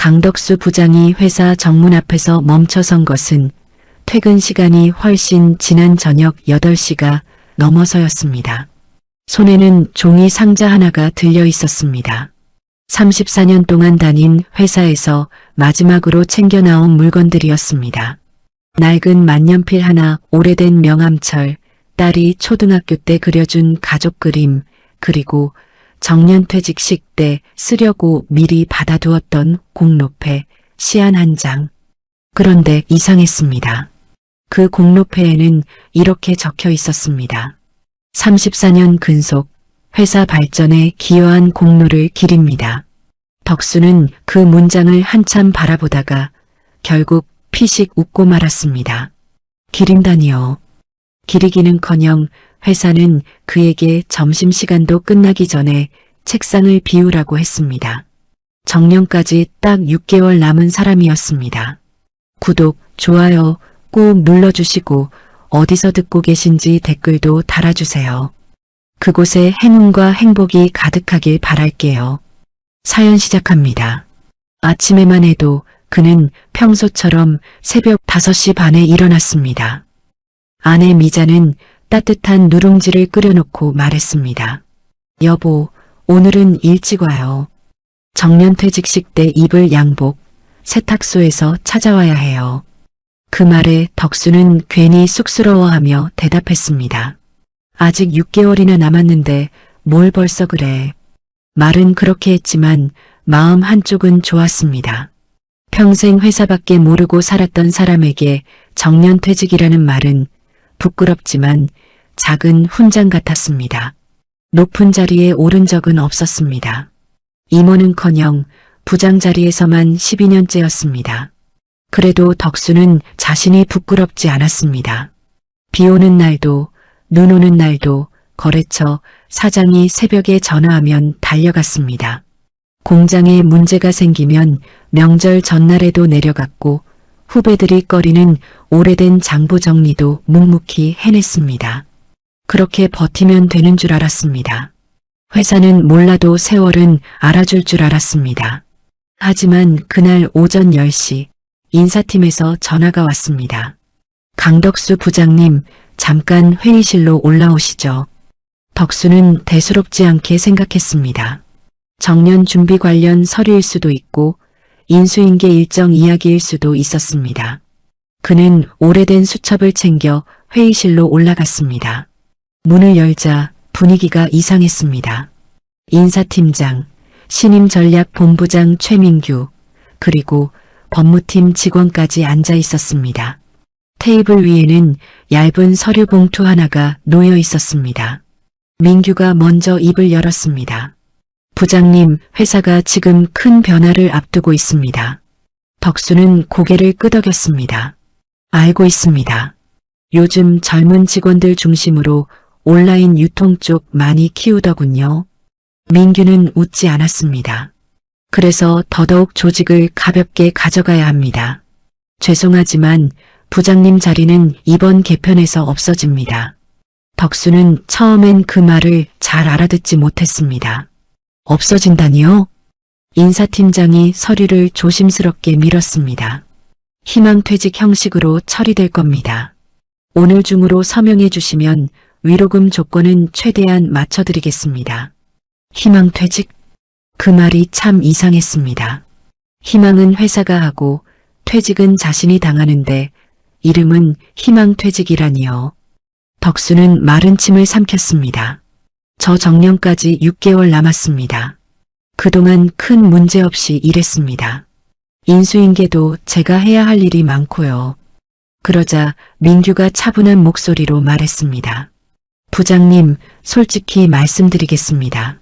강덕수 부장이 회사 정문 앞에서 멈춰선 것은 퇴근 시간이 훨씬 지난 저녁 8시가 넘어서였습니다. 손에는 종이 상자 하나가 들려 있었습니다. 34년 동안 다닌 회사에서 마지막으로 챙겨 나온 물건들이었습니다. 낡은 만년필 하나, 오래된 명함철, 딸이 초등학교 때 그려준 가족 그림, 그리고 정년퇴직식 때 쓰려고 미리 받아두었던 공로패, 시안 한 장. 그런데 이상했습니다. 그 공로패에는 이렇게 적혀 있었습니다. 34년 근속, 회사 발전에 기여한 공로를 기립니다. 덕수는 그 문장을 한참 바라보다가 결국 피식 웃고 말았습니다. 기린다니요. 기리기는커녕 회사는 그에게 점심시간도 끝나기 전에 책상을 비우라고 했습니다. 정년까지 딱 6개월 남은 사람이었습니다. 구독, 좋아요 꾹 눌러주시고 어디서 듣고 계신지 댓글도 달아주세요. 그곳에 행운과 행복이 가득하길 바랄게요. 사연 시작합니다. 아침에만 해도 그는 평소처럼 새벽 5시 반에 일어났습니다. 아내 미자는 따뜻한 누룽지를 끓여놓고 말했습니다. 여보, 오늘은 일찍 와요. 정년퇴직식 때 입을 양복, 세탁소에서 찾아와야 해요. 그 말에 덕수는 괜히 쑥스러워하며 대답했습니다. 아직 6개월이나 남았는데 뭘 벌써 그래. 말은 그렇게 했지만 마음 한쪽은 좋았습니다. 평생 회사밖에 모르고 살았던 사람에게 정년퇴직이라는 말은 부끄럽지만 작은 훈장 같았습니다. 높은 자리에 오른 적은 없었습니다. 임원은커녕 부장 자리에서만 12년째였습니다. 그래도 덕수는 자신이 부끄럽지 않았습니다. 비 오는 날도 눈 오는 날도 거래처 사장이 새벽에 전화하면 달려갔습니다. 공장에 문제가 생기면 명절 전날에도 내려갔고 후배들이 꺼리는 오래된 장부 정리도 묵묵히 해냈습니다. 그렇게 버티면 되는 줄 알았습니다. 회사는 몰라도 세월은 알아줄 줄 알았습니다. 하지만 그날 오전 10시 인사팀에서 전화가 왔습니다. 강덕수 부장님, 잠깐 회의실로 올라오시죠. 덕수는 대수롭지 않게 생각했습니다. 정년 준비 관련 서류일 수도 있고 인수인계 일정 이야기일 수도 있었습니다. 그는 오래된 수첩을 챙겨 회의실로 올라갔습니다. 문을 열자 분위기가 이상했습니다. 인사팀장, 신임전략본부장 최민규, 그리고 법무팀 직원까지 앉아 있었습니다. 테이블 위에는 얇은 서류 봉투 하나가 놓여 있었습니다. 민규가 먼저 입을 열었습니다. 부장님, 회사가 지금 큰 변화를 앞두고 있습니다. 덕수는 고개를 끄덕였습니다. 알고 있습니다. 요즘 젊은 직원들 중심으로 온라인 유통 쪽 많이 키우더군요. 민규는 웃지 않았습니다. 그래서 더더욱 조직을 가볍게 가져가야 합니다. 죄송하지만 부장님 자리는 이번 개편에서 없어집니다. 덕수는 처음엔 그 말을 잘 알아듣지 못했습니다. 없어진다니요? 인사팀장이 서류를 조심스럽게 밀었습니다. 희망퇴직 형식으로 처리될 겁니다. 오늘 중으로 서명해 주시면 위로금 조건은 최대한 맞춰드리겠습니다. 희망퇴직? 그 말이 참 이상했습니다. 희망은 회사가 하고 퇴직은 자신이 당하는데 이름은 희망퇴직이라니요. 덕수는 마른 침을 삼켰습니다. 저 정년까지 6개월 남았습니다. 그동안 큰 문제 없이 일했습니다. 인수인계도 제가 해야 할 일이 많고요. 그러자 민규가 차분한 목소리로 말했습니다. 부장님, 솔직히 말씀드리겠습니다.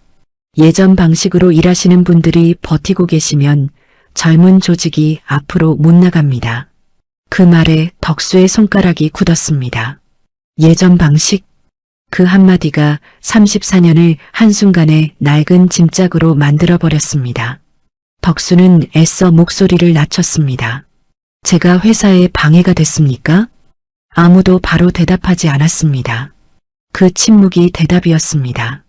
예전 방식으로 일하시는 분들이 버티고 계시면 젊은 조직이 앞으로 못 나갑니다. 그 말에 덕수의 손가락이 굳었습니다. 예전 방식? 그 한마디가 34년을 한순간에 낡은 짐짝으로 만들어버렸습니다. 덕수는 애써 목소리를 낮췄습니다. 제가 회사에 방해가 됐습니까? 아무도 바로 대답하지 않았습니다. 그 침묵이 대답이었습니다.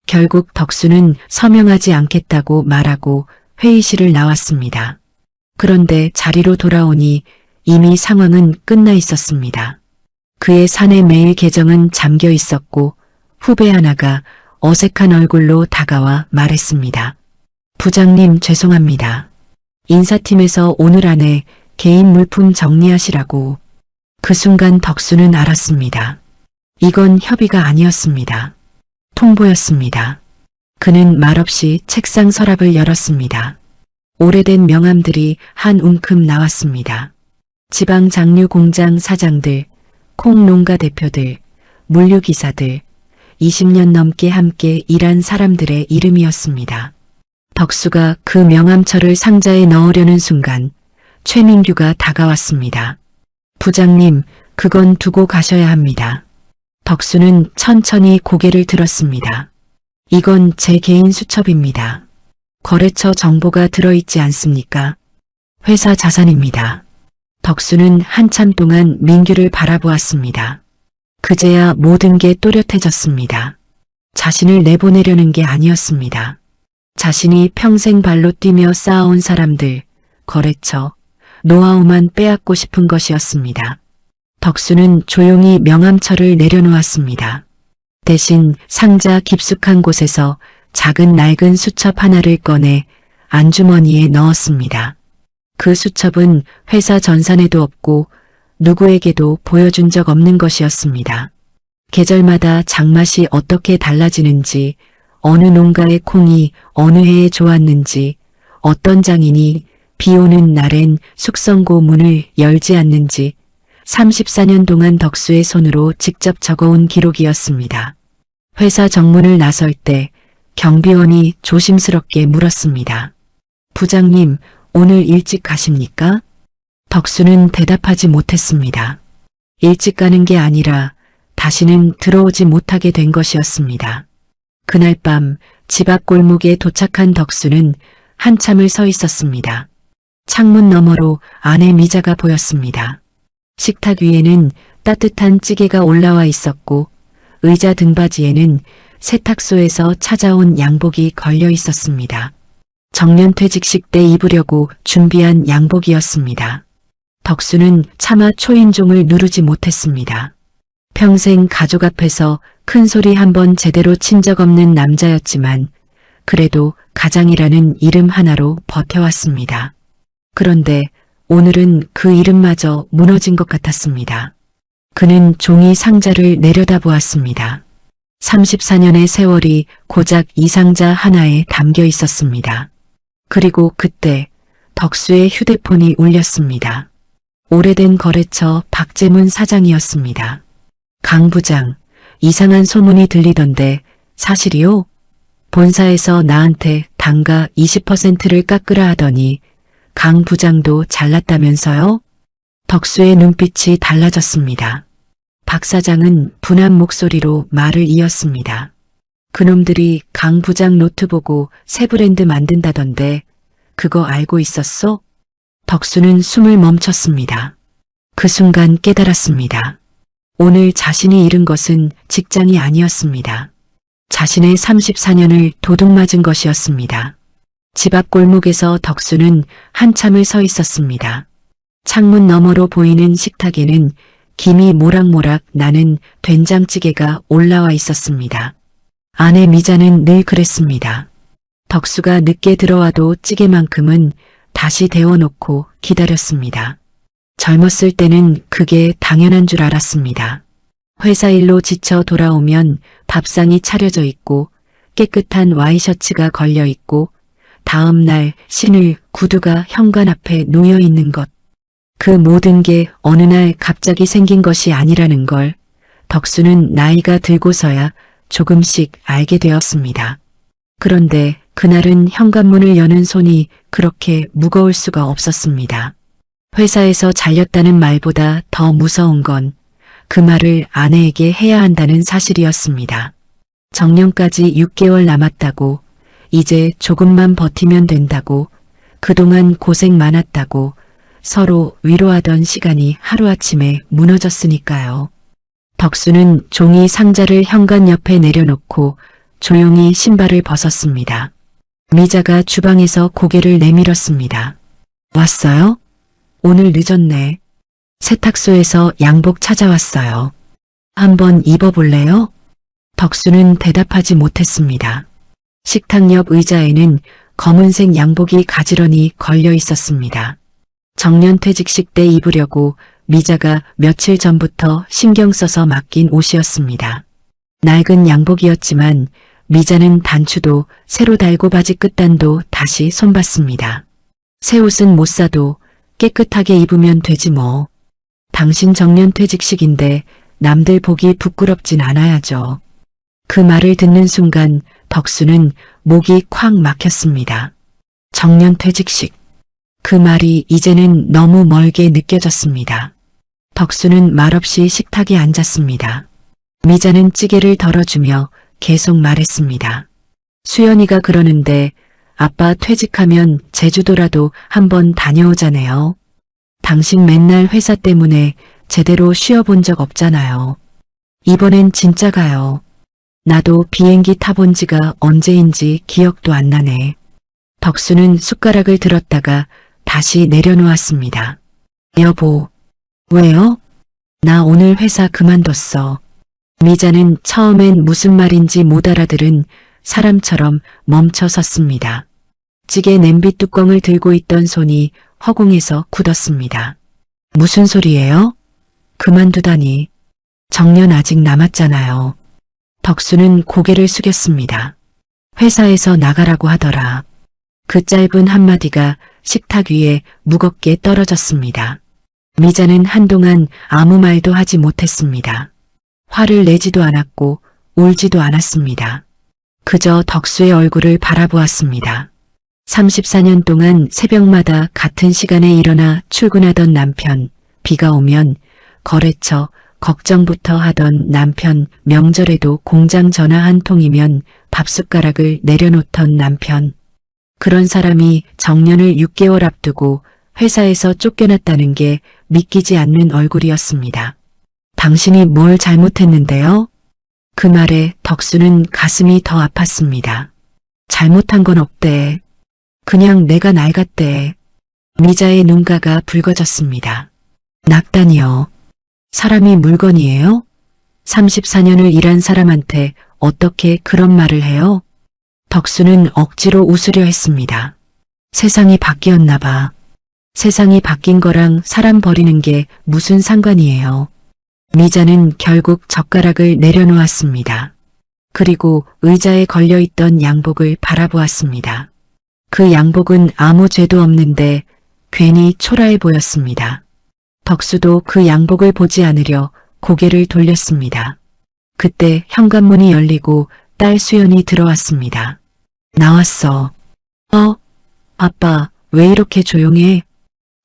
결국 덕수는 서명하지 않겠다고 말하고 회의실을 나왔습니다. 그런데 자리로 돌아오니 이미 상황은 끝나 있었습니다. 그의 사내 메일 계정은 잠겨 있었고 후배 하나가 어색한 얼굴로 다가와 말했습니다. 부장님 죄송합니다. 인사팀에서 오늘 안에 개인 물품 정리하시라고. 그 순간 덕수는 알았습니다. 이건 협의가 아니었습니다. 통보였습니다. 그는 말없이 책상 서랍을 열었습니다. 오래된 명함들이 한 움큼 나왔습니다. 지방 장류 공장 사장들, 콩농가 대표들, 물류기사들, 20년 넘게 함께 일한 사람들의 이름이었습니다. 덕수가 그 명함처를 상자에 넣으려는 순간 최민규가 다가왔습니다. 부장님, 그건 두고 가셔야 합니다. 덕수는 천천히 고개를 들었습니다. 이건 제 개인 수첩입니다. 거래처 정보가 들어있지 않습니까? 회사 자산입니다. 덕수는 한참 동안 민규를 바라보았습니다. 그제야 모든 게 또렷해졌습니다. 자신을 내보내려는 게 아니었습니다. 자신이 평생 발로 뛰며 쌓아온 사람들, 거래처, 노하우만 빼앗고 싶은 것이었습니다. 덕수는 조용히 명함처를 내려놓았습니다. 대신 상자 깊숙한 곳에서 작은 낡은 수첩 하나를 꺼내 안주머니에 넣었습니다. 그 수첩은 회사 전산에도 없고 누구에게도 보여준 적 없는 것이었습니다. 계절마다 장맛이 어떻게 달라지는지, 어느 농가의 콩이 어느 해에 좋았는지, 어떤 장인이 비 오는 날엔 숙성고 문을 열지 않는지 34년 동안 덕수의 손으로 직접 적어온 기록이었습니다. 회사 정문을 나설 때 경비원이 조심스럽게 물었습니다. 부장님, 오늘 일찍 가십니까? 덕수는 대답하지 못했습니다. 일찍 가는 게 아니라 다시는 들어오지 못하게 된 것이었습니다. 그날 밤 집 앞 골목에 도착한 덕수는 한참을 서 있었습니다. 창문 너머로 아내 미자가 보였습니다. 식탁 위에는 따뜻한 찌개가 올라와 있었고 의자 등받이에는 세탁소에서 찾아온 양복이 걸려 있었습니다. 정년퇴직식 때 입으려고 준비한 양복이었습니다. 덕수는 차마 초인종을 누르지 못했습니다. 평생 가족 앞에서 큰 소리 한 번 제대로 친 적 없는 남자였지만 그래도 가장이라는 이름 하나로 버텨왔습니다. 그런데 오늘은 그 이름마저 무너진 것 같았습니다. 그는 종이 상자를 내려다보았습니다. 34년의 세월이 고작 이 상자 하나에 담겨 있었습니다. 그리고 그때 덕수의 휴대폰이 울렸습니다. 오래된 거래처 박재문 사장이었습니다. 강 부장, 이상한 소문이 들리던데 사실이요? 본사에서 나한테 단가 20%를 깎으라 하더니 강 부장도 잘났다면서요? 덕수의 눈빛이 달라졌습니다. 박 사장은 분한 목소리로 말을 이었습니다. 그놈들이 강 부장 노트 보고 새 브랜드 만든다던데 그거 알고 있었어? 덕수는 숨을 멈췄습니다. 그 순간 깨달았습니다. 오늘 자신이 잃은 것은 직장이 아니었습니다. 자신의 34년을 도둑맞은 것이었습니다. 집 앞 골목에서 덕수는 한참을 서 있었습니다. 창문 너머로 보이는 식탁에는 김이 모락모락 나는 된장찌개가 올라와 있었습니다. 아내 미자는 늘 그랬습니다. 덕수가 늦게 들어와도 찌개만큼은 다시 데워놓고 기다렸습니다. 젊었을 때는 그게 당연한 줄 알았습니다. 회사 일로 지쳐 돌아오면 밥상이 차려져 있고 깨끗한 와이셔츠가 걸려 있고 다음 날 신을 구두가 현관 앞에 놓여 있는 것. 그 모든 게 어느 날 갑자기 생긴 것이 아니라는 걸 덕수는 나이가 들고서야 조금씩 알게 되었습니다. 그런데 그날은 현관문을 여는 손이 그렇게 무거울 수가 없었습니다. 회사에서 잘렸다는 말보다 더 무서운 건 그 말을 아내에게 해야 한다는 사실이었습니다. 정년까지 6개월 남았다고, 이제 조금만 버티면 된다고, 그동안 고생 많았다고 서로 위로하던 시간이 하루아침에 무너졌으니까요. 덕수는 종이 상자를 현관 옆에 내려놓고 조용히 신발을 벗었습니다. 미자가 주방에서 고개를 내밀었습니다. 왔어요? 오늘 늦었네. 세탁소에서 양복 찾아왔어요. 한번 입어볼래요? 덕수는 대답하지 못했습니다. 식탁 옆 의자에는 검은색 양복이 가지런히 걸려 있었습니다. 정년퇴직식 때 입으려고 미자가 며칠 전부터 신경 써서 맡긴 옷이었습니다. 낡은 양복이었지만 미자는 단추도 새로 달고 바지 끝단도 다시 손봤습니다. 새 옷은 못 사도 깨끗하게 입으면 되지 뭐. 당신 정년퇴직식인데 남들 보기 부끄럽진 않아야죠. 그 말을 듣는 순간 덕수는 목이 콱 막혔습니다. 정년퇴직식. 그 말이 이제는 너무 멀게 느껴졌습니다. 덕수는 말없이 식탁에 앉았습니다. 미자는 찌개를 덜어주며 계속 말했습니다. 수연이가 그러는데 아빠 퇴직하면 제주도라도 한번 다녀오자네요. 당신 맨날 회사 때문에 제대로 쉬어본 적 없잖아요. 이번엔 진짜 가요. 나도 비행기 타본 지가 언제인지 기억도 안 나네. 덕수는 숟가락을 들었다가 다시 내려놓았습니다. 여보, 왜요? 나 오늘 회사 그만뒀어. 미자는 처음엔 무슨 말인지 못 알아들은 사람처럼 멈춰 섰습니다. 찌개 냄비 뚜껑을 들고 있던 손이 허공에서 굳었습니다. 무슨 소리예요? 그만두다니. 정년 아직 남았잖아요. 덕수는 고개를 숙였습니다. 회사에서 나가라고 하더라. 그 짧은 한마디가 식탁 위에 무겁게 떨어졌습니다. 미자는 한동안 아무 말도 하지 못했습니다. 화를 내지도 않았고 울지도 않았습니다. 그저 덕수의 얼굴을 바라보았습니다. 34년 동안 새벽마다 같은 시간에 일어나 출근하던 남편, 비가 오면 거래처, 걱정부터 하던 남편, 명절에도 공장 전화 한 통이면 밥숟가락을 내려놓던 남편. 그런 사람이 정년을 6개월 앞두고 회사에서 쫓겨났다는 게 믿기지 않는 얼굴이었습니다. 당신이 뭘 잘못했는데요? 그 말에 덕수는 가슴이 더 아팠습니다. 잘못한 건 없대. 그냥 내가 낡았대. 미자의 눈가가 붉어졌습니다. 낙단이요. 사람이 물건이에요? 34년을 일한 사람한테 어떻게 그런 말을 해요? 덕수는 억지로 웃으려 했습니다. 세상이 바뀌었나 봐. 세상이 바뀐 거랑 사람 버리는 게 무슨 상관이에요. 미자는 결국 젓가락을 내려놓았습니다. 그리고 의자에 걸려있던 양복을 바라보았습니다. 그 양복은 아무 죄도 없는데 괜히 초라해 보였습니다. 덕수도 그 양복을 보지 않으려 고개를 돌렸습니다. 그때 현관문이 열리고 딸 수연이 들어왔습니다. 나왔어. 아빠, 왜 이렇게 조용해?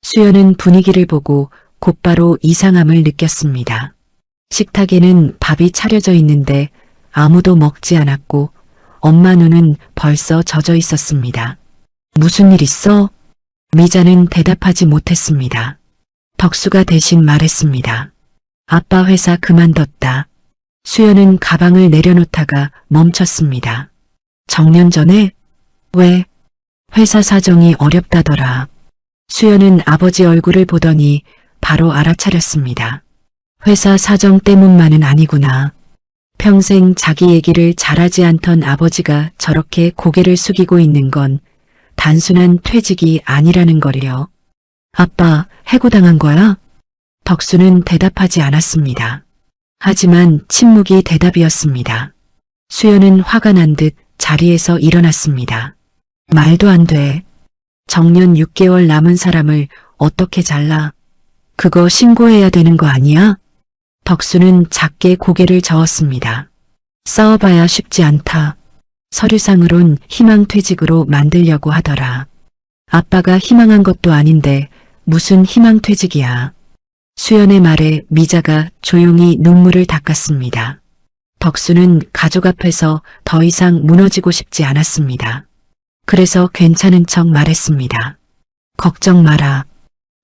수연은 분위기를 보고 곧바로 이상함을 느꼈습니다. 식탁에는 밥이 차려져 있는데 아무도 먹지 않았고 엄마 눈은 벌써 젖어 있었습니다. 무슨 일 있어? 미자는 대답하지 못했습니다. 덕수가 대신 말했습니다. 아빠 회사 그만뒀다. 수연은 가방을 내려놓다가 멈췄습니다. 정년 전에? 왜? 회사 사정이 어렵다더라. 수연은 아버지 얼굴을 보더니 바로 알아차렸습니다. 회사 사정 때문만은 아니구나. 평생 자기 얘기를 잘하지 않던 아버지가 저렇게 고개를 숙이고 있는 건 단순한 퇴직이 아니라는 거려. 아빠, 해고당한 거야? 덕수는 대답하지 않았습니다. 하지만 침묵이 대답이었습니다. 수연은 화가 난 듯 자리에서 일어났습니다. 말도 안 돼. 정년 6개월 남은 사람을 어떻게 잘라? 그거 신고해야 되는 거 아니야? 덕수는 작게 고개를 저었습니다. 싸워봐야 쉽지 않다. 서류상으론 희망퇴직으로 만들려고 하더라. 아빠가 희망한 것도 아닌데 무슨 희망퇴직이야. 수연의 말에 미자가 조용히 눈물을 닦았습니다. 덕수는 가족 앞에서 더 이상 무너지고 싶지 않았습니다. 그래서 괜찮은 척 말했습니다. 걱정 마라.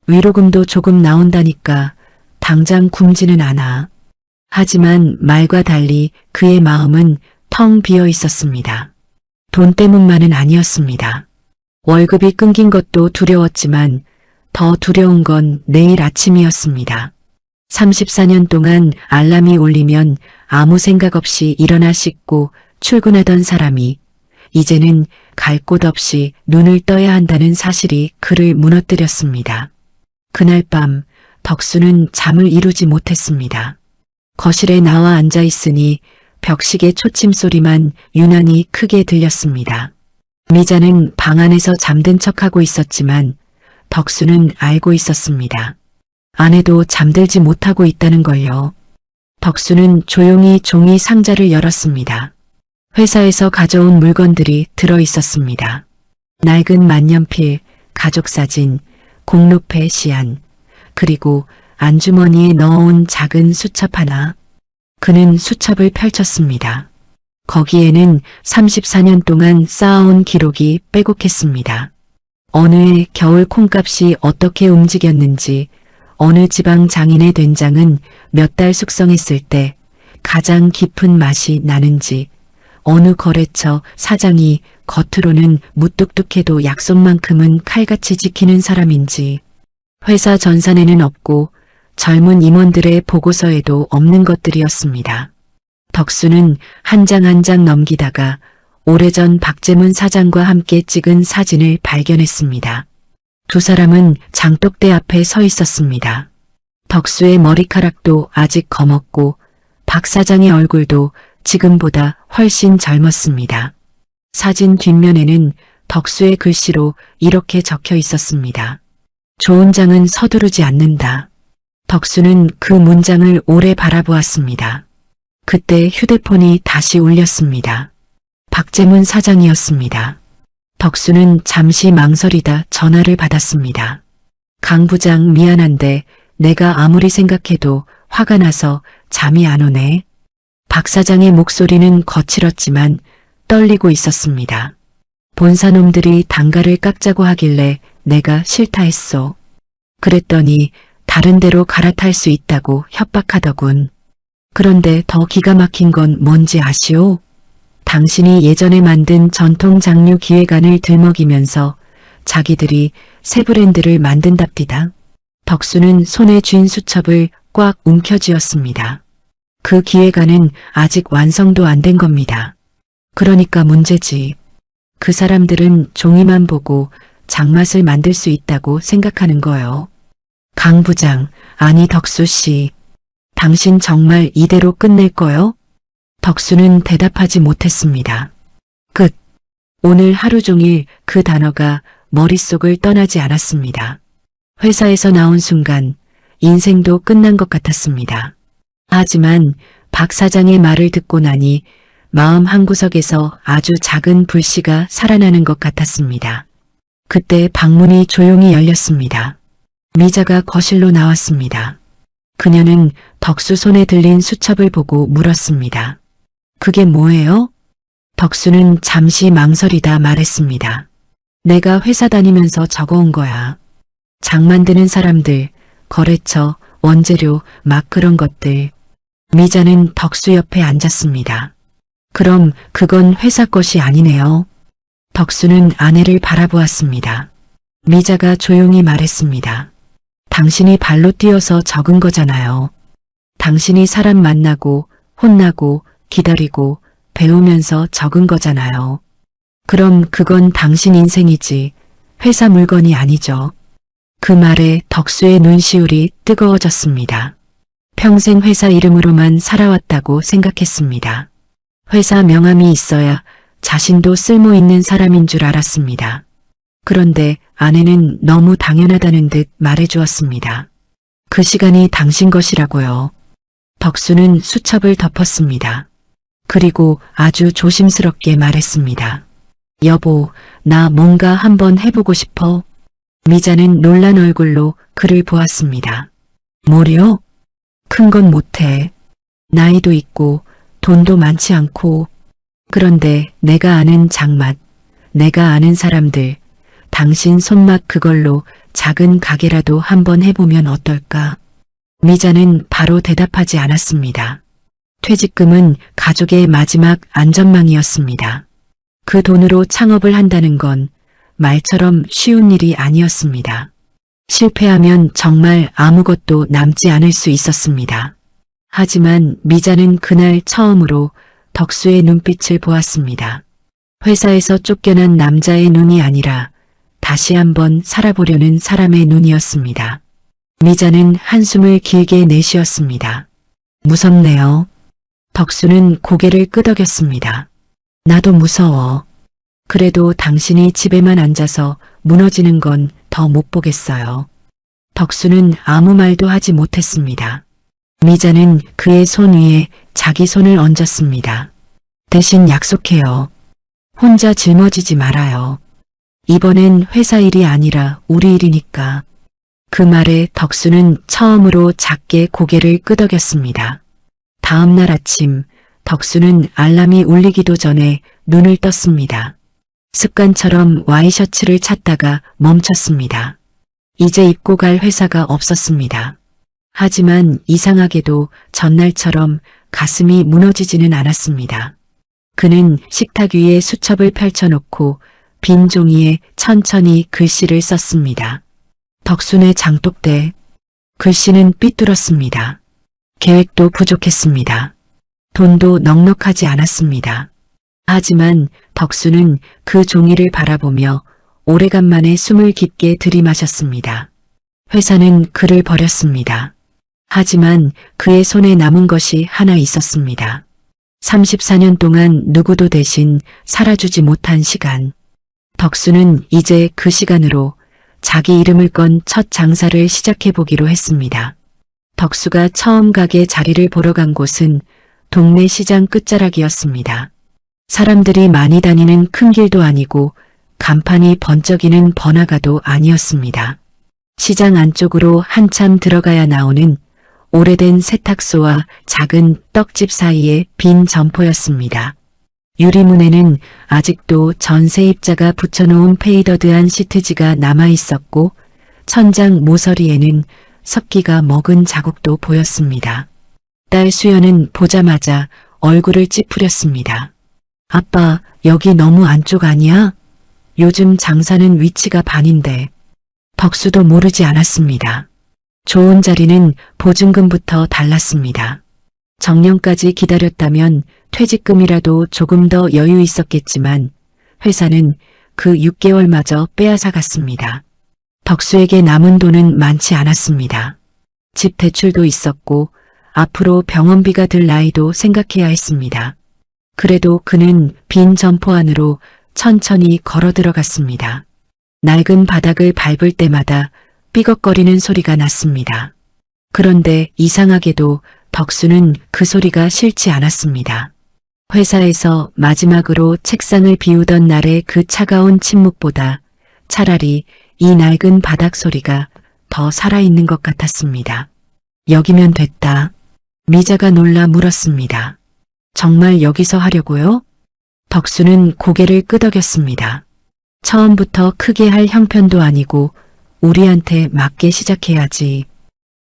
위로금도 조금 나온다니까 당장 굶지는 않아. 하지만 말과 달리 그의 마음은 텅 비어 있었습니다. 돈 때문만은 아니었습니다. 월급이 끊긴 것도 두려웠지만 더 두려운 건 내일 아침이었습니다. 34년 동안 알람이 울리면 아무 생각 없이 일어나 씻고 출근하던 사람이 이제는 갈 곳 없이 눈을 떠야 한다는 사실이 그를 무너뜨렸습니다. 그날 밤 덕수는 잠을 이루지 못했습니다. 거실에 나와 앉아 있으니 벽시계 초침 소리만 유난히 크게 들렸습니다. 미자는 방 안에서 잠든 척하고 있었지만 덕수는 알고 있었습니다. 아내도 잠들지 못하고 있다는 걸요. 덕수는 조용히 종이 상자를 열었습니다. 회사에서 가져온 물건들이 들어 있었습니다. 낡은 만년필, 가족사진, 공로패 시안, 그리고 안주머니에 넣어온 작은 수첩 하나. 그는 수첩을 펼쳤습니다. 거기에는 34년 동안 쌓아온 기록이 빼곡했습니다. 어느 해 겨울 콩값이 어떻게 움직였는지, 어느 지방 장인의 된장은 몇 달 숙성했을 때 가장 깊은 맛이 나는지, 어느 거래처 사장이 겉으로는 무뚝뚝해도 약속만큼은 칼같이 지키는 사람인지, 회사 전산에는 없고 젊은 임원들의 보고서에도 없는 것들이었습니다. 덕수는 한 장 한 장 넘기다가 오래전 박재문 사장과 함께 찍은 사진을 발견했습니다. 두 사람은 장독대 앞에 서 있었습니다. 덕수의 머리카락도 아직 검었고 박 사장의 얼굴도 지금보다 훨씬 젊었습니다. 사진 뒷면에는 덕수의 글씨로 이렇게 적혀 있었습니다. 좋은 장은 서두르지 않는다. 덕수는 그 문장을 오래 바라보았습니다. 그때 휴대폰이 다시 울렸습니다. 박재문 사장이었습니다. 덕수는 잠시 망설이다 전화를 받았습니다. 강 부장 미안한데 내가 아무리 생각해도 화가 나서 잠이 안 오네. 박 사장의 목소리는 거칠었지만 떨리고 있었습니다. 본사놈들이 단가를 깎자고 하길래 내가 싫다 했소. 그랬더니 다른 데로 갈아탈 수 있다고 협박하더군. 그런데 더 기가 막힌 건 뭔지 아시오? 당신이 예전에 만든 전통 장류 기획안을 들먹이면서 자기들이 새 브랜드를 만든답디다. 덕수는 손에 쥔 수첩을 꽉 움켜쥐었습니다. 그 기획안은 아직 완성도 안 된 겁니다. 그러니까 문제지. 그 사람들은 종이만 보고 장맛을 만들 수 있다고 생각하는 거요. 강 부장, 아니 덕수 씨. 당신 정말 이대로 끝낼 거요? 덕수는 대답하지 못했습니다. 끝. 오늘 하루 종일 그 단어가 머릿속을 떠나지 않았습니다. 회사에서 나온 순간 인생도 끝난 것 같았습니다. 하지만 박 사장의 말을 듣고 나니 마음 한구석에서 아주 작은 불씨가 살아나는 것 같았습니다. 그때 방문이 조용히 열렸습니다. 미자가 거실로 나왔습니다. 그녀는 덕수 손에 들린 수첩을 보고 물었습니다. 그게 뭐예요? 덕수는 잠시 망설이다 말했습니다. 내가 회사 다니면서 적어온 거야. 장 만드는 사람들, 거래처, 원재료, 막 그런 것들. 미자는 덕수 옆에 앉았습니다. 그럼 그건 회사 것이 아니네요. 덕수는 아내를 바라보았습니다. 미자가 조용히 말했습니다. 당신이 발로 뛰어서 적은 거잖아요. 당신이 사람 만나고 혼나고 기다리고 배우면서 적은 거잖아요. 그럼 그건 당신 인생이지 회사 물건이 아니죠. 그 말에 덕수의 눈시울이 뜨거워졌습니다. 평생 회사 이름으로만 살아왔다고 생각했습니다. 회사 명함이 있어야 자신도 쓸모 있는 사람인 줄 알았습니다. 그런데 아내는 너무 당연하다는 듯 말해주었습니다. 그 시간이 당신 것이라고요. 덕수는 수첩을 덮었습니다. 그리고 아주 조심스럽게 말했습니다. 여보, 나 뭔가 한번 해보고 싶어. 미자는 놀란 얼굴로 그를 보았습니다. 뭐려? 큰 건 못해. 나이도 있고 돈도 많지 않고. 그런데 내가 아는 장맛, 내가 아는 사람들, 당신 손맛 그걸로 작은 가게라도 한번 해보면 어떨까? 미자는 바로 대답하지 않았습니다. 퇴직금은 가족의 마지막 안전망이었습니다. 그 돈으로 창업을 한다는 건 말처럼 쉬운 일이 아니었습니다. 실패하면 정말 아무것도 남지 않을 수 있었습니다. 하지만 미자는 그날 처음으로 덕수의 눈빛을 보았습니다. 회사에서 쫓겨난 남자의 눈이 아니라 다시 한번 살아보려는 사람의 눈이었습니다. 미자는 한숨을 길게 내쉬었습니다. 무섭네요. 덕수는 고개를 끄덕였습니다. 나도 무서워. 그래도 당신이 집에만 앉아서 무너지는 건 더 못 보겠어요. 덕수는 아무 말도 하지 못했습니다. 미자는 그의 손 위에 자기 손을 얹었습니다. 대신 약속해요. 혼자 짊어지지 말아요. 이번엔 회사 일이 아니라 우리 일이니까. 그 말에 덕수는 처음으로 작게 고개를 끄덕였습니다. 다음 날 아침 덕수는 알람이 울리기도 전에 눈을 떴습니다. 습관처럼 와이셔츠를 찾다가 멈췄습니다. 이제 입고 갈 회사가 없었습니다. 하지만 이상하게도 전날처럼 가슴이 무너지지는 않았습니다. 그는 식탁 위에 수첩을 펼쳐놓고 빈 종이에 천천히 글씨를 썼습니다. 덕순의 장독대. 글씨는 삐뚤었습니다. 계획도 부족했습니다. 돈도 넉넉하지 않았습니다. 하지만 덕수는 그 종이를 바라보며 오래간만에 숨을 깊게 들이마셨습니다. 회사는 그를 버렸습니다. 하지만 그의 손에 남은 것이 하나 있었습니다. 34년 동안 누구도 대신 살아주지 못한 시간. 덕수는 이제 그 시간으로 자기 이름을 건 첫 장사를 시작해보기로 했습니다. 덕수가 처음 가게 자리를 보러 간 곳은 동네 시장 끝자락이었습니다. 사람들이 많이 다니는 큰 길도 아니고 간판이 번쩍이는 번화가도 아니었습니다. 시장 안쪽으로 한참 들어가야 나오는 오래된 세탁소와 작은 떡집 사이의 빈 점포였습니다. 유리문에는 아직도 전세입자가 붙여놓은 페이더드한 시트지가 남아있었고 천장 모서리에는 습기가 먹은 자국도 보였습니다. 딸 수연은 보자마자 얼굴을 찌푸렸습니다. 아빠, 여기 너무 안쪽 아니야? 요즘 장사는 위치가 반인데. 덕수도 모르지 않았습니다. 좋은 자리는 보증금부터 달랐습니다. 정년까지 기다렸다면 퇴직금이라도 조금 더 여유 있었겠지만 회사는 그 6개월마저 빼앗아갔습니다. 덕수에게 남은 돈은 많지 않았습니다. 집 대출도 있었고 앞으로 병원비가 들 나이도 생각해야 했습니다. 그래도 그는 빈 점포 안으로 천천히 걸어 들어갔습니다. 낡은 바닥을 밟을 때마다 삐걱거리는 소리가 났습니다. 그런데 이상하게도 덕수는 그 소리가 싫지 않았습니다. 회사에서 마지막으로 책상을 비우던 날의 그 차가운 침묵보다 차라리 이 낡은 바닥 소리가 더 살아있는 것 같았습니다. 여기면 됐다. 미자가 놀라 물었습니다. 정말 여기서 하려고요? 덕수는 고개를 끄덕였습니다. 처음부터 크게 할 형편도 아니고 우리한테 맞게 시작해야지.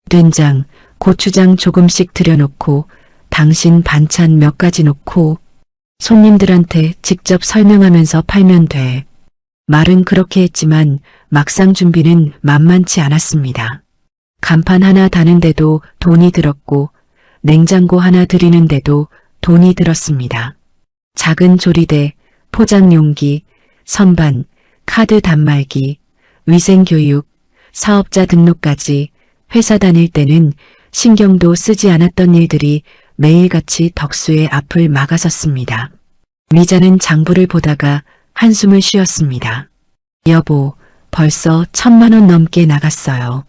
된장, 고추장 조금씩 들여놓고 당신 반찬 몇 가지 놓고 손님들한테 직접 설명하면서 팔면 돼. 말은 그렇게 했지만 막상 준비는 만만치 않았습니다. 간판 하나 다는데도 돈이 들었고 냉장고 하나 들이는데도 돈이 들었습니다. 작은 조리대, 포장용기, 선반, 카드 단말기, 위생교육, 사업자 등록까지 회사 다닐 때는 신경도 쓰지 않았던 일들이 매일같이 덕수의 앞을 막아섰습니다. 미자는 장부를 보다가 한숨을 쉬었습니다. 여보, 벌써 1,000만 원 넘게 나갔어요.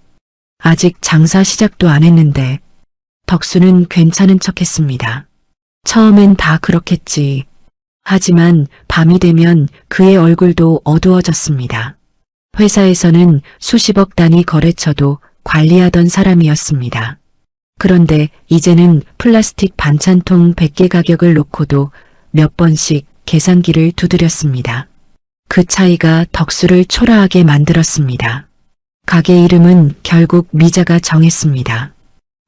아직 장사 시작도 안 했는데. 덕수는 괜찮은 척했습니다. 처음엔 다 그렇겠지. 하지만 밤이 되면 그의 얼굴도 어두워졌습니다. 회사에서는 수십억 단위 거래처도 관리하던 사람이었습니다. 그런데 이제는 플라스틱 반찬통 100개 가격을 놓고도 몇 번씩 계산기를 두드렸습니다. 그 차이가 덕수를 초라하게 만들었습니다. 가게 이름은 결국 미자가 정했습니다.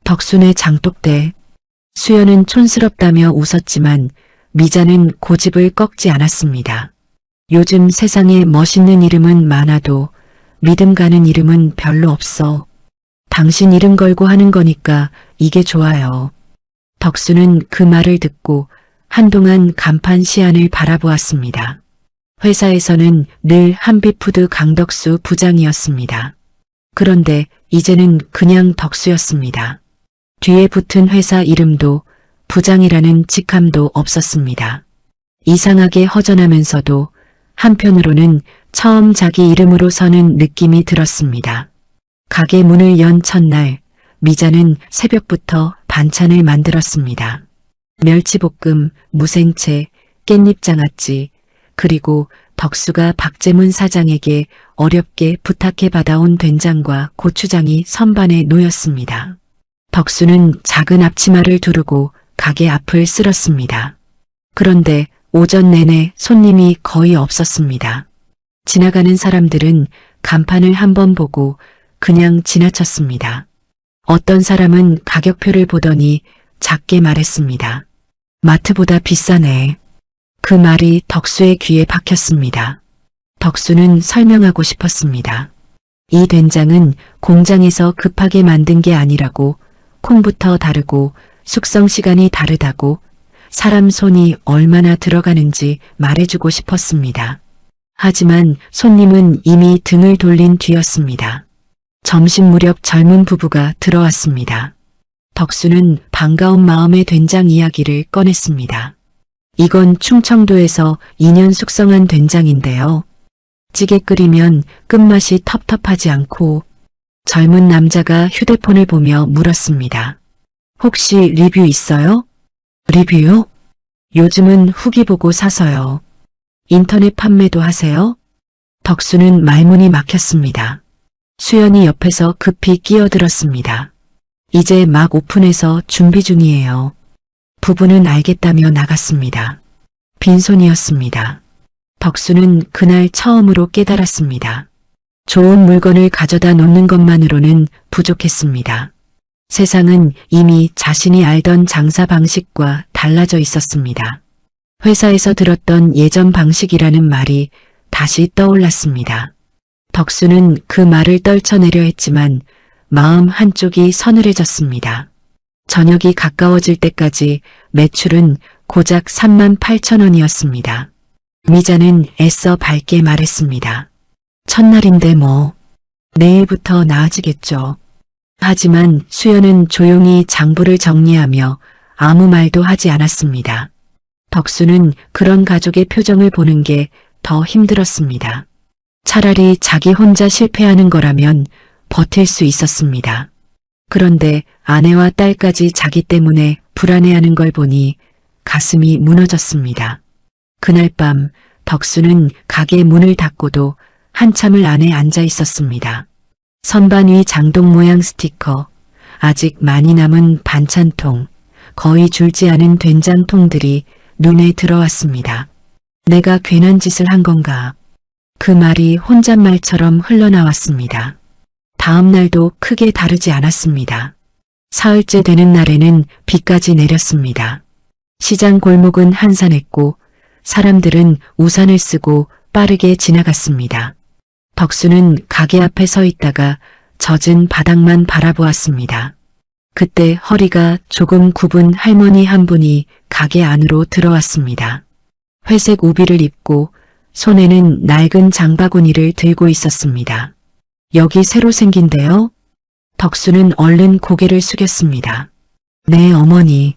덕순의 장독대. 수연은 촌스럽다며 웃었지만 미자는 고집을 꺾지 않았습니다. 요즘 세상에 멋있는 이름은 많아도 믿음 가는 이름은 별로 없어. 당신 이름 걸고 하는 거니까 이게 좋아요. 덕수는 그 말을 듣고 한동안 간판 시안을 바라보았습니다. 회사에서는 늘 한빛푸드 강덕수 부장이었습니다. 그런데 이제는 그냥 덕수였습니다. 뒤에 붙은 회사 이름도 부장이라는 직함도 없었습니다. 이상하게 허전하면서도 한편으로는 처음 자기 이름으로 서는 느낌이 들었습니다. 가게 문을 연 첫날 미자는 새벽부터 반찬을 만들었습니다. 멸치볶음, 무생채, 깻잎장아찌, 그리고 덕수가 박재문 사장에게 어렵게 부탁해 받아온 된장과 고추장이 선반에 놓였습니다. 덕수는 작은 앞치마를 두르고 가게 앞을 쓸었습니다. 그런데 오전 내내 손님이 거의 없었습니다. 지나가는 사람들은 간판을 한번 보고 그냥 지나쳤습니다. 어떤 사람은 가격표를 보더니 작게 말했습니다. 마트보다 비싸네. 그 말이 덕수의 귀에 박혔습니다. 덕수는 설명하고 싶었습니다. 이 된장은 공장에서 급하게 만든 게 아니라고, 콩부터 다르고 숙성 시간이 다르다고, 사람 손이 얼마나 들어가는지 말해주고 싶었습니다. 하지만 손님은 이미 등을 돌린 뒤였습니다. 점심 무렵 젊은 부부가 들어왔습니다. 덕수는 반가운 마음에 된장 이야기를 꺼냈습니다. 이건 충청도에서 2년 숙성한 된장인데요. 찌개 끓이면 끝맛이 텁텁하지 않고. 젊은 남자가 휴대폰을 보며 물었습니다. 혹시 리뷰 있어요? 리뷰요? 요즘은 후기 보고 사서요. 인터넷 판매도 하세요? 덕수는 말문이 막혔습니다. 수연이 옆에서 급히 끼어들었습니다. 이제 막 오픈해서 준비 중이에요. 부부는 알겠다며 나갔습니다. 빈손이었습니다. 덕수는 그날 처음으로 깨달았습니다. 좋은 물건을 가져다 놓는 것만으로는 부족했습니다. 세상은 이미 자신이 알던 장사 방식과 달라져 있었습니다. 회사에서 들었던 예전 방식이라는 말이 다시 떠올랐습니다. 덕수는 그 말을 떨쳐내려 했지만 마음 한쪽이 서늘해졌습니다. 저녁이 가까워질 때까지 매출은 고작 38,000원이었습니다. 미자는 애써 밝게 말했습니다. 첫날인데 뭐, 내일부터 나아지겠죠. 하지만 수연은 조용히 장부를 정리하며 아무 말도 하지 않았습니다. 덕수는 그런 가족의 표정을 보는 게 더 힘들었습니다. 차라리 자기 혼자 실패하는 거라면 버틸 수 있었습니다. 그런데 아내와 딸까지 자기 때문에 불안해하는 걸 보니 가슴이 무너졌습니다. 그날 밤 덕수는 가게 문을 닫고도 한참을 안에 앉아 있었습니다. 선반 위 장동 모양 스티커, 아직 많이 남은 반찬통, 거의 줄지 않은 된장통들이 눈에 들어왔습니다. 내가 괜한 짓을 한 건가? 그 말이 혼잣말처럼 흘러나왔습니다. 다음 날도 크게 다르지 않았습니다. 사흘째 되는 날에는 비까지 내렸습니다. 시장 골목은 한산했고 사람들은 우산을 쓰고 빠르게 지나갔습니다. 덕수는 가게 앞에 서 있다가 젖은 바닥만 바라보았습니다. 그때 허리가 조금 굽은 할머니 한 분이 가게 안으로 들어왔습니다. 회색 우비를 입고 손에는 낡은 장바구니를 들고 있었습니다. 여기 새로 생긴데요? 덕수는 얼른 고개를 숙였습니다. 네, 어머니.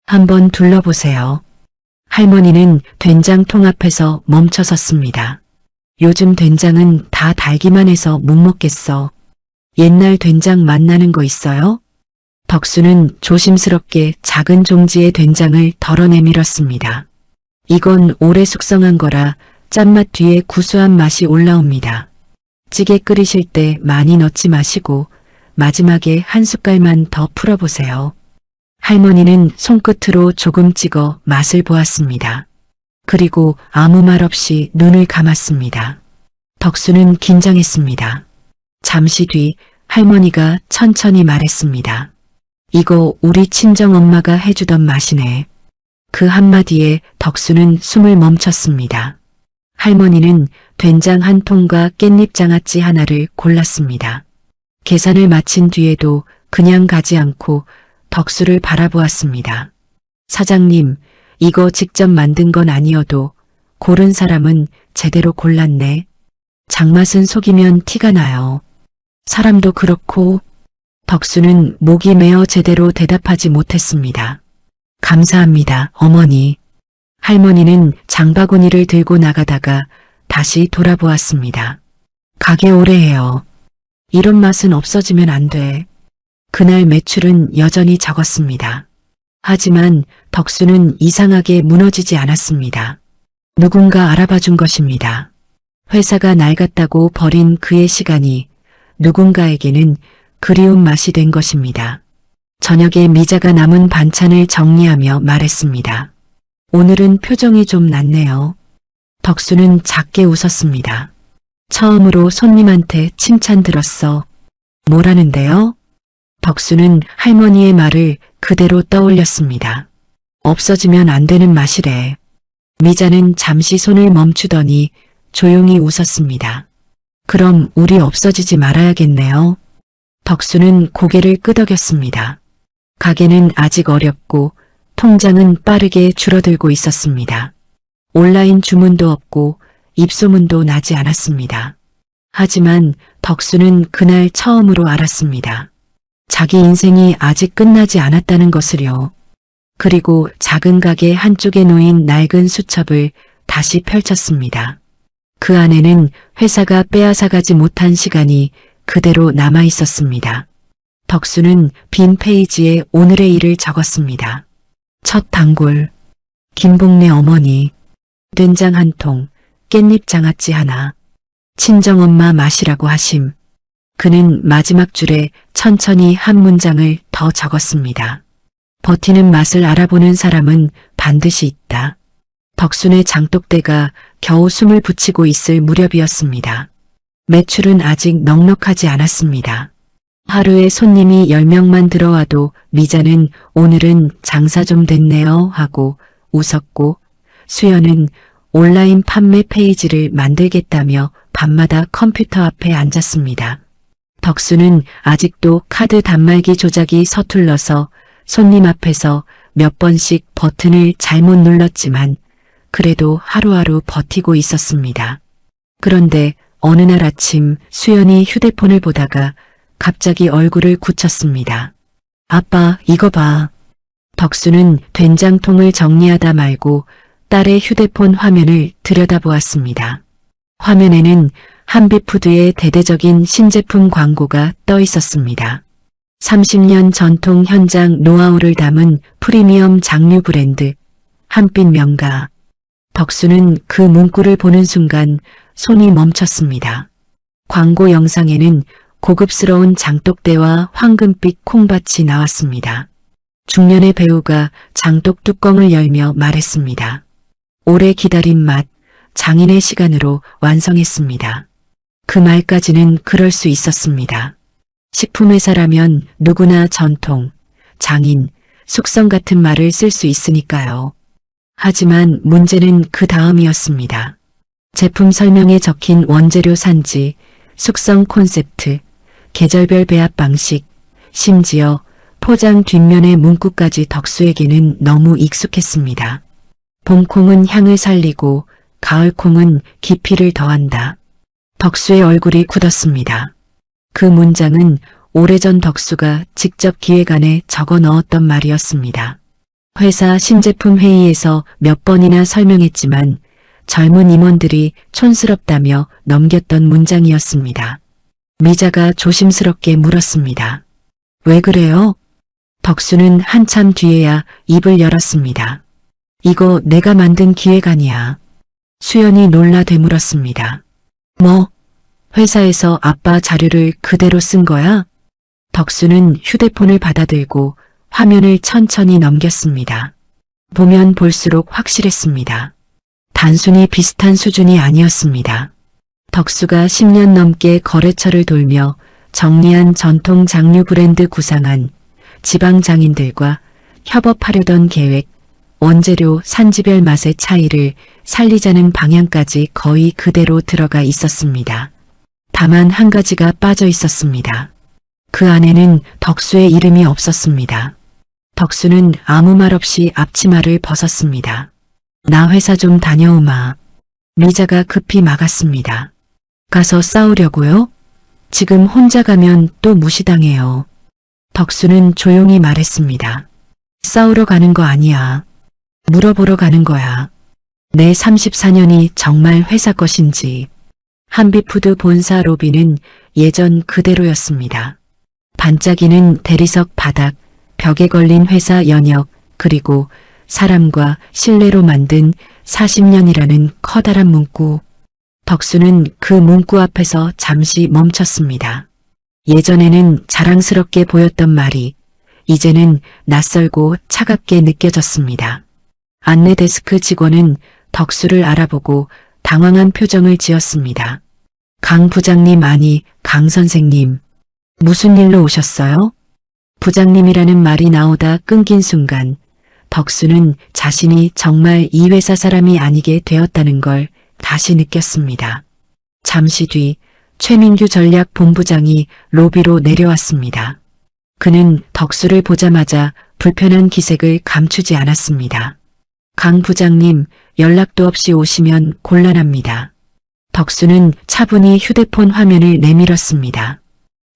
한번 둘러보세요. 할머니는 된장통 앞에서 멈춰 섰습니다. 요즘 된장은 다 달기만 해서 못 먹겠어. 옛날 된장 맛나는 거 있어요? 덕수는 조심스럽게 작은 종지의 된장을 덜어 내밀었습니다. 이건 오래 숙성한 거라 짠맛 뒤에 구수한 맛이 올라옵니다. 찌개 끓이실 때 많이 넣지 마시고 마지막에 한 숟갈만 더 풀어보세요. 할머니는 손끝으로 조금 찍어 맛을 보았습니다. 그리고 아무 말 없이 눈을 감았습니다. 덕수는 긴장했습니다. 잠시 뒤 할머니가 천천히 말했습니다. 이거 우리 친정엄마가 해주던 맛이네. 그 한마디에 덕수는 숨을 멈췄습니다. 할머니는 된장 한 통과 깻잎 장아찌 하나를 골랐습니다. 계산을 마친 뒤에도 그냥 가지 않고 덕수를 바라보았습니다. 사장님, 이거 직접 만든 건 아니어도 고른 사람은 제대로 골랐네. 장맛은 속이면 티가 나요. 사람도 그렇고. 덕수는 목이 메어 제대로 대답하지 못했습니다. 감사합니다, 어머니. 할머니는 장바구니를 들고 나가다가 다시 돌아보았습니다. 가게 오래 해요. 이런 맛은 없어지면 안 돼. 그날 매출은 여전히 적었습니다. 하지만 덕수는 이상하게 무너지지 않았습니다. 누군가 알아봐 준 것입니다. 회사가 낡았다고 버린 그의 시간이 누군가에게는 그리운 맛이 된 것입니다. 저녁에 미자가 남은 반찬을 정리하며 말했습니다. 오늘은 표정이 좀 낫네요. 덕수는 작게 웃었습니다. 처음으로 손님한테 칭찬 들었어. 뭐라는데요? 덕수는 할머니의 말을 그대로 떠올렸습니다. 없어지면 안 되는 맛이래. 미자는 잠시 손을 멈추더니 조용히 웃었습니다. 그럼 우리 없어지지 말아야겠네요. 덕수는 고개를 끄덕였습니다. 가게는 아직 어렵고 통장은 빠르게 줄어들고 있었습니다. 온라인 주문도 없고 입소문도 나지 않았습니다. 하지만 덕수는 그날 처음으로 알았습니다. 자기 인생이 아직 끝나지 않았다는 것을요. 그리고 작은 가게 한쪽에 놓인 낡은 수첩을 다시 펼쳤습니다. 그 안에는 회사가 빼앗아가지 못한 시간이 그대로 남아 있었습니다. 덕수는 빈 페이지에 오늘의 일을 적었습니다. 첫 단골, 김복래 어머니, 된장 한 통, 깻잎 장아찌 하나, 친정엄마 마시라고 하심. 그는 마지막 줄에 천천히 한 문장을 더 적었습니다. 버티는 맛을 알아보는 사람은 반드시 있다. 덕순의 장독대가 겨우 숨을 붙이고 있을 무렵이었습니다. 매출은 아직 넉넉하지 않았습니다. 하루에 손님이 10명만 들어와도 미자는 오늘은 장사 좀 됐네요 하고 웃었고, 수연은 온라인 판매 페이지를 만들겠다며 밤마다 컴퓨터 앞에 앉았습니다. 덕수는 아직도 카드 단말기 조작이 서툴러서 손님 앞에서 몇 번씩 버튼을 잘못 눌렀지만 그래도 하루하루 버티고 있었습니다. 그런데 어느 날 아침 수연이 휴대폰을 보다가 갑자기 얼굴을 굳혔습니다. 아빠, 이거 봐. 덕수는 된장통을 정리하다 말고 딸의 휴대폰 화면을 들여다보았습니다. 화면에는 한빛푸드의 대대적인 신제품 광고가 떠 있었습니다. 30년 전통 현장 노하우를 담은 프리미엄 장류 브랜드 한빛 명가. 덕수는 그 문구를 보는 순간 손이 멈췄습니다. 광고 영상에는 고급스러운 장독대와 황금빛 콩밭이 나왔습니다. 중년의 배우가 장독 뚜껑을 열며 말했습니다. 오래 기다린 맛, 장인의 시간으로 완성했습니다. 그 말까지는 그럴 수 있었습니다. 식품회사라면 누구나 전통, 장인, 숙성 같은 말을 쓸 수 있으니까요. 하지만 문제는 그 다음이었습니다. 제품 설명에 적힌 원재료 산지, 숙성 콘셉트, 계절별 배합 방식, 심지어 포장 뒷면의 문구까지 덕수에게는 너무 익숙했습니다. 봄콩은 향을 살리고 가을콩은 깊이를 더한다. 덕수의 얼굴이 굳었습니다. 그 문장은 오래전 덕수가 직접 기획안에 적어 넣었던 말이었습니다. 회사 신제품 회의에서 몇 번이나 설명했지만 젊은 임원들이 촌스럽다며 넘겼던 문장이었습니다. 미자가 조심스럽게 물었습니다. 왜 그래요? 덕수는 한참 뒤에야 입을 열었습니다. 이거 내가 만든 기획안이야. 수연이 놀라 되물었습니다. 뭐? 회사에서 아빠 자료를 그대로 쓴 거야? 덕수는 휴대폰을 받아들고 화면을 천천히 넘겼습니다. 보면 볼수록 확실했습니다. 단순히 비슷한 수준이 아니었습니다. 덕수가 10년 넘게 거래처를 돌며 정리한 전통 장류 브랜드 구상안, 지방 장인들과 협업하려던 계획, 원재료 산지별 맛의 차이를 살리자는 방향까지 거의 그대로 들어가 있었습니다. 다만 한 가지가 빠져 있었습니다. 그 안에는 덕수의 이름이 없었습니다. 덕수는 아무 말 없이 앞치마를 벗었습니다. 나 회사 좀 다녀오마. 미자가 급히 막았습니다. 가서 싸우려고요? 지금 혼자 가면 또 무시당해요. 덕수는 조용히 말했습니다. 싸우러 가는 거 아니야. 물어보러 가는 거야. 내 34년이 정말 회사 것인지. 한비푸드 본사 로비는 예전 그대로였습니다. 반짝이는 대리석 바닥, 벽에 걸린 회사 연역, 그리고 사람과 신뢰로 만든 40년이라는 커다란 문구. 덕수는 그 문구 앞에서 잠시 멈췄습니다. 예전에는 자랑스럽게 보였던 말이 이제는 낯설고 차갑게 느껴졌습니다. 안내 데스크 직원은 덕수를 알아보고 당황한 표정을 지었습니다. 강 부장님 아니 강 선생님. 무슨 일로 오셨어요? 부장님이라는 말이 나오다 끊긴 순간 덕수는 자신이 정말 이 회사 사람이 아니게 되었다는 걸 다시 느꼈습니다. 잠시 뒤 최민규 전략본부장이 로비로 내려왔습니다. 그는 덕수를 보자마자 불편한 기색을 감추지 않았습니다. 강 부장님, 연락도 없이 오시면 곤란합니다. 덕수는 차분히 휴대폰 화면을 내밀었습니다.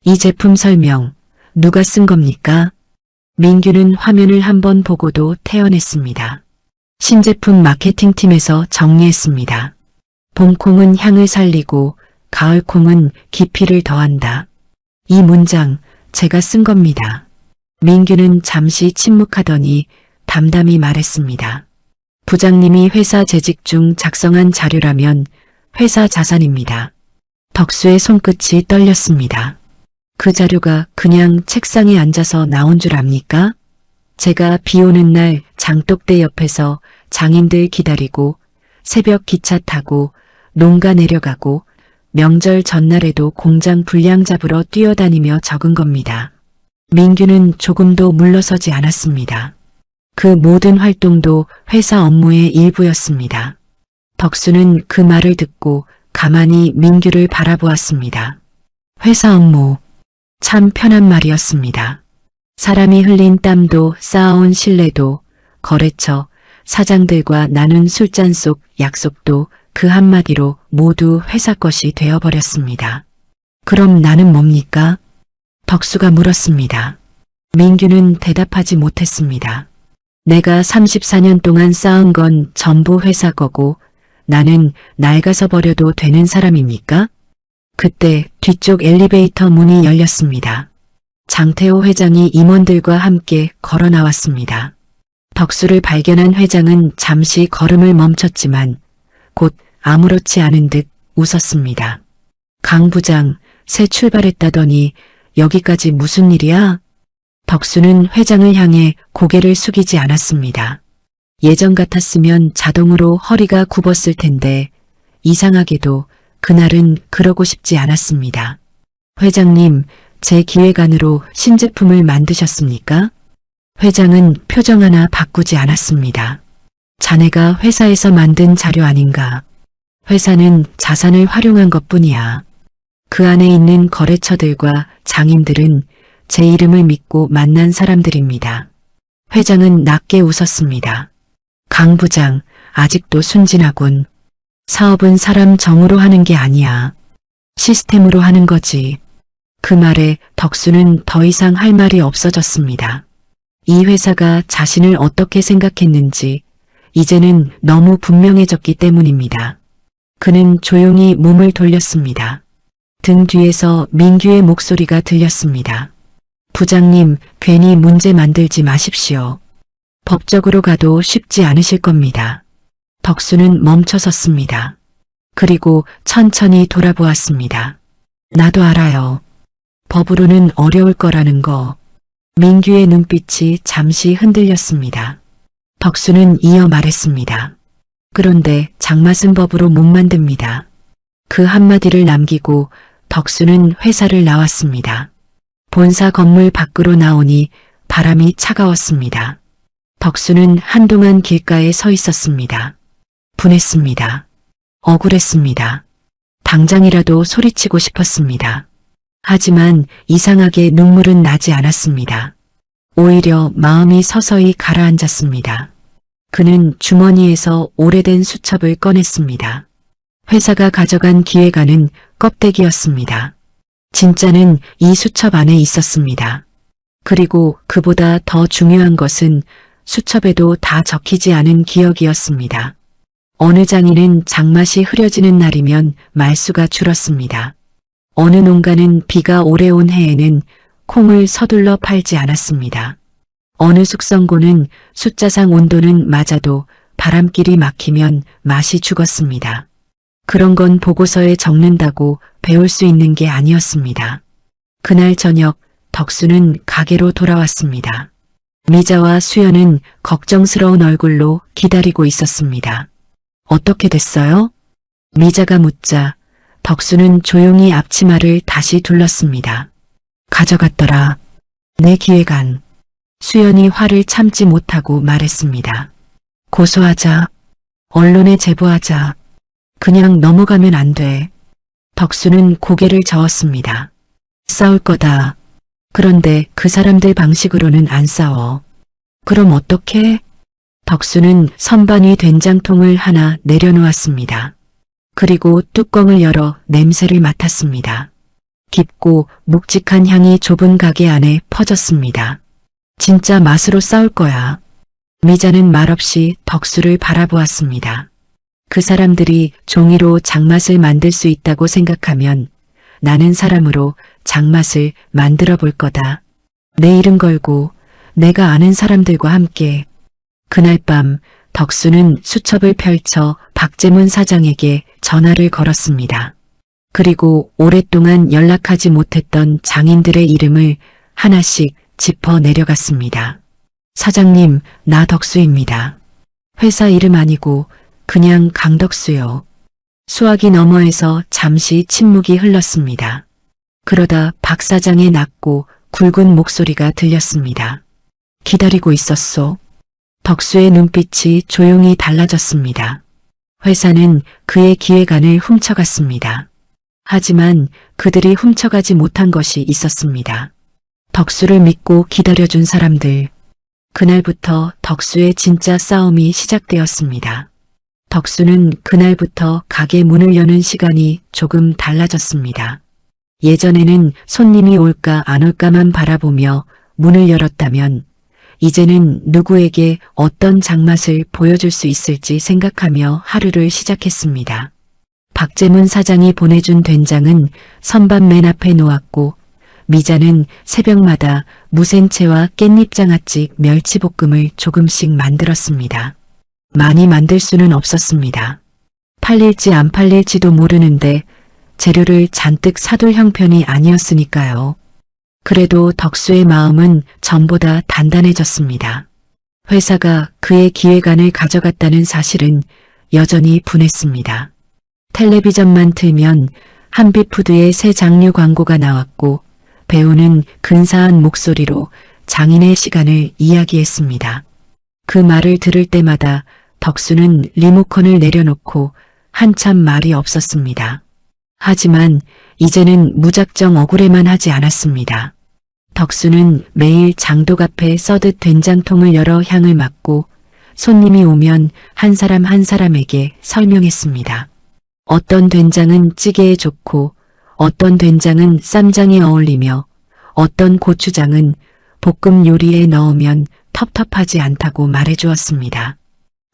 이 제품 설명, 누가 쓴 겁니까? 민규는 화면을 한번 보고도 태어냈습니다. 신제품 마케팅팀에서 정리했습니다. 봄콩은 향을 살리고 가을콩은 깊이를 더한다. 이 문장 제가 쓴 겁니다. 민규는 잠시 침묵하더니 담담히 말했습니다. 부장님이 회사 재직 중 작성한 자료라면 회사 자산입니다. 덕수의 손끝이 떨렸습니다. 그 자료가 그냥 책상에 앉아서 나온 줄 압니까? 제가 비 오는 날 장독대 옆에서 장인들 기다리고 새벽 기차 타고 농가 내려가고 명절 전날에도 공장 분량 잡으러 뛰어다니며 적은 겁니다. 민규는 조금도 물러서지 않았습니다. 그 모든 활동도 회사 업무의 일부였습니다. 덕수는 그 말을 듣고 가만히 민규를 바라보았습니다. 회사 업무. 참 편한 말이었습니다. 사람이 흘린 땀도 쌓아온 신뢰도 거래처, 사장들과 나눈 술잔 속 약속도 그 한마디로 모두 회사 것이 되어버렸습니다. 그럼 나는 뭡니까? 덕수가 물었습니다. 민규는 대답하지 못했습니다. 내가 34년 동안 쌓은 건 전부 회사 거고 나는 낡아서 버려도 되는 사람입니까? 그때 뒤쪽 엘리베이터 문이 열렸습니다. 장태호 회장이 임원들과 함께 걸어 나왔습니다. 덕수를 발견한 회장은 잠시 걸음을 멈췄지만 곧 아무렇지 않은 듯 웃었습니다. 강 부장, 새 출발했다더니 여기까지 무슨 일이야? 덕수는 회장을 향해 고개를 숙이지 않았습니다. 예전 같았으면 자동으로 허리가 굽었을 텐데 이상하게도 그날은 그러고 싶지 않았습니다. 회장님, 제 기획안으로 신제품을 만드셨습니까? 회장은 표정 하나 바꾸지 않았습니다. 자네가 회사에서 만든 자료 아닌가? 회사는 자산을 활용한 것뿐이야. 그 안에 있는 거래처들과 장인들은 제 이름을 믿고 만난 사람들입니다. 회장은 낮게 웃었습니다. 강 부장, 아직도 순진하군. 사업은 사람 정으로 하는 게 아니야. 시스템으로 하는 거지. 그 말에 덕수는 더 이상 할 말이 없어졌습니다. 이 회사가 자신을 어떻게 생각했는지 이제는 너무 분명해졌기 때문입니다. 그는 조용히 몸을 돌렸습니다. 등 뒤에서 민규의 목소리가 들렸습니다. 부장님, 괜히 문제 만들지 마십시오. 법적으로 가도 쉽지 않으실 겁니다. 덕수는 멈춰섰습니다. 그리고 천천히 돌아보았습니다. 나도 알아요. 법으로는 어려울 거라는 거. 민규의 눈빛이 잠시 흔들렸습니다. 덕수는 이어 말했습니다. 그런데 장맛은 법으로 못 만듭니다. 그 한마디를 남기고 덕수는 회사를 나왔습니다. 본사 건물 밖으로 나오니 바람이 차가웠습니다. 덕수는 한동안 길가에 서 있었습니다. 분했습니다. 억울했습니다. 당장이라도 소리치고 싶었습니다. 하지만 이상하게 눈물은 나지 않았습니다. 오히려 마음이 서서히 가라앉았습니다. 그는 주머니에서 오래된 수첩을 꺼냈습니다. 회사가 가져간 기획안은 껍데기였습니다. 진짜는 이 수첩 안에 있었습니다. 그리고 그보다 더 중요한 것은 수첩에도 다 적히지 않은 기억이었습니다. 어느 장에는 장맛이 흐려지는 날이면 말수가 줄었습니다. 어느 농가는 비가 오래 온 해에는 콩을 서둘러 팔지 않았습니다. 어느 숙성고는 숫자상 온도는 맞아도 바람길이 막히면 맛이 죽었습니다. 그런 건 보고서에 적는다고 배울 수 있는 게 아니었습니다. 그날 저녁 덕수는 가게로 돌아왔습니다. 미자와 수연은 걱정스러운 얼굴로 기다리고 있었습니다. 어떻게 됐어요? 미자가 묻자 덕수는 조용히 앞치마를 다시 둘렀습니다. 가져갔더라. 내 기획안. 수연이 화를 참지 못하고 말했습니다. 고소하자. 언론에 제보하자. 그냥 넘어가면 안 돼. 덕수는 고개를 저었습니다. 싸울 거다. 그런데 그 사람들 방식으로는 안 싸워. 그럼 어떡해? 덕수는 선반위 된장통을 하나 내려놓았습니다. 그리고 뚜껑을 열어 냄새를 맡았습니다. 깊고 묵직한 향이 좁은 가게 안에 퍼졌습니다. 진짜 맛으로 싸울 거야. 미자는 말없이 덕수를 바라보았습니다. 그 사람들이 종이로 장맛을 만들 수 있다고 생각하면 나는 사람으로 장맛을 만들어 볼 거다. 내 이름 걸고 내가 아는 사람들과 함께. 그날 밤 덕수는 수첩을 펼쳐 박재문 사장에게 전화를 걸었습니다. 그리고 오랫동안 연락하지 못했던 장인들의 이름을 하나씩 짚어 내려갔습니다. 사장님, 나 덕수입니다. 회사 이름 아니고 그냥 강덕수요. 수화기 너머에서 잠시 침묵이 흘렀습니다. 그러다 박 사장의 낮고 굵은 목소리가 들렸습니다. 기다리고 있었소. 덕수의 눈빛이 조용히 달라졌습니다. 회사는 그의 기획안을 훔쳐갔습니다. 하지만 그들이 훔쳐가지 못한 것이 있었습니다. 덕수를 믿고 기다려준 사람들. 그날부터 덕수의 진짜 싸움이 시작되었습니다. 덕수는 그날부터 가게 문을 여는 시간이 조금 달라졌습니다. 예전에는 손님이 올까 안 올까만 바라보며 문을 열었다면 이제는 누구에게 어떤 장맛을 보여줄 수 있을지 생각하며 하루를 시작했습니다. 박재문 사장이 보내준 된장은 선반 맨 앞에 놓았고 미자는 새벽마다 무생채와 깻잎장아찌 멸치볶음을 조금씩 만들었습니다. 많이 만들 수는 없었습니다. 팔릴지 안 팔릴지도 모르는데 재료를 잔뜩 사둘 형편이 아니었으니까요. 그래도 덕수의 마음은 전보다 단단해졌습니다. 회사가 그의 기획안을 가져갔다는 사실은 여전히 분했습니다. 텔레비전만 틀면 한빛푸드의 새 장류 광고가 나왔고 배우는 근사한 목소리로 장인의 시간을 이야기했습니다. 그 말을 들을 때마다 덕수는 리모컨을 내려놓고 한참 말이 없었습니다. 하지만 이제는 무작정 억울해만 하지 않았습니다. 덕수는 매일 장독 앞에 써듯 된장통을 열어 향을 맡고 손님이 오면 한 사람 한 사람에게 설명했습니다. 어떤 된장은 찌개에 좋고 어떤 된장은 쌈장에 어울리며 어떤 고추장은 볶음 요리에 넣으면 텁텁하지 않다고 말해주었습니다.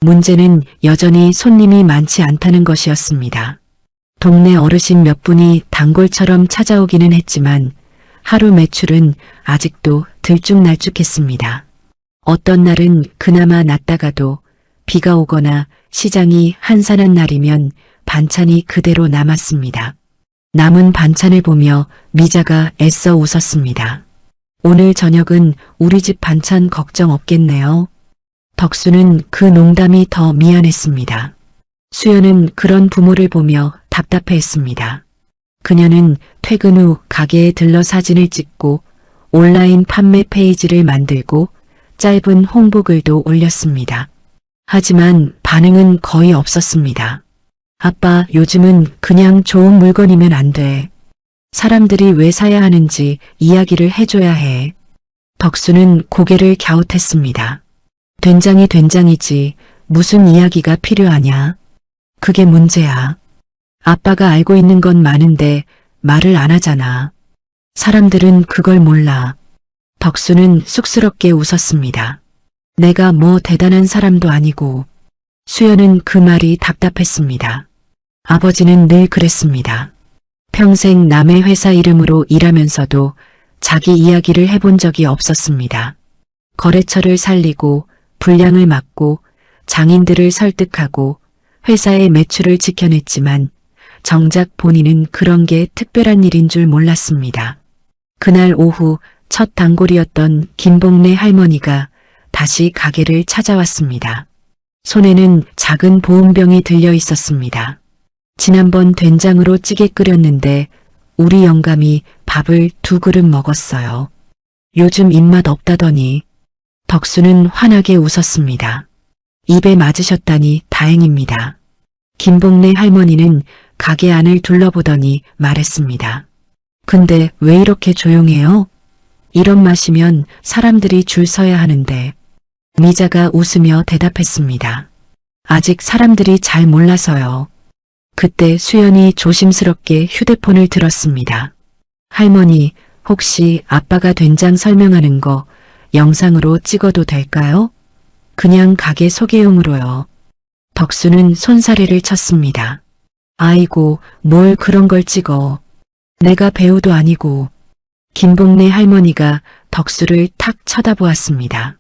문제는 여전히 손님이 많지 않다는 것이었습니다. 동네 어르신 몇 분이 단골처럼 찾아오기는 했지만 하루 매출은 아직도 들쭉날쭉했습니다. 어떤 날은 그나마 낫다가도 비가 오거나 시장이 한산한 날이면 반찬이 그대로 남았습니다. 남은 반찬을 보며 미자가 애써 웃었습니다. 오늘 저녁은 우리 집 반찬 걱정 없겠네요. 덕수는 그 농담이 더 미안했습니다. 수연은 그런 부모를 보며 답답해했습니다. 그녀는 퇴근 후 가게에 들러 사진을 찍고 온라인 판매 페이지를 만들고 짧은 홍보글도 올렸습니다. 하지만 반응은 거의 없었습니다. 아빠, 요즘은 그냥 좋은 물건이면 안 돼. 사람들이 왜 사야 하는지 이야기를 해줘야 해. 덕수는 고개를 갸웃했습니다. 된장이 된장이지 무슨 이야기가 필요하냐. 그게 문제야. 아빠가 알고 있는 건 많은데 말을 안 하잖아. 사람들은 그걸 몰라. 덕수는 쑥스럽게 웃었습니다. 내가 뭐 대단한 사람도 아니고. 수연은 그 말이 답답했습니다. 아버지는 늘 그랬습니다. 평생 남의 회사 이름으로 일하면서도 자기 이야기를 해본 적이 없었습니다. 거래처를 살리고 불량을 막고 장인들을 설득하고 회사의 매출을 지켜냈지만 정작 본인은 그런 게 특별한 일인 줄 몰랐습니다. 그날 오후 첫 단골이었던 김복래 할머니가 다시 가게를 찾아왔습니다. 손에는 작은 보온병이 들려 있었습니다. 지난번 된장으로 찌개 끓였는데 우리 영감이 밥을 2그릇 먹었어요. 요즘 입맛 없다더니. 덕수는 환하게 웃었습니다. 입에 맞으셨다니 다행입니다. 김복래 할머니는 가게 안을 둘러보더니 말했습니다. 근데 왜 이렇게 조용해요? 이런 맛이면 사람들이 줄 서야 하는데. 미자가 웃으며 대답했습니다. 아직 사람들이 잘 몰라서요. 그때 수연이 조심스럽게 휴대폰을 들었습니다. 할머니, 혹시 아빠가 된장 설명하는 거 영상으로 찍어도 될까요? 그냥 가게 소개용으로요. 덕수는 손사래를 쳤습니다. 아이고, 뭘 그런 걸 찍어. 내가 배우도 아니고. 김복래 할머니가 덕수를 탁 쳐다보았습니다.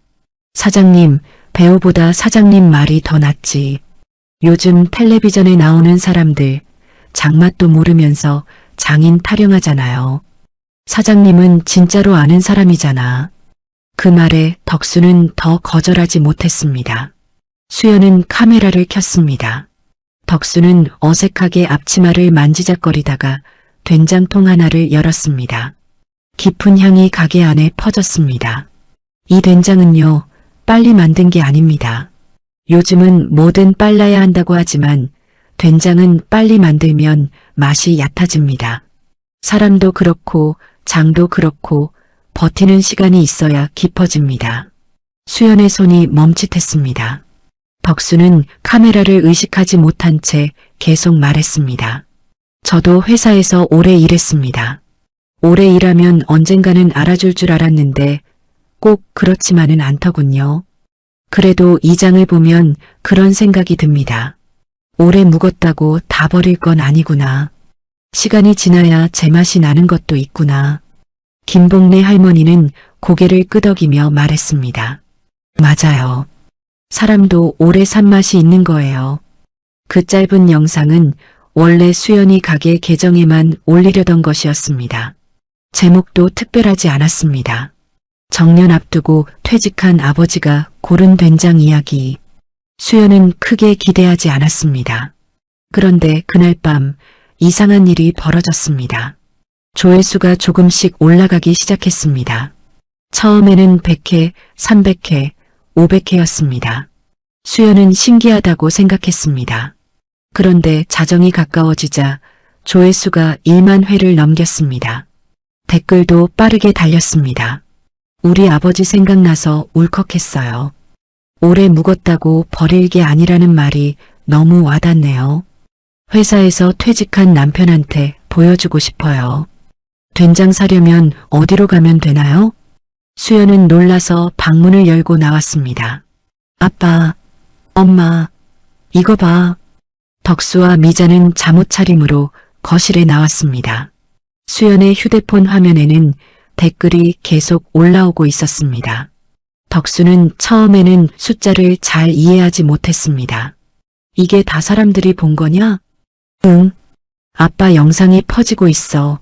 사장님, 배우보다 사장님 말이 더 낫지. 요즘 텔레비전에 나오는 사람들 장맛도 모르면서 장인 타령하잖아요. 사장님은 진짜로 아는 사람이잖아. 그 말에 덕수는 더 거절하지 못했습니다. 수연은 카메라를 켰습니다. 덕수는 어색하게 앞치마를 만지작거리다가 된장통 하나를 열었습니다. 깊은 향이 가게 안에 퍼졌습니다. 이 된장은요, 빨리 만든 게 아닙니다. 요즘은 뭐든 빨라야 한다고 하지만 된장은 빨리 만들면 맛이 얕아집니다. 사람도 그렇고 장도 그렇고 버티는 시간이 있어야 깊어집니다. 수연의 손이 멈칫했습니다. 덕수는 카메라를 의식하지 못한 채 계속 말했습니다. 저도 회사에서 오래 일했습니다. 오래 일하면 언젠가는 알아줄 줄 알았는데 꼭 그렇지만은 않더군요. 그래도 이 장을 보면 그런 생각이 듭니다. 오래 묵었다고 다 버릴 건 아니구나. 시간이 지나야 제맛이 나는 것도 있구나. 김복래 할머니는 고개를 끄덕이며 말했습니다. 맞아요. 사람도 오래 산 맛이 있는 거예요. 그 짧은 영상은 원래 수연이 가게 계정에만 올리려던 것이었습니다. 제목도 특별하지 않았습니다. 정년 앞두고 퇴직한 아버지가 고른 된장 이야기. 수연은 크게 기대하지 않았습니다. 그런데 그날 밤 이상한 일이 벌어졌습니다. 조회수가 조금씩 올라가기 시작했습니다. 처음에는 100회, 300회, 500회였습니다. 수연은 신기하다고 생각했습니다. 그런데 자정이 가까워지자 조회수가 1만 회를 넘겼습니다. 댓글도 빠르게 달렸습니다. 우리 아버지 생각나서 울컥했어요. 오래 묵었다고 버릴 게 아니라는 말이 너무 와닿네요. 회사에서 퇴직한 남편한테 보여주고 싶어요. 된장 사려면 어디로 가면 되나요? 수연은 놀라서 방문을 열고 나왔습니다. 아빠, 엄마, 이거 봐. 덕수와 미자는 잠옷 차림으로 거실에 나왔습니다. 수연의 휴대폰 화면에는 댓글이 계속 올라오고 있었습니다. 덕수는 처음에는 숫자를 잘 이해하지 못했습니다. 이게 다 사람들이 본 거냐? 응. 아빠 영상이 퍼지고 있어.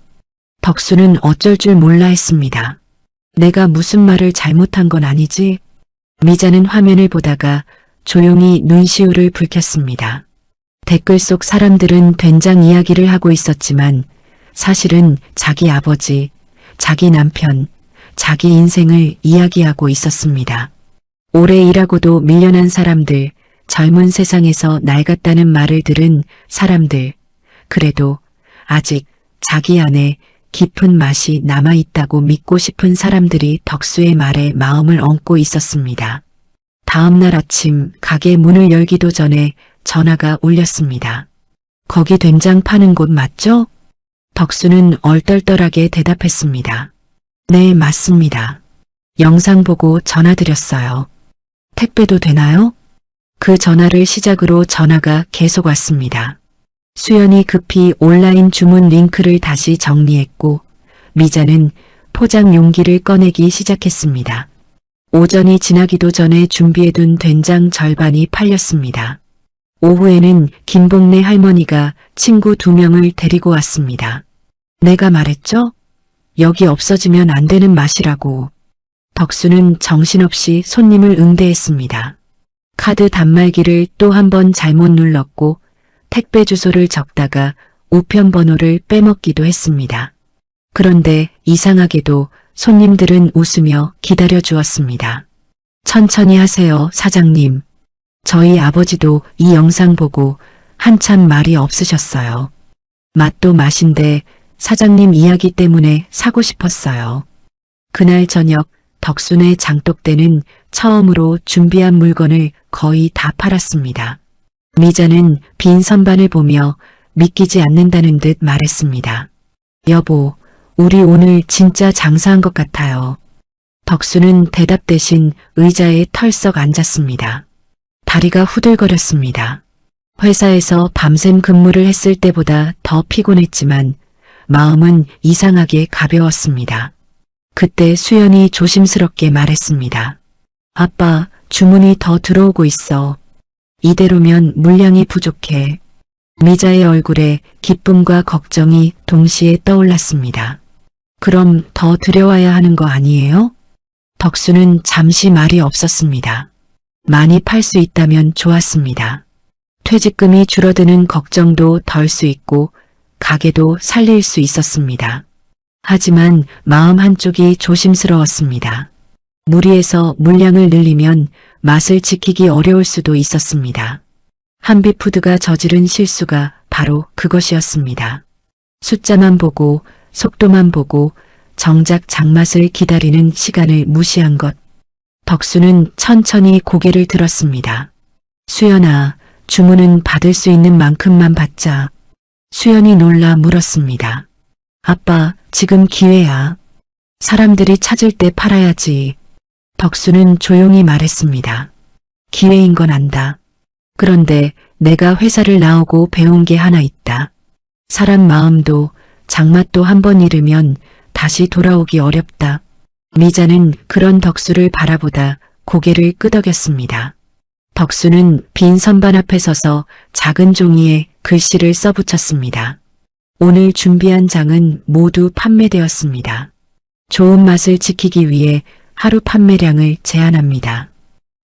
덕수는 어쩔 줄 몰라 했습니다. 내가 무슨 말을 잘못한 건 아니지? 미자는 화면을 보다가 조용히 눈시울을 붉혔습니다. 댓글 속 사람들은 된장 이야기를 하고 있었지만 사실은 자기 아버지, 자기 남편, 자기 인생을 이야기하고 있었습니다. 오래 일하고도 밀려난 사람들, 젊은 세상에서 낡았다는 말을 들은 사람들, 그래도 아직 자기 안에 깊은 맛이 남아있다고 믿고 싶은 사람들이 덕수의 말에 마음을 얹고 있었습니다. 다음 날 아침 가게 문을 열기도 전에 전화가 울렸습니다. 거기 된장 파는 곳 맞죠? 덕수는 얼떨떨하게 대답했습니다. 네, 맞습니다. 영상 보고 전화드렸어요. 택배도 되나요? 그 전화를 시작으로 전화가 계속 왔습니다. 수연이 급히 온라인 주문 링크를 다시 정리했고 미자는 포장 용기를 꺼내기 시작했습니다. 오전이 지나기도 전에 준비해둔 된장 절반이 팔렸습니다. 오후에는 김복래 할머니가 친구 2명을 데리고 왔습니다. 내가 말했죠? 여기 없어지면 안 되는 맛이라고. 덕수는 정신없이 손님을 응대했습니다. 카드 단말기를 또 한 번 잘못 눌렀고 택배 주소를 적다가 우편 번호를 빼먹기도 했습니다. 그런데 이상하게도 손님들은 웃으며 기다려 주었습니다. 천천히 하세요, 사장님. 저희 아버지도 이 영상 보고 한참 말이 없으셨어요. 맛도 맛인데 사장님 이야기 때문에 사고 싶었어요. 그날 저녁 덕순의 장독대는 처음으로 준비한 물건을 거의 다 팔았습니다. 미자는 빈 선반을 보며 믿기지 않는다는 듯 말했습니다. 여보, 우리 오늘 진짜 장사한 것 같아요. 덕수는 대답 대신 의자에 털썩 앉았습니다. 다리가 후들거렸습니다. 회사에서 밤샘 근무를 했을 때보다 더 피곤했지만 마음은 이상하게 가벼웠습니다. 그때 수연이 조심스럽게 말했습니다. 아빠, 주문이 더 들어오고 있어. 이대로면 물량이 부족해. 미자의 얼굴에 기쁨과 걱정이 동시에 떠올랐습니다. 그럼 더 들여와야 하는 거 아니에요? 덕수는 잠시 말이 없었습니다. 많이 팔 수 있다면 좋았습니다. 퇴직금이 줄어드는 걱정도 덜 수 있고 가게도 살릴 수 있었습니다. 하지만 마음 한쪽이 조심스러웠습니다. 무리해서 물량을 늘리면 맛을 지키기 어려울 수도 있었습니다. 한비푸드가 저지른 실수가 바로 그것이었습니다. 숫자만 보고 속도만 보고 정작 장맛을 기다리는 시간을 무시한 것. 덕수는 천천히 고개를 들었습니다. 수연아, 주문은 받을 수 있는 만큼만 받자. 수연이 놀라 물었습니다. 아빠, 지금 기회야. 사람들이 찾을 때 팔아야지. 덕수는 조용히 말했습니다. 기회인 건 안다. 그런데 내가 회사를 나오고 배운 게 하나 있다. 사람 마음도 장맛도 한 번 잃으면 다시 돌아오기 어렵다. 미자는 그런 덕수를 바라보다 고개를 끄덕였습니다. 덕수는 빈 선반 앞에 서서 작은 종이에 글씨를 써붙였습니다. 오늘 준비한 장은 모두 판매되었습니다. 좋은 맛을 지키기 위해 하루 판매량을 제한합니다.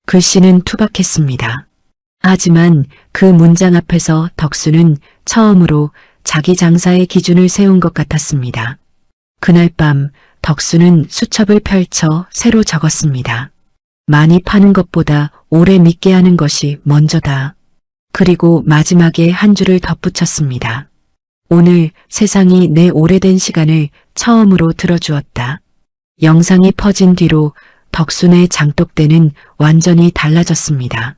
글씨는 투박했습니다. 하지만 그 문장 앞에서 덕수는 처음으로 자기 장사의 기준을 세운 것 같았습니다. 그날 밤 덕수는 수첩을 펼쳐 새로 적었습니다. 많이 파는 것보다 오래 믿게 하는 것이 먼저다. 그리고 마지막에 한 줄을 덧붙였습니다. 오늘 세상이 내 오래된 시간을 처음으로 들어주었다. 영상이 퍼진 뒤로 덕순의 장독대는 완전히 달라졌습니다.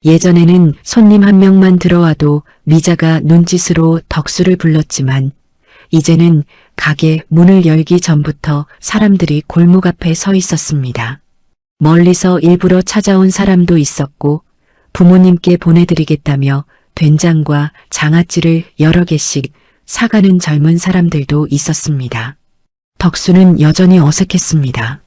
예전에는 손님 한 명만 들어와도 미자가 눈짓으로 덕수를 불렀지만 이제는 가게 문을 열기 전부터 사람들이 골목 앞에 서 있었습니다. 멀리서 일부러 찾아온 사람도 있었고 부모님께 보내드리겠다며 된장과 장아찌를 여러 개씩 사가는 젊은 사람들도 있었습니다. 덕수는 여전히 어색했습니다.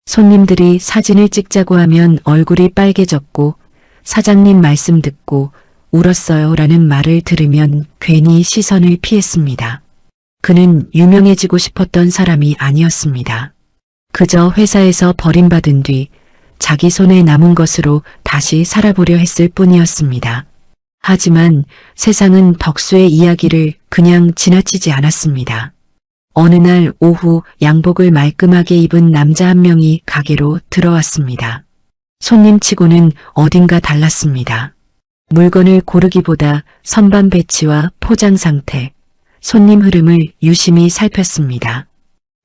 손님들이 사진을 찍자고 하면 얼굴이 빨개졌고 사장님 말씀 듣고 울었어요 라는 말을 들으면 괜히 시선을 피했습니다. 그는 유명해지고 싶었던 사람이 아니었습니다. 그저 회사에서 버림받은 뒤 자기 손에 남은 것으로 다시 살아보려 했을 뿐이었습니다. 하지만 세상은 덕수의 이야기를 그냥 지나치지 않았습니다. 어느 날 오후 양복을 말끔하게 입은 남자 한 명이 가게로 들어왔습니다. 손님치고는 어딘가 달랐습니다. 물건을 고르기보다 선반 배치와 포장 상태, 손님 흐름을 유심히 살폈습니다.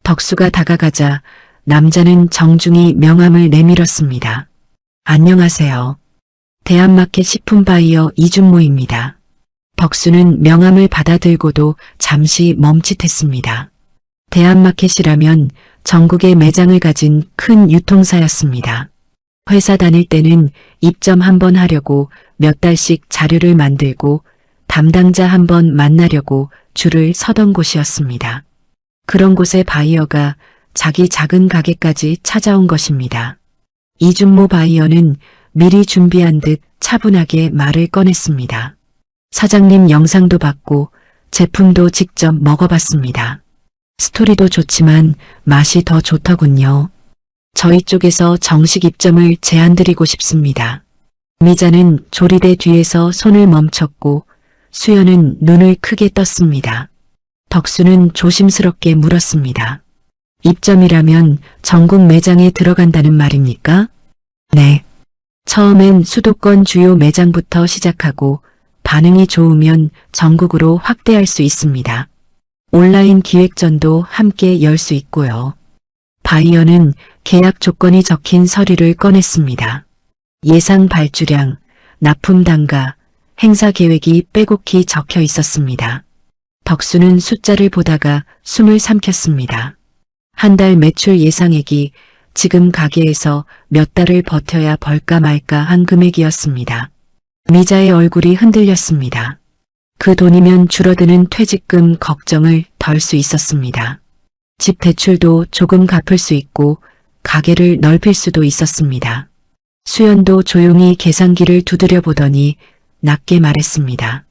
덕수가 다가가자 남자는 정중히 명함을 내밀었습니다. 안녕하세요. 대한마켓 식품 바이어 이준모입니다. 덕수는 명함을 받아들고도 잠시 멈칫했습니다. 대한마켓이라면 전국에 매장을 가진 큰 유통사였습니다. 회사 다닐 때는 입점 한번 하려고 몇 달씩 자료를 만들고 담당자 한번 만나려고 줄을 서던 곳이었습니다. 그런 곳에 바이어가 자기 작은 가게까지 찾아온 것입니다. 이준모 바이어는 미리 준비한 듯 차분하게 말을 꺼냈습니다. 사장님 영상도 봤고 제품도 직접 먹어봤습니다. 스토리도 좋지만 맛이 더 좋더군요. 저희 쪽에서 정식 입점을 제안드리고 싶습니다. 미자는 조리대 뒤에서 손을 멈췄고 수연은 눈을 크게 떴습니다. 덕수는 조심스럽게 물었습니다. 입점이라면 전국 매장에 들어간다는 말입니까? 네. 처음엔 수도권 주요 매장부터 시작하고 반응이 좋으면 전국으로 확대할 수 있습니다. 온라인 기획전도 함께 열 수 있고요. 바이어는 계약 조건이 적힌 서류를 꺼냈습니다. 예상 발주량, 납품 단가, 행사 계획이 빼곡히 적혀 있었습니다. 덕수는 숫자를 보다가 숨을 삼켰습니다. 한 달 매출 예상액이 지금 가게에서 몇 달을 버텨야 벌까 말까 한 금액이었습니다. 미자의 얼굴이 흔들렸습니다. 그 돈이면 줄어드는 퇴직금 걱정을 덜 수 있었습니다. 집 대출도 조금 갚을 수 있고 가게를 넓힐 수도 있었습니다. 수연도 조용히 계산기를 두드려 보더니 낮게 말했습니다.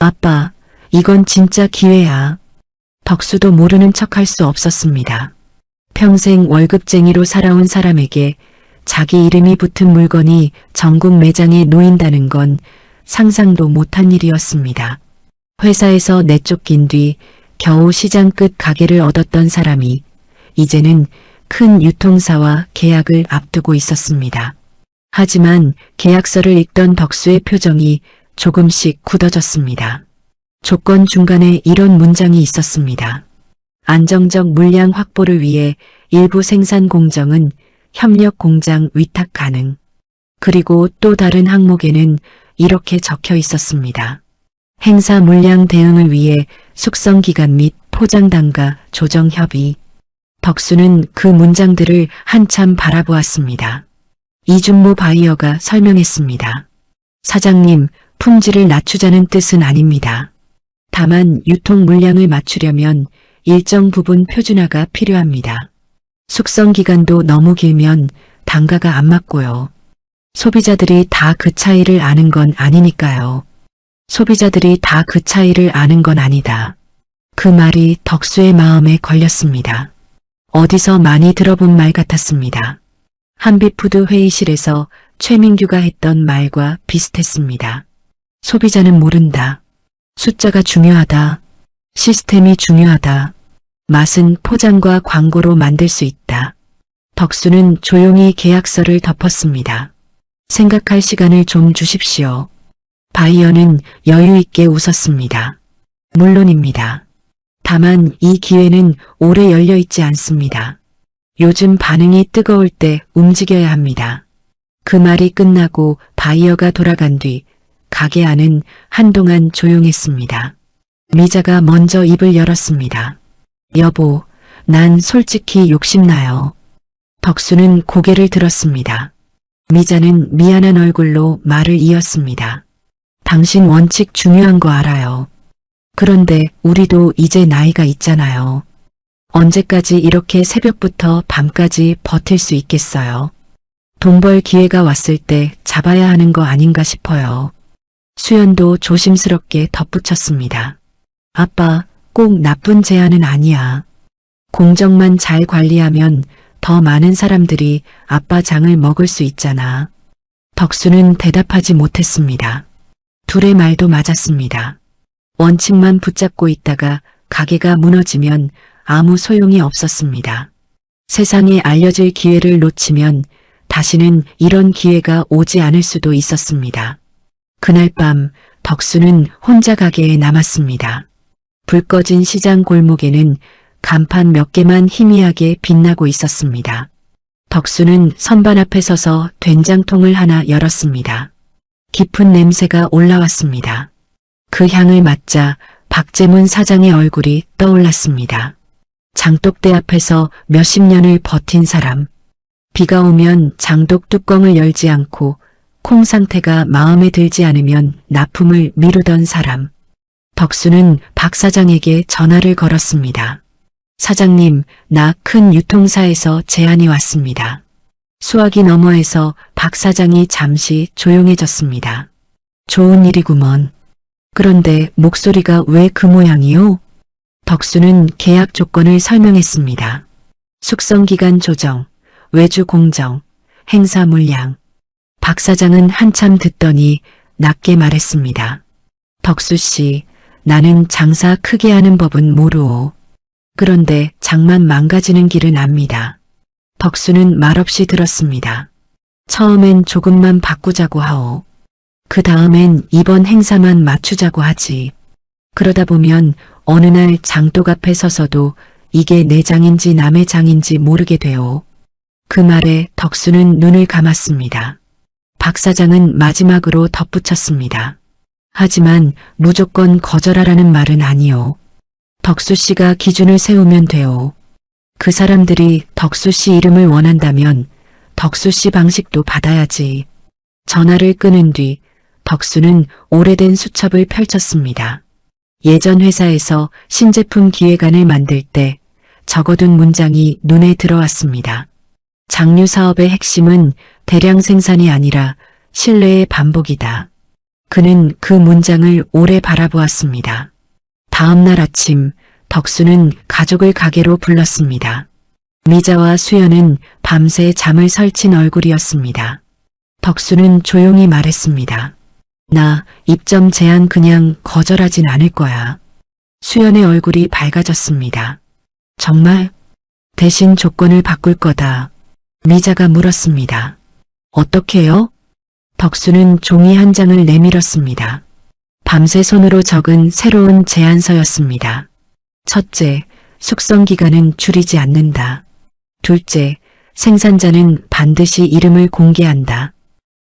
아빠, 이건 진짜 기회야. 덕수도 모르는 척할 수 없었습니다. 평생 월급쟁이로 살아온 사람에게 자기 이름이 붙은 물건이 전국 매장에 놓인다는 건 상상도 못한 일이었습니다. 회사에서 내쫓긴 뒤 겨우 시장 끝 가게를 얻었던 사람이 이제는 큰 유통사와 계약을 앞두고 있었습니다. 하지만 계약서를 읽던 덕수의 표정이 조금씩 굳어졌습니다. 조건 중간에 이런 문장이 있었습니다. 안정적 물량 확보를 위해 일부 생산 공정은 협력 공장 위탁 가능. 그리고 또 다른 항목에는 이렇게 적혀 있었습니다. 행사 물량 대응을 위해 숙성 기간 및 포장 단가 조정 협의. 덕수는 그 문장들을 한참 바라보았습니다. 이준모 바이어가 설명했습니다. 사장님, 품질을 낮추자는 뜻은 아닙니다. 다만 유통 물량을 맞추려면 일정 부분 표준화가 필요합니다. 숙성 기간도 너무 길면 단가가 안 맞고요. 소비자들이 다 그 차이를 아는 건 아니니까요. 소비자들이 다 그 차이를 아는 건 아니다. 그 말이 덕수의 마음에 걸렸습니다. 어디서 많이 들어본 말 같았습니다. 한빛푸드 회의실에서 최민규가 했던 말과 비슷했습니다. 소비자는 모른다. 숫자가 중요하다. 시스템이 중요하다. 맛은 포장과 광고로 만들 수 있다. 덕수는 조용히 계약서를 덮었습니다. 생각할 시간을 좀 주십시오. 바이어는 여유 있게 웃었습니다. 물론입니다. 다만 이 기회는 오래 열려 있지 않습니다. 요즘 반응이 뜨거울 때 움직여야 합니다. 그 말이 끝나고 바이어가 돌아간 뒤 가게 안은 한동안 조용했습니다. 미자가 먼저 입을 열었습니다. 여보, 난 솔직히 욕심나요. 덕수는 고개를 들었습니다. 미자는 미안한 얼굴로 말을 이었습니다. 당신 원칙 중요한 거 알아요. 그런데 우리도 이제 나이가 있잖아요. 언제까지 이렇게 새벽부터 밤까지 버틸 수 있겠어요? 돈 벌 기회가 왔을 때 잡아야 하는 거 아닌가 싶어요. 수연도 조심스럽게 덧붙였습니다. 아빠, 꼭 나쁜 제안은 아니야. 공정만 잘 관리하면 더 많은 사람들이 아빠 장을 먹을 수 있잖아. 덕수는 대답하지 못했습니다. 둘의 말도 맞았습니다. 원칙만 붙잡고 있다가 가게가 무너지면 아무 소용이 없었습니다. 세상에 알려질 기회를 놓치면 다시는 이런 기회가 오지 않을 수도 있었습니다. 그날 밤 덕수는 혼자 가게에 남았습니다. 불 꺼진 시장 골목에는 간판 몇 개만 희미하게 빛나고 있었습니다. 덕수는 선반 앞에 서서 된장통을 하나 열었습니다. 깊은 냄새가 올라왔습니다. 그 향을 맡자 박재문 사장의 얼굴이 떠올랐습니다. 장독대 앞에서 몇십 년을 버틴 사람. 비가 오면 장독 뚜껑을 열지 않고 콩 상태가 마음에 들지 않으면 납품을 미루던 사람. 덕수는 박 사장에게 전화를 걸었습니다. 사장님, 나 큰 유통사에서 제안이 왔습니다. 수화기 너머에서 박 사장이 잠시 조용해졌습니다. 좋은 일이구먼. 그런데 목소리가 왜 그 모양이요? 덕수는 계약 조건을 설명했습니다. 숙성기간 조정, 외주 공정, 행사 물량. 박 사장은 한참 듣더니 낮게 말했습니다. 덕수 씨, 나는 장사 크게 하는 법은 모르오. 그런데 장만 망가지는 길은 압니다. 덕수는 말없이 들었습니다. 처음엔 조금만 바꾸자고 하오. 그 다음엔 이번 행사만 맞추자고 하지. 그러다 보면 어느 날 장독 앞에 서서도 이게 내 장인지 남의 장인지 모르게 돼오. 그 말에 덕수는 눈을 감았습니다. 박 사장은 마지막으로 덧붙였습니다. 하지만 무조건 거절하라는 말은 아니오. 덕수 씨가 기준을 세우면 돼오. 그 사람들이 덕수 씨 이름을 원한다면 덕수 씨 방식도 받아야지. 전화를 끊은 뒤 덕수는 오래된 수첩을 펼쳤습니다. 예전 회사에서 신제품 기획안을 만들 때 적어둔 문장이 눈에 들어왔습니다. 장류 사업의 핵심은 대량 생산이 아니라 신뢰의 반복이다. 그는 그 문장을 오래 바라보았습니다. 다음 날 아침 덕수는 가족을 가게로 불렀습니다. 미자와 수연은 밤새 잠을 설친 얼굴이었습니다. 덕수는 조용히 말했습니다. 나 입점 제안 그냥 거절하진 않을 거야. 수연의 얼굴이 밝아졌습니다. 정말? 대신 조건을 바꿀 거다. 미자가 물었습니다. 어떻게요? 덕수는 종이 한 장을 내밀었습니다. 밤새 손으로 적은 새로운 제안서였습니다. 첫째, 숙성기간은 줄이지 않는다. 둘째, 생산자는 반드시 이름을 공개한다.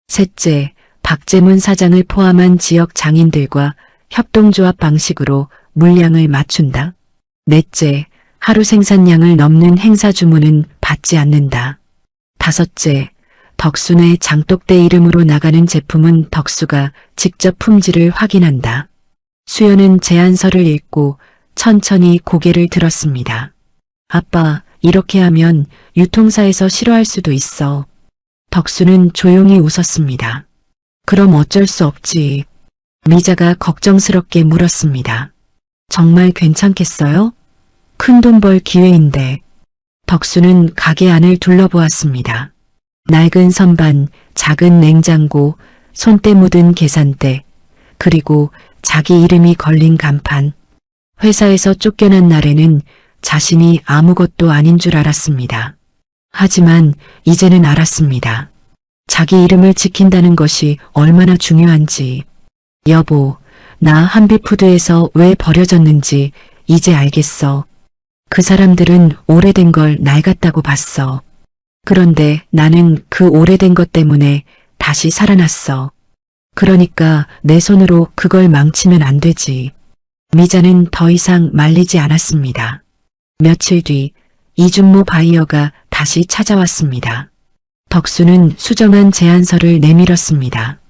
셋째, 박재문 사장을 포함한 지역 장인들과 협동조합 방식으로 물량을 맞춘다. 넷째, 하루 생산량을 넘는 행사 주문은 받지 않는다. 다섯째, 덕수네 장독대 이름으로 나가는 제품은 덕수가 직접 품질을 확인한다. 수연은 제안서를 읽고 천천히 고개를 들었습니다. 아빠, 이렇게 하면 유통사에서 싫어할 수도 있어. 덕수는 조용히 웃었습니다. 그럼 어쩔 수 없지. 미자가 걱정스럽게 물었습니다. 정말 괜찮겠어요? 큰돈 벌 기회인데. 덕수는 가게 안을 둘러보았습니다. 낡은 선반, 작은 냉장고, 손때 묻은 계산대, 그리고 자기 이름이 걸린 간판. 회사에서 쫓겨난 날에는 자신이 아무것도 아닌 줄 알았습니다. 하지만 이제는 알았습니다. 자기 이름을 지킨다는 것이 얼마나 중요한지. 여보, 나 한빛푸드에서 왜 버려졌는지 이제 알겠어. 그 사람들은 오래된 걸 낡았다고 봤어. 그런데 나는 그 오래된 것 때문에 다시 살아났어. 그러니까 내 손으로 그걸 망치면 안 되지. 미자는 더 이상 말리지 않았습니다. 며칠 뒤 이준모 바이어가 다시 찾아왔습니다. 덕수는 수정한 제안서를 내밀었습니다.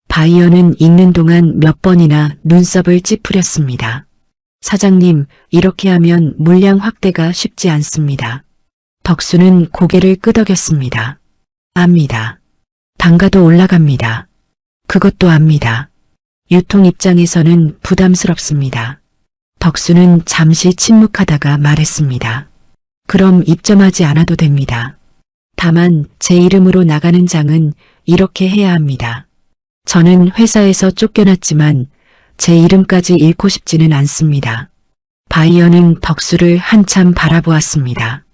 바이어는 읽는 동안 몇 번이나 눈썹을 찌푸렸습니다. 사장님, 이렇게 하면 물량 확대가 쉽지 않습니다. 덕수는 고개를 끄덕였습니다. 압니다. 단가도 올라갑니다. 그것도 압니다. 유통 입장에서는 부담스럽습니다. 덕수는 잠시 침묵하다가 말했습니다. 그럼 입점하지 않아도 됩니다. 다만 제 이름으로 나가는 장은 이렇게 해야 합니다. 저는 회사에서 쫓겨났지만 제 이름까지 잃고 싶지는 않습니다. 바이어는 덕수를 한참 바라보았습니다.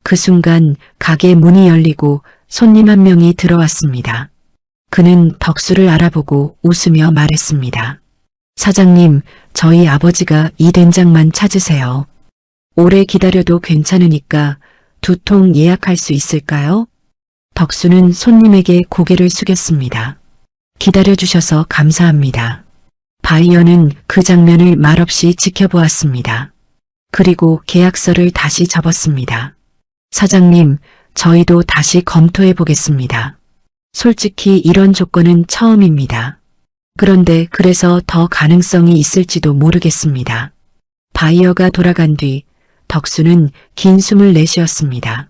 그 순간 가게 문이 열리고 손님 한 명이 들어왔습니다. 그는 덕수를 알아보고 웃으며 말했습니다. 사장님, 저희 아버지가 이 된장만 찾으세요. 오래 기다려도 괜찮으니까 2통 예약할 수 있을까요? 덕수는 손님에게 고개를 숙였습니다. 기다려주셔서 감사합니다. 바이어는 그 장면을 말없이 지켜보았습니다. 그리고 계약서를 다시 접었습니다. 사장님, 저희도 다시 검토해 보겠습니다. 솔직히 이런 조건은 처음입니다. 그런데 그래서 더 가능성이 있을지도 모르겠습니다. 바이어가 돌아간 뒤 덕수는 긴 숨을 내쉬었습니다.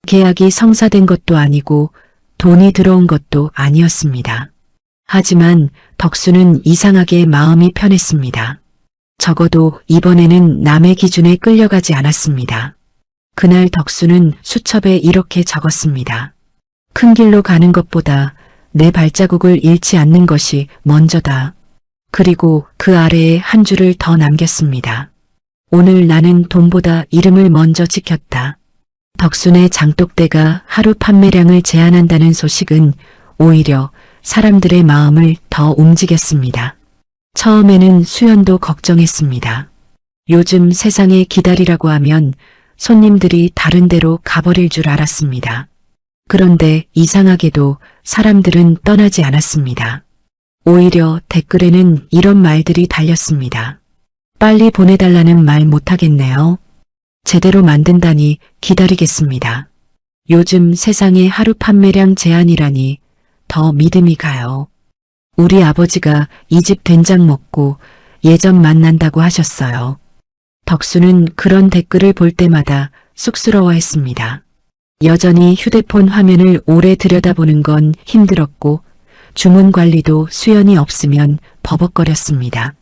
계약이 성사된 것도 아니고 돈이 들어온 것도 아니었습니다. 하지만 덕수는 이상하게 마음이 편했습니다. 적어도 이번에는 남의 기준에 끌려가지 않았습니다. 그날 덕수는 수첩에 이렇게 적었습니다. 큰 길로 가는 것보다 내 발자국을 잃지 않는 것이 먼저다. 그리고 그 아래에 한 줄을 더 남겼습니다. 오늘 나는 돈보다 이름을 먼저 지켰다. 덕순의 장독대가 하루 판매량을 제한한다는 소식은 오히려 사람들의 마음을 더 움직였습니다. 처음에는 수연도 걱정했습니다. 요즘 세상에 기다리라고 하면 손님들이 다른 데로 가버릴 줄 알았습니다. 그런데 이상하게도 사람들은 떠나지 않았습니다. 오히려 댓글에는 이런 말들이 달렸습니다. 빨리 보내달라는 말 못하겠네요. 제대로 만든다니 기다리겠습니다. 요즘 세상에 하루 판매량 제한이라니 더 믿음이 가요. 우리 아버지가 이 집 된장 먹고 예전 만난다고 하셨어요. 덕수는 그런 댓글을 볼 때마다 쑥스러워했습니다. 여전히 휴대폰 화면을 오래 들여다보는 건 힘들었고 주문 관리도 수연이 없으면 버벅거렸습니다.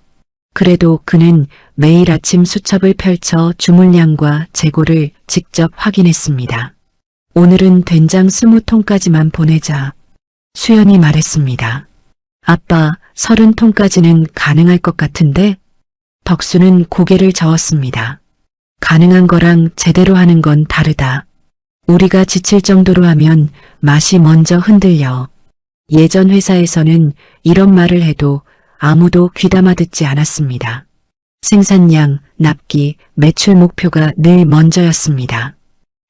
그래도 그는 매일 아침 수첩을 펼쳐 주문량과 재고를 직접 확인했습니다. 오늘은 된장 20통까지만 보내자. 수연이 말했습니다. 아빠, 30통까지는 가능할 것 같은데? 덕수는 고개를 저었습니다. 가능한 거랑 제대로 하는 건 다르다. 우리가 지칠 정도로 하면 맛이 먼저 흔들려. 예전 회사에서는 이런 말을 해도 아무도 귀담아 듣지 않았습니다. 생산량, 납기, 매출 목표가 늘 먼저였습니다.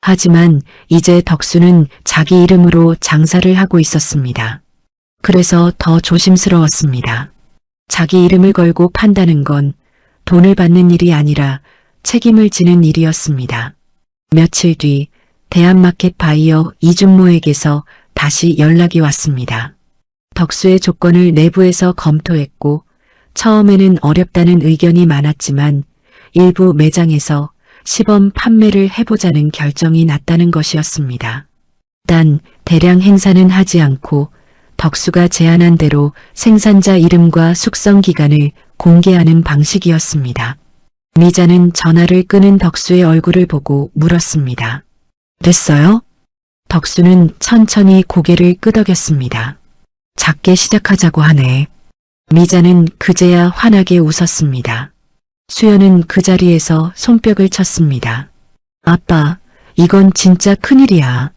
하지만 이제 덕수는 자기 이름으로 장사를 하고 있었습니다. 그래서 더 조심스러웠습니다. 자기 이름을 걸고 판다는 건 돈을 받는 일이 아니라 책임을 지는 일이었습니다. 며칠 뒤 대한마켓 바이어 이준모에게서 다시 연락이 왔습니다. 덕수의 조건을 내부에서 검토했고 처음에는 어렵다는 의견이 많았지만 일부 매장에서 시범 판매를 해보자는 결정이 났다는 것이었습니다. 단 대량 행사는 하지 않고 덕수가 제안한 대로 생산자 이름과 숙성 기간을 공개하는 방식이었습니다. 미자는 전화를 끄는 덕수의 얼굴을 보고 물었습니다. 됐어요? 덕수는 천천히 고개를 끄덕였습니다. 작게 시작하자고 하네. 미자는 그제야 환하게 웃었습니다. 수연은 그 자리에서 손뼉을 쳤습니다. 아빠, 이건 진짜 큰일이야.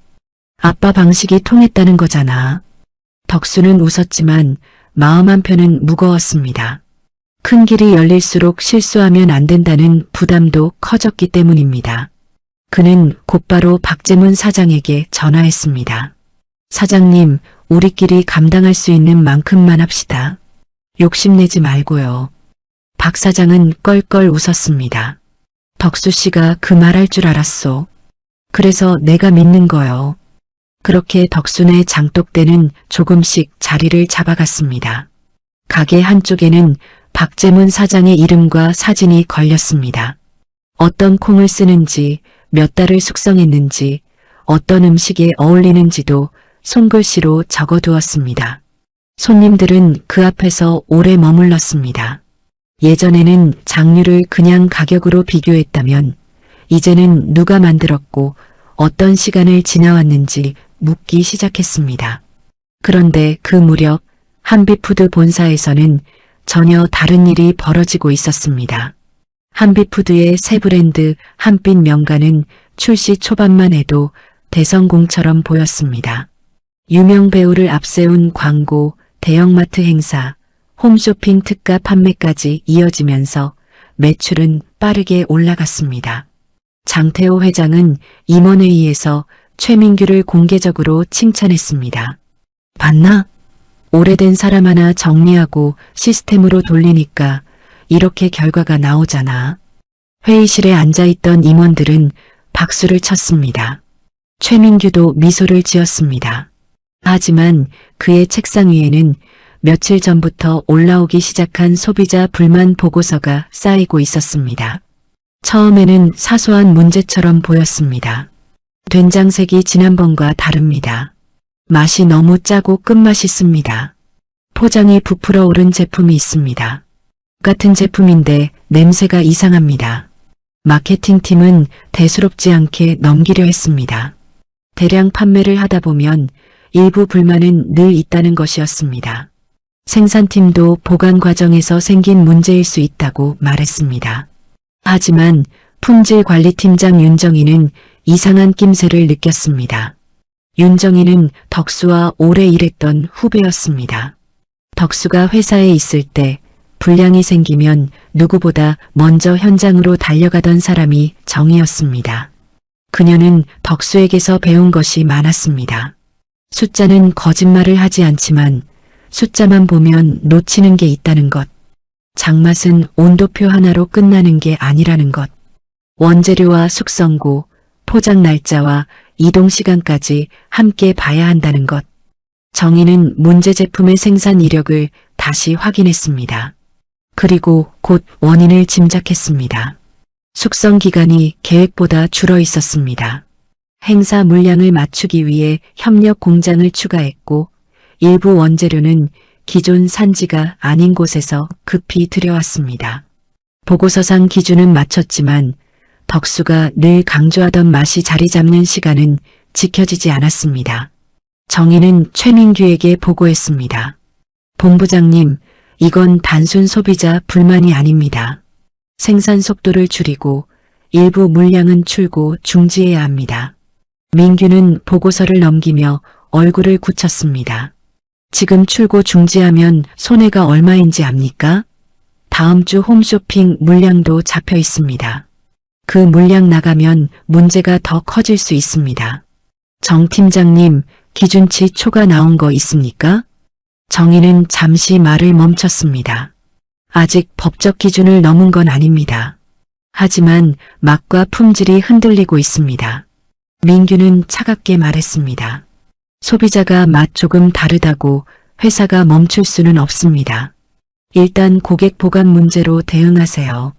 아빠 방식이 통했다는 거잖아. 덕수는 웃었지만 마음 한편은 무거웠습니다. 큰 길이 열릴수록 실수하면 안 된다는 부담도 커졌기 때문입니다. 그는 곧바로 박재문 사장에게 전화했습니다. 사장님, 우리끼리 감당할 수 있는 만큼만 합시다. 욕심내지 말고요. 박 사장은 껄껄 웃었습니다. 덕수 씨가 그 말할 줄 알았소. 그래서 내가 믿는 거요. 그렇게 덕순의 장독대는 조금씩 자리를 잡아갔습니다. 가게 한쪽에는 박재문 사장의 이름과 사진이 걸렸습니다. 어떤 콩을 쓰는지, 몇 달을 숙성했는지, 어떤 음식에 어울리는지도 손글씨로 적어두었습니다. 손님들은 그 앞에서 오래 머물렀습니다. 예전에는 장류를 그냥 가격으로 비교했다면 이제는 누가 만들었고 어떤 시간을 지나왔는지 묻기 시작했습니다. 그런데 그 무렵 한빛푸드 본사에서는 전혀 다른 일이 벌어지고 있었습니다. 한빛푸드의 새 브랜드 한빛 명가는 출시 초반만 해도 대성공처럼 보였습니다. 유명 배우를 앞세운 광고, 대형마트 행사, 홈쇼핑 특가 판매까지 이어지면서 매출은 빠르게 올라갔습니다. 장태호 회장은 임원회의에서 최민규를 공개적으로 칭찬했습니다. 봤나? 오래된 사람 하나 정리하고 시스템으로 돌리니까 이렇게 결과가 나오잖아. 회의실에 앉아있던 임원들은 박수를 쳤습니다. 최민규도 미소를 지었습니다. 하지만 그의 책상 위에는 며칠 전부터 올라오기 시작한 소비자 불만 보고서가 쌓이고 있었습니다. 처음에는 사소한 문제처럼 보였습니다. 된장색이 지난번과 다릅니다. 맛이 너무 짜고 끝맛이 씁니다. 포장이 부풀어 오른 제품이 있습니다. 같은 제품인데 냄새가 이상합니다. 마케팅팀은 대수롭지 않게 넘기려 했습니다. 대량 판매를 하다 보면 일부 불만은 늘 있다는 것이었습니다. 생산팀도 보관 과정에서 생긴 문제일 수 있다고 말했습니다. 하지만 품질관리팀장 윤정희는 이상한 낌새를 느꼈습니다. 윤정희는 덕수와 오래 일했던 후배였습니다. 덕수가 회사에 있을 때 불량이 생기면 누구보다 먼저 현장으로 달려가던 사람이 정희였습니다. 그녀는 덕수에게서 배운 것이 많았습니다. 숫자는 거짓말을 하지 않지만 숫자만 보면 놓치는 게 있다는 것. 장맛은 온도표 하나로 끝나는 게 아니라는 것. 원재료와 숙성고, 포장 날짜와 이동 시간까지 함께 봐야 한다는 것. 정희는 문제 제품의 생산 이력을 다시 확인했습니다. 그리고 곧 원인을 짐작했습니다. 숙성 기간이 계획보다 줄어 있었습니다. 행사 물량을 맞추기 위해 협력 공장을 추가했고 일부 원재료는 기존 산지가 아닌 곳에서 급히 들여왔습니다. 보고서상 기준은 맞췄지만 덕수가 늘 강조하던 맛이 자리 잡는 시간은 지켜지지 않았습니다. 정희는 최민규에게 보고했습니다. 본부장님, 이건 단순 소비자 불만이 아닙니다. 생산 속도를 줄이고 일부 물량은 출고 중지해야 합니다. 민규는 보고서를 넘기며 얼굴을 굳혔습니다. 지금 출고 중지하면 손해가 얼마인지 압니까? 다음 주 홈쇼핑 물량도 잡혀 있습니다. 그 물량 나가면 문제가 더 커질 수 있습니다. 정 팀장님, 기준치 초과 나온 거 있습니까? 정희는 잠시 말을 멈췄습니다. 아직 법적 기준을 넘은 건 아닙니다. 하지만 맛과 품질이 흔들리고 있습니다. 민규는 차갑게 말했습니다. 소비자가 맛 조금 다르다고 회사가 멈출 수는 없습니다. 일단 고객 보관 문제로 대응하세요.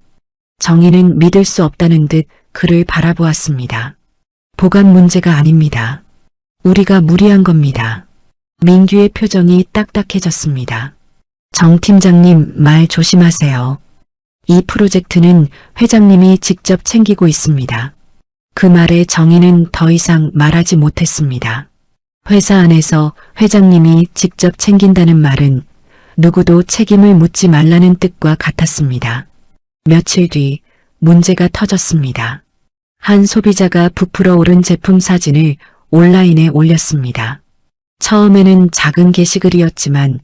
정희는 믿을 수 없다는 듯 그를 바라보았습니다. 보관 문제가 아닙니다. 우리가 무리한 겁니다. 민규의 표정이 딱딱해졌습니다. 정 팀장님 말 조심하세요. 이 프로젝트는 회장님이 직접 챙기고 있습니다. 그 말에 정희는 더 이상 말하지 못했습니다. 회사 안에서 회장님이 직접 챙긴다는 말은 누구도 책임을 묻지 말라는 뜻과 같았습니다. 며칠 뒤 문제가 터졌습니다. 한 소비자가 부풀어 오른 제품 사진을 온라인에 올렸습니다. 처음에는 작은 게시글이었지만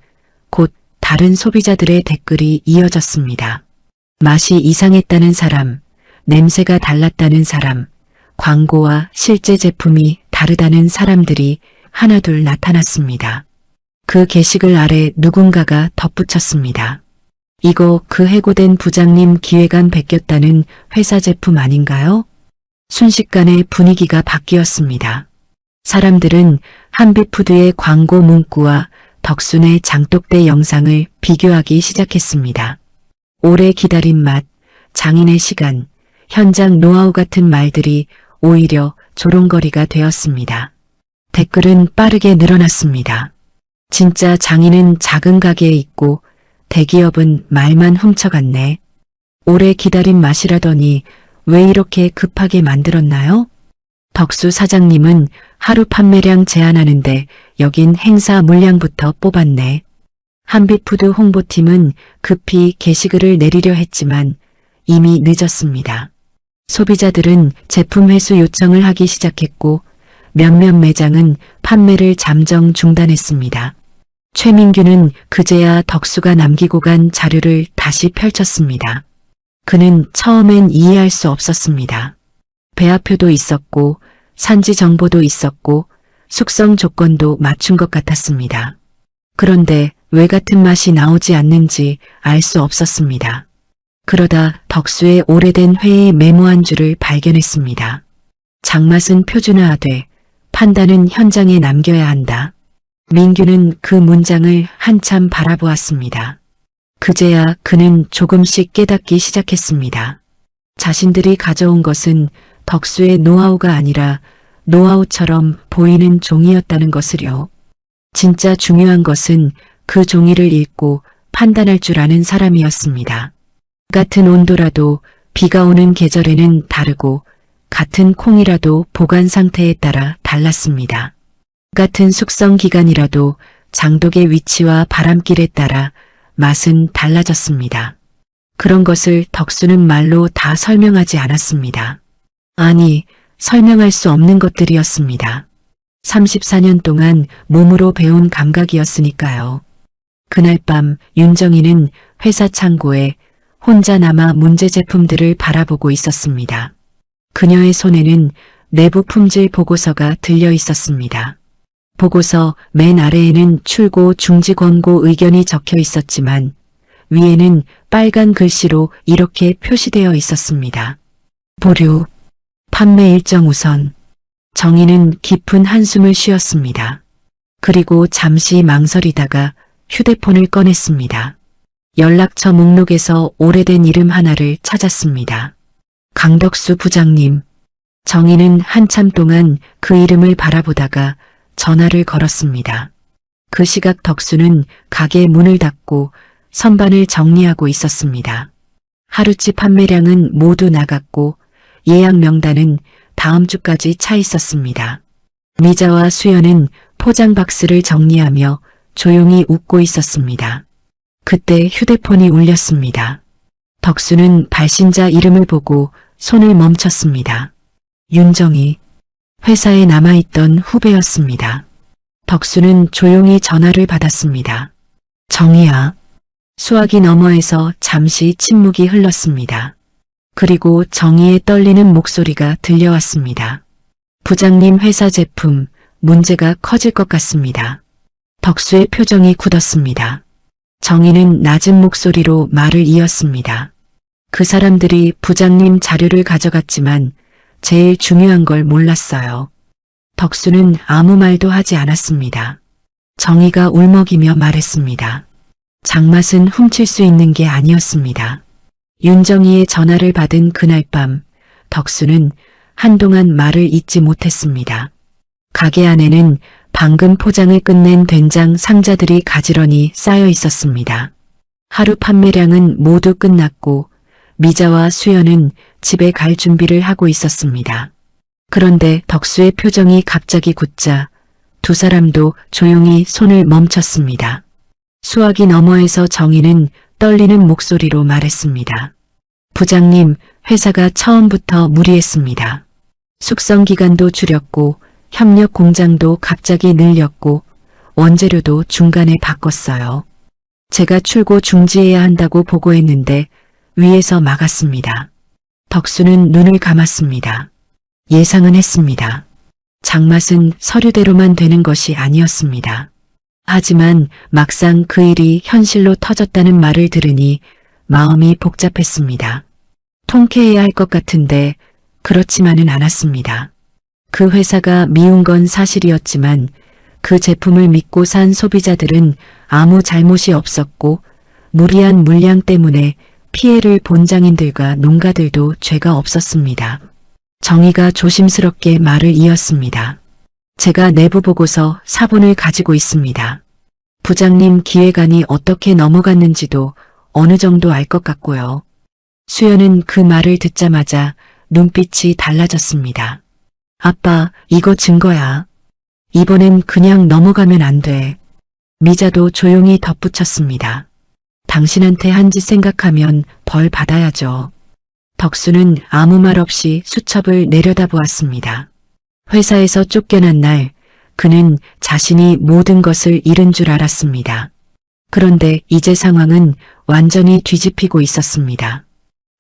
곧 다른 소비자들의 댓글이 이어졌습니다. 맛이 이상했다는 사람, 냄새가 달랐다는 사람, 광고와 실제 제품이 다르다는 사람들이 하나둘 나타났습니다. 그 게시글 아래 누군가가 덧붙였습니다. 이거 그 해고된 부장님 기획안 베꼈다는 회사 제품 아닌가요? 순식간에 분위기가 바뀌었습니다. 사람들은 한빛푸드의 광고 문구와 덕순의 장독대 영상을 비교하기 시작했습니다. 오래 기다린 맛, 장인의 시간, 현장 노하우 같은 말들이 오히려 조롱거리가 되었습니다. 댓글은 빠르게 늘어났습니다. 진짜 장인은 작은 가게에 있고 대기업은 말만 훔쳐갔네. 오래 기다린 맛이라더니 왜 이렇게 급하게 만들었나요? 덕수 사장님은 하루 판매량 제한하는데 여긴 행사 물량부터 뽑았네. 한빛푸드 홍보팀은 급히 게시글을 내리려 했지만 이미 늦었습니다. 소비자들은 제품 회수 요청을 하기 시작했고 몇몇 매장은 판매를 잠정 중단했습니다. 최민규는 그제야 덕수가 남기고 간 자료를 다시 펼쳤습니다. 그는 처음엔 이해할 수 없었습니다. 배합표도 있었고 산지 정보도 있었고 숙성 조건도 맞춘 것 같았습니다. 그런데 왜 같은 맛이 나오지 않는지 알 수 없었습니다. 그러다 덕수의 오래된 회의 메모 한 줄을 발견했습니다. 장맛은 표준화하되 판단은 현장에 남겨야 한다. 민규는 그 문장을 한참 바라보았습니다. 그제야 그는 조금씩 깨닫기 시작했습니다. 자신들이 가져온 것은 덕수의 노하우가 아니라 노하우처럼 보이는 종이였다는 것을요. 진짜 중요한 것은 그 종이를 읽고 판단할 줄 아는 사람이었습니다. 같은 온도라도 비가 오는 계절에는 다르고 같은 콩이라도 보관 상태에 따라 달랐습니다. 같은 숙성 기간이라도 장독의 위치와 바람길에 따라 맛은 달라졌습니다. 그런 것을 덕수는 말로 다 설명하지 않았습니다. 아니, 설명할 수 없는 것들이었습니다. 34년 동안 몸으로 배운 감각이었으니까요. 그날 밤 윤정이는 회사 창고에 혼자 남아 문제 제품들을 바라보고 있었습니다. 그녀의 손에는 내부 품질 보고서가 들려 있었습니다. 보고서 맨 아래에는 출고 중지 권고 의견이 적혀 있었지만 위에는 빨간 글씨로 이렇게 표시되어 있었습니다. 보류, 판매 일정 우선. 정희는 깊은 한숨을 쉬었습니다. 그리고 잠시 망설이다가 휴대폰을 꺼냈습니다. 연락처 목록에서 오래된 이름 하나를 찾았습니다. 강덕수 부장님. 정희는 한참 동안 그 이름을 바라보다가 전화를 걸었습니다. 그 시각 덕수는 가게 문을 닫고 선반을 정리하고 있었습니다. 하루치 판매량은 모두 나갔고 예약 명단은 다음 주까지 차 있었습니다. 미자와 수연은 포장 박스를 정리하며 조용히 웃고 있었습니다. 그때 휴대폰이 울렸습니다. 덕수는 발신자 이름을 보고 손을 멈췄습니다. 윤정이, 회사에 남아있던 후배였습니다. 덕수는 조용히 전화를 받았습니다. 정희야. 수화기 너머에서 잠시 침묵이 흘렀습니다. 그리고 정희의 떨리는 목소리가 들려왔습니다. 부장님 회사 제품, 문제가 커질 것 같습니다. 덕수의 표정이 굳었습니다. 정희는 낮은 목소리로 말을 이었습니다. 그 사람들이 부장님 자료를 가져갔지만 제일 중요한 걸 몰랐어요. 덕수는 아무 말도 하지 않았습니다. 정희가 울먹이며 말했습니다. 장맛은 훔칠 수 있는 게 아니었습니다. 윤정희의 전화를 받은 그날 밤 덕수는 한동안 말을 잇지 못했습니다. 가게 안에는 방금 포장을 끝낸 된장 상자들이 가지런히 쌓여 있었습니다. 하루 판매량은 모두 끝났고 미자와 수연은 집에 갈 준비를 하고 있었습니다. 그런데 덕수의 표정이 갑자기 굳자 두 사람도 조용히 손을 멈췄습니다. 수화기 너머에서 정희는 떨리는 목소리로 말했습니다. 부장님, 회사가 처음부터 무리했습니다. 숙성 기간도 줄였고 협력 공장도 갑자기 늘렸고 원재료도 중간에 바꿨어요. 제가 출고 중지해야 한다고 보고했는데 위에서 막았습니다. 덕수는 눈을 감았습니다. 예상은 했습니다. 장맛은 서류대로만 되는 것이 아니었습니다. 하지만 막상 그 일이 현실로 터졌다는 말을 들으니 마음이 복잡했습니다. 통쾌해야 할 것 같은데 그렇지만은 않았습니다. 그 회사가 미운 건 사실이었지만 그 제품을 믿고 산 소비자들은 아무 잘못이 없었고 무리한 물량 때문에 피해를 본 장인들과 농가들도 죄가 없었습니다. 정희가 조심스럽게 말을 이었습니다. 제가 내부 보고서 사본을 가지고 있습니다. 부장님 기획안이 어떻게 넘어갔는지도 어느 정도 알 것 같고요. 수연은 그 말을 듣자마자 눈빛이 달라졌습니다. 아빠, 이거 증거야. 이번엔 그냥 넘어가면 안 돼. 미자도 조용히 덧붙였습니다. 당신한테 한 짓 생각하면 벌 받아야죠. 덕수는 아무 말 없이 수첩을 내려다보았습니다. 회사에서 쫓겨난 날 그는 자신이 모든 것을 잃은 줄 알았습니다. 그런데 이제 상황은 완전히 뒤집히고 있었습니다.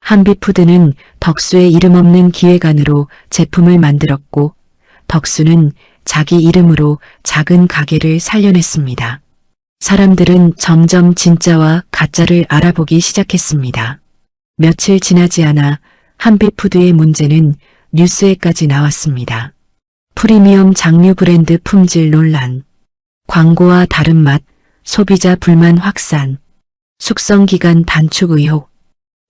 한빛푸드는 덕수의 이름 없는 기획안으로 제품을 만들었고 덕수는 자기 이름으로 작은 가게를 살려냈습니다. 사람들은 점점 진짜와 가짜를 알아보기 시작했습니다. 며칠 지나지 않아 한빛푸드의 문제는 뉴스에까지 나왔습니다. 프리미엄 장류 브랜드 품질 논란, 광고와 다른 맛, 소비자 불만 확산, 숙성기간 단축 의혹.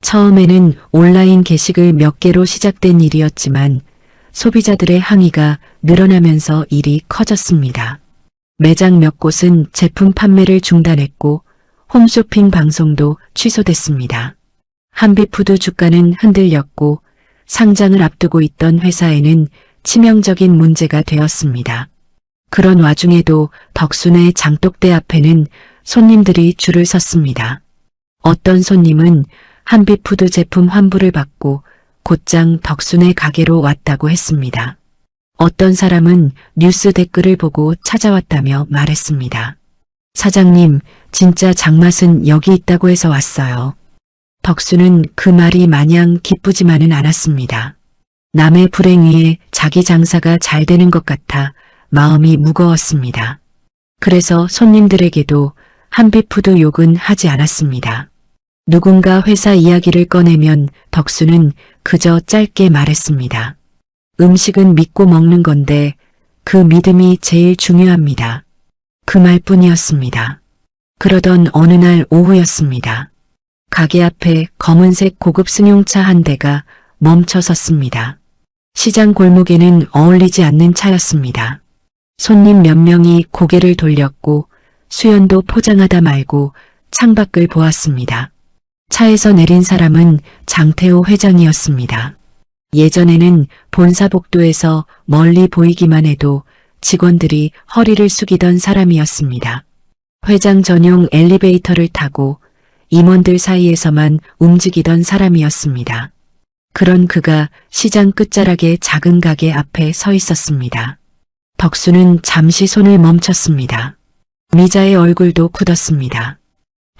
처음에는 온라인 게시글 몇 개로 시작된 일이었지만 소비자들의 항의가 늘어나면서 일이 커졌습니다. 매장 몇 곳은 제품 판매를 중단했고 홈쇼핑 방송도 취소됐습니다. 한빛푸드 주가는 흔들렸고 상장을 앞두고 있던 회사에는 치명적인 문제가 되었습니다. 그런 와중에도 덕순의 장독대 앞에는 손님들이 줄을 섰습니다. 어떤 손님은 한빛푸드 제품 환불을 받고 곧장 덕순의 가게로 왔다고 했습니다. 어떤 사람은 뉴스 댓글을 보고 찾아왔다며 말했습니다. 사장님, 진짜 장맛은 여기 있다고 해서 왔어요. 덕수는 그 말이 마냥 기쁘지만은 않았습니다. 남의 불행 위에 자기 장사가 잘 되는 것 같아 마음이 무거웠습니다. 그래서 손님들에게도 한빛푸드 욕은 하지 않았습니다. 누군가 회사 이야기를 꺼내면 덕수는 그저 짧게 말했습니다. 음식은 믿고 먹는 건데 그 믿음이 제일 중요합니다. 그 말뿐이었습니다. 그러던 어느 날 오후였습니다. 가게 앞에 검은색 고급 승용차 한 대가 멈춰 섰습니다. 시장 골목에는 어울리지 않는 차였습니다. 손님 몇 명이 고개를 돌렸고 수연도 포장하다 말고 창밖을 보았습니다. 차에서 내린 사람은 장태호 회장이었습니다. 예전에는 본사 복도에서 멀리 보이기만 해도 직원들이 허리를 숙이던 사람이었습니다. 회장 전용 엘리베이터를 타고 임원들 사이에서만 움직이던 사람이었습니다. 그런 그가 시장 끝자락의 작은 가게 앞에 서 있었습니다. 덕수는 잠시 손을 멈췄습니다. 미자의 얼굴도 굳었습니다.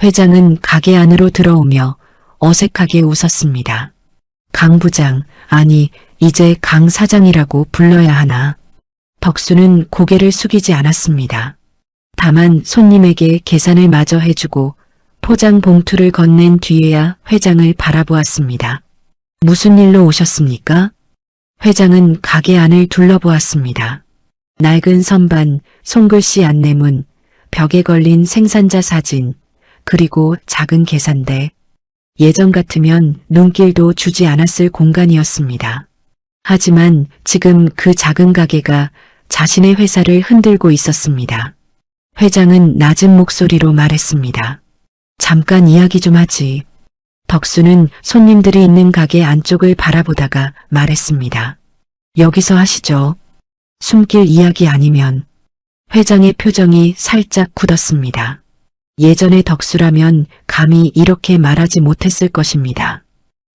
회장은 가게 안으로 들어오며 어색하게 웃었습니다. 강 부장, 아니 이제 강 사장이라고 불러야 하나. 덕수는 고개를 숙이지 않았습니다. 다만 손님에게 계산을 마저 해주고 포장 봉투를 건넨 뒤에야 회장을 바라보았습니다. 무슨 일로 오셨습니까? 회장은 가게 안을 둘러보았습니다. 낡은 선반, 손글씨 안내문, 벽에 걸린 생산자 사진, 그리고 작은 계산대. 예전 같으면 눈길도 주지 않았을 공간이었습니다. 하지만 지금 그 작은 가게가 자신의 회사를 흔들고 있었습니다. 회장은 낮은 목소리로 말했습니다. 잠깐 이야기 좀 하지. 덕수는 손님들이 있는 가게 안쪽을 바라보다가 말했습니다. 여기서 하시죠. 숨길 이야기 아니면. 회장의 표정이 살짝 굳었습니다. 예전의 덕수라면 감히 이렇게 말하지 못했을 것입니다.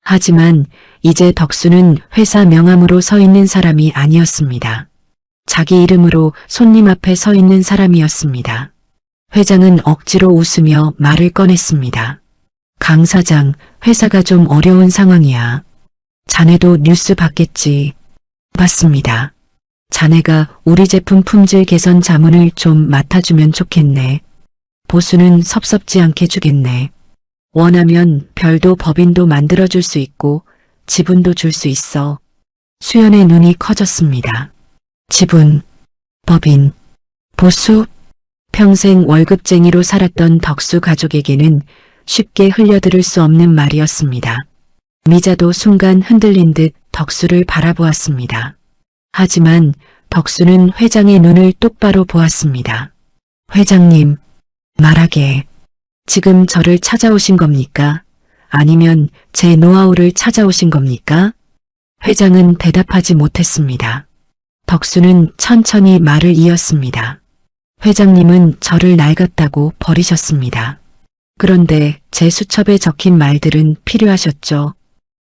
하지만 이제 덕수는 회사 명함으로 서 있는 사람이 아니었습니다. 자기 이름으로 손님 앞에 서 있는 사람이었습니다. 회장은 억지로 웃으며 말을 꺼냈습니다. 강 사장, 회사가 좀 어려운 상황이야. 자네도 뉴스 봤겠지. 봤습니다. 자네가 우리 제품 품질 개선 자문을 좀 맡아주면 좋겠네. 보수는 섭섭지 않게 주겠네. 원하면 별도 법인도 만들어줄 수 있고 지분도 줄 수 있어. 수연의 눈이 커졌습니다. 지분, 법인, 보수. 평생 월급쟁이로 살았던 덕수 가족에게는 쉽게 흘려들을 수 없는 말이었습니다. 미자도 순간 흔들린 듯 덕수를 바라보았습니다. 하지만 덕수는 회장의 눈을 똑바로 보았습니다. 회장님, 말하게. 지금 저를 찾아오신 겁니까? 아니면 제 노하우를 찾아오신 겁니까? 회장은 대답하지 못했습니다. 덕수는 천천히 말을 이었습니다. 회장님은 저를 낡았다고 버리셨습니다. 그런데 제 수첩에 적힌 말들은 필요하셨죠.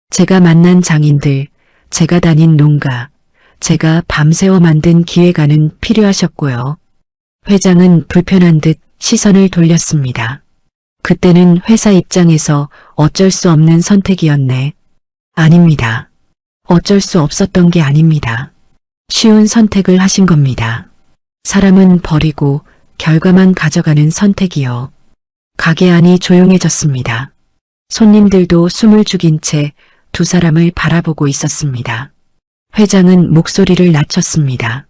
제가 만난 장인들, 제가 다닌 농가, 제가 밤새워 만든 기획안은 필요하셨고요. 회장은 불편한 듯 시선을 돌렸습니다. 그때는 회사 입장에서 어쩔 수 없는 선택이었네. 아닙니다. 어쩔 수 없었던 게 아닙니다. 쉬운 선택을 하신 겁니다. 사람은 버리고 결과만 가져가는 선택이요. 가게 안이 조용해졌습니다. 손님들도 숨을 죽인 채 두 사람을 바라보고 있었습니다. 회장은 목소리를 낮췄습니다.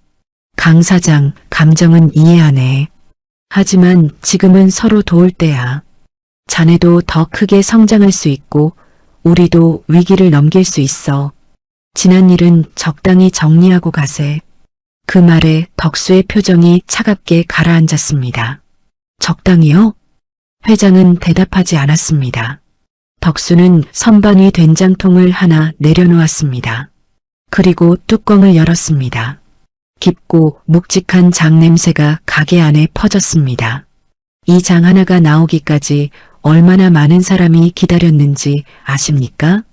강 사장, 감정은 이해하네. 하지만 지금은 서로 도울 때야. 자네도 더 크게 성장할 수 있고 우리도 위기를 넘길 수 있어. 지난 일은 적당히 정리하고 가세. 그 말에 덕수의 표정이 차갑게 가라앉았습니다. 적당히요? 회장은 대답하지 않았습니다. 덕수는 선반 위 된장통을 하나 내려놓았습니다. 그리고 뚜껑을 열었습니다. 깊고 묵직한 장 냄새가 가게 안에 퍼졌습니다. 이 장 하나가 나오기까지 얼마나 많은 사람이 기다렸는지 아십니까?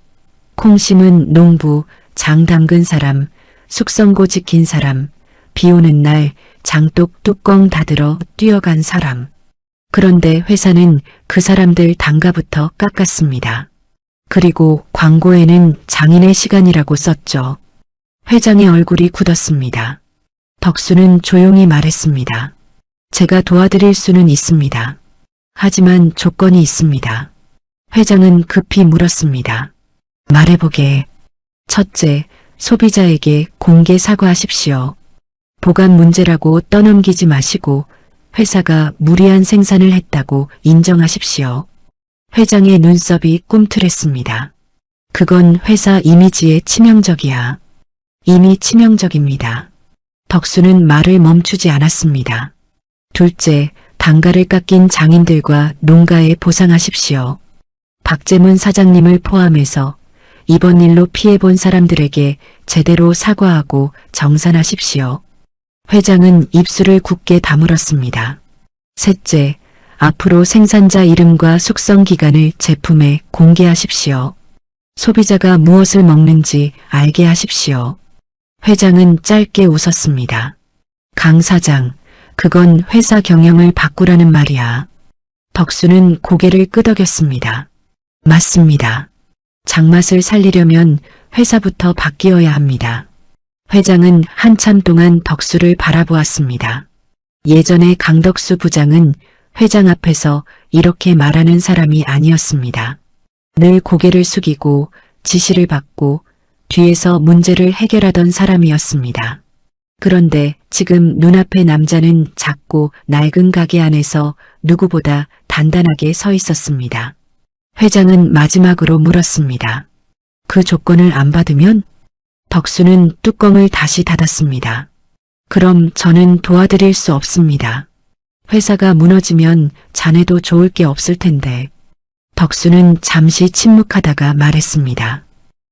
콩 심은 농부, 장 담근 사람, 숙성고 지킨 사람, 비 오는 날 장독 뚜껑 닫으러 뛰어간 사람. 그런데 회사는 그 사람들 단가부터 깎았습니다. 그리고 광고에는 장인의 시간이라고 썼죠. 회장의 얼굴이 굳었습니다. 덕수는 조용히 말했습니다. 제가 도와드릴 수는 있습니다. 하지만 조건이 있습니다. 회장은 급히 물었습니다. 말해보게. 첫째, 소비자에게 공개 사과하십시오. 보관 문제라고 떠넘기지 마시고 회사가 무리한 생산을 했다고 인정하십시오. 회장의 눈썹이 꿈틀했습니다. 그건 회사 이미지에 치명적이야. 이미 치명적입니다. 덕수는 말을 멈추지 않았습니다. 둘째, 단가를 깎인 장인들과 농가에 보상하십시오. 박재문 사장님을 포함해서 이번 일로 피해본 사람들에게 제대로 사과하고 정산하십시오. 회장은 입술을 굳게 다물었습니다. 셋째, 앞으로 생산자 이름과 숙성 기간을 제품에 공개하십시오. 소비자가 무엇을 먹는지 알게 하십시오. 회장은 짧게 웃었습니다. 강 사장, 그건 회사 경영을 바꾸라는 말이야. 덕수는 고개를 끄덕였습니다. 맞습니다. 장맛을 살리려면 회사부터 바뀌어야 합니다. 회장은 한참 동안 덕수를 바라보았습니다. 예전에 강덕수 부장은 회장 앞에서 이렇게 말하는 사람이 아니었습니다. 늘 고개를 숙이고 지시를 받고 뒤에서 문제를 해결하던 사람이었습니다. 그런데 지금 눈앞의 남자는 작고 낡은 가게 안에서 누구보다 단단하게 서 있었습니다. 회장은 마지막으로 물었습니다. 그 조건을 안 받으면? 덕수는 뚜껑을 다시 닫았습니다. 그럼 저는 도와드릴 수 없습니다. 회사가 무너지면 자네도 좋을 게 없을 텐데. 덕수는 잠시 침묵하다가 말했습니다.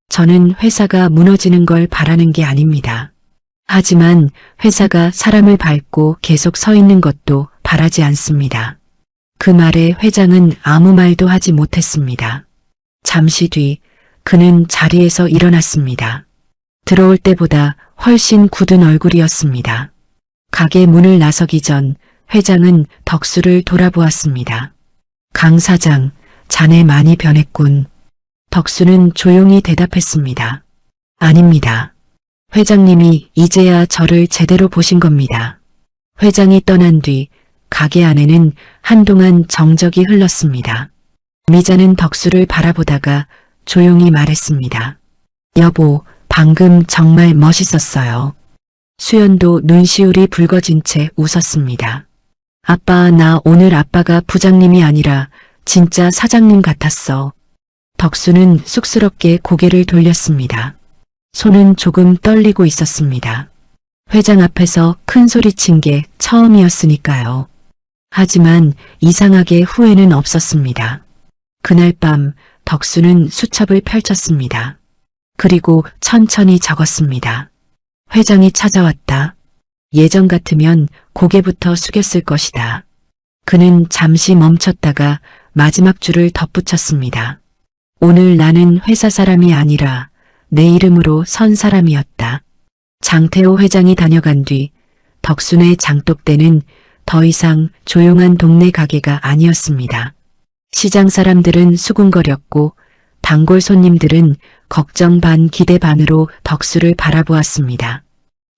저는 회사가 무너지는 걸 바라는 게 아닙니다. 하지만 회사가 사람을 밟고 계속 서 있는 것도 바라지 않습니다. 그 말에 회장은 아무 말도 하지 못했습니다. 잠시 뒤 그는 자리에서 일어났습니다. 들어올 때보다 훨씬 굳은 얼굴이었습니다. 가게 문을 나서기 전 회장은 덕수를 돌아보았습니다. 강 사장, 자네 많이 변했군. 덕수는 조용히 대답했습니다. 아닙니다. 회장님이 이제야 저를 제대로 보신 겁니다. 회장이 떠난 뒤 가게 안에는 한동안 정적이 흘렀습니다. 미자는 덕수를 바라보다가 조용히 말했습니다. 여보, 방금 정말 멋있었어요. 수연도 눈시울이 붉어진 채 웃었습니다. 아빠, 나 오늘 아빠가 부장님이 아니라 진짜 사장님 같았어. 덕수는 쑥스럽게 고개를 돌렸습니다. 손은 조금 떨리고 있었습니다. 회장 앞에서 큰 소리친 게 처음이었으니까요. 하지만 이상하게 후회는 없었습니다. 그날 밤 덕수는 수첩을 펼쳤습니다. 그리고 천천히 적었습니다. 회장이 찾아왔다. 예전 같으면 고개부터 숙였을 것이다. 그는 잠시 멈췄다가 마지막 줄을 덧붙였습니다. 오늘 나는 회사 사람이 아니라 내 이름으로 선 사람이었다. 장태호 회장이 다녀간 뒤 덕순의 장독대는 더 이상 조용한 동네 가게가 아니었습니다. 시장 사람들은 수군거렸고 단골 손님들은 걱정 반 기대 반으로 덕수를 바라보았습니다.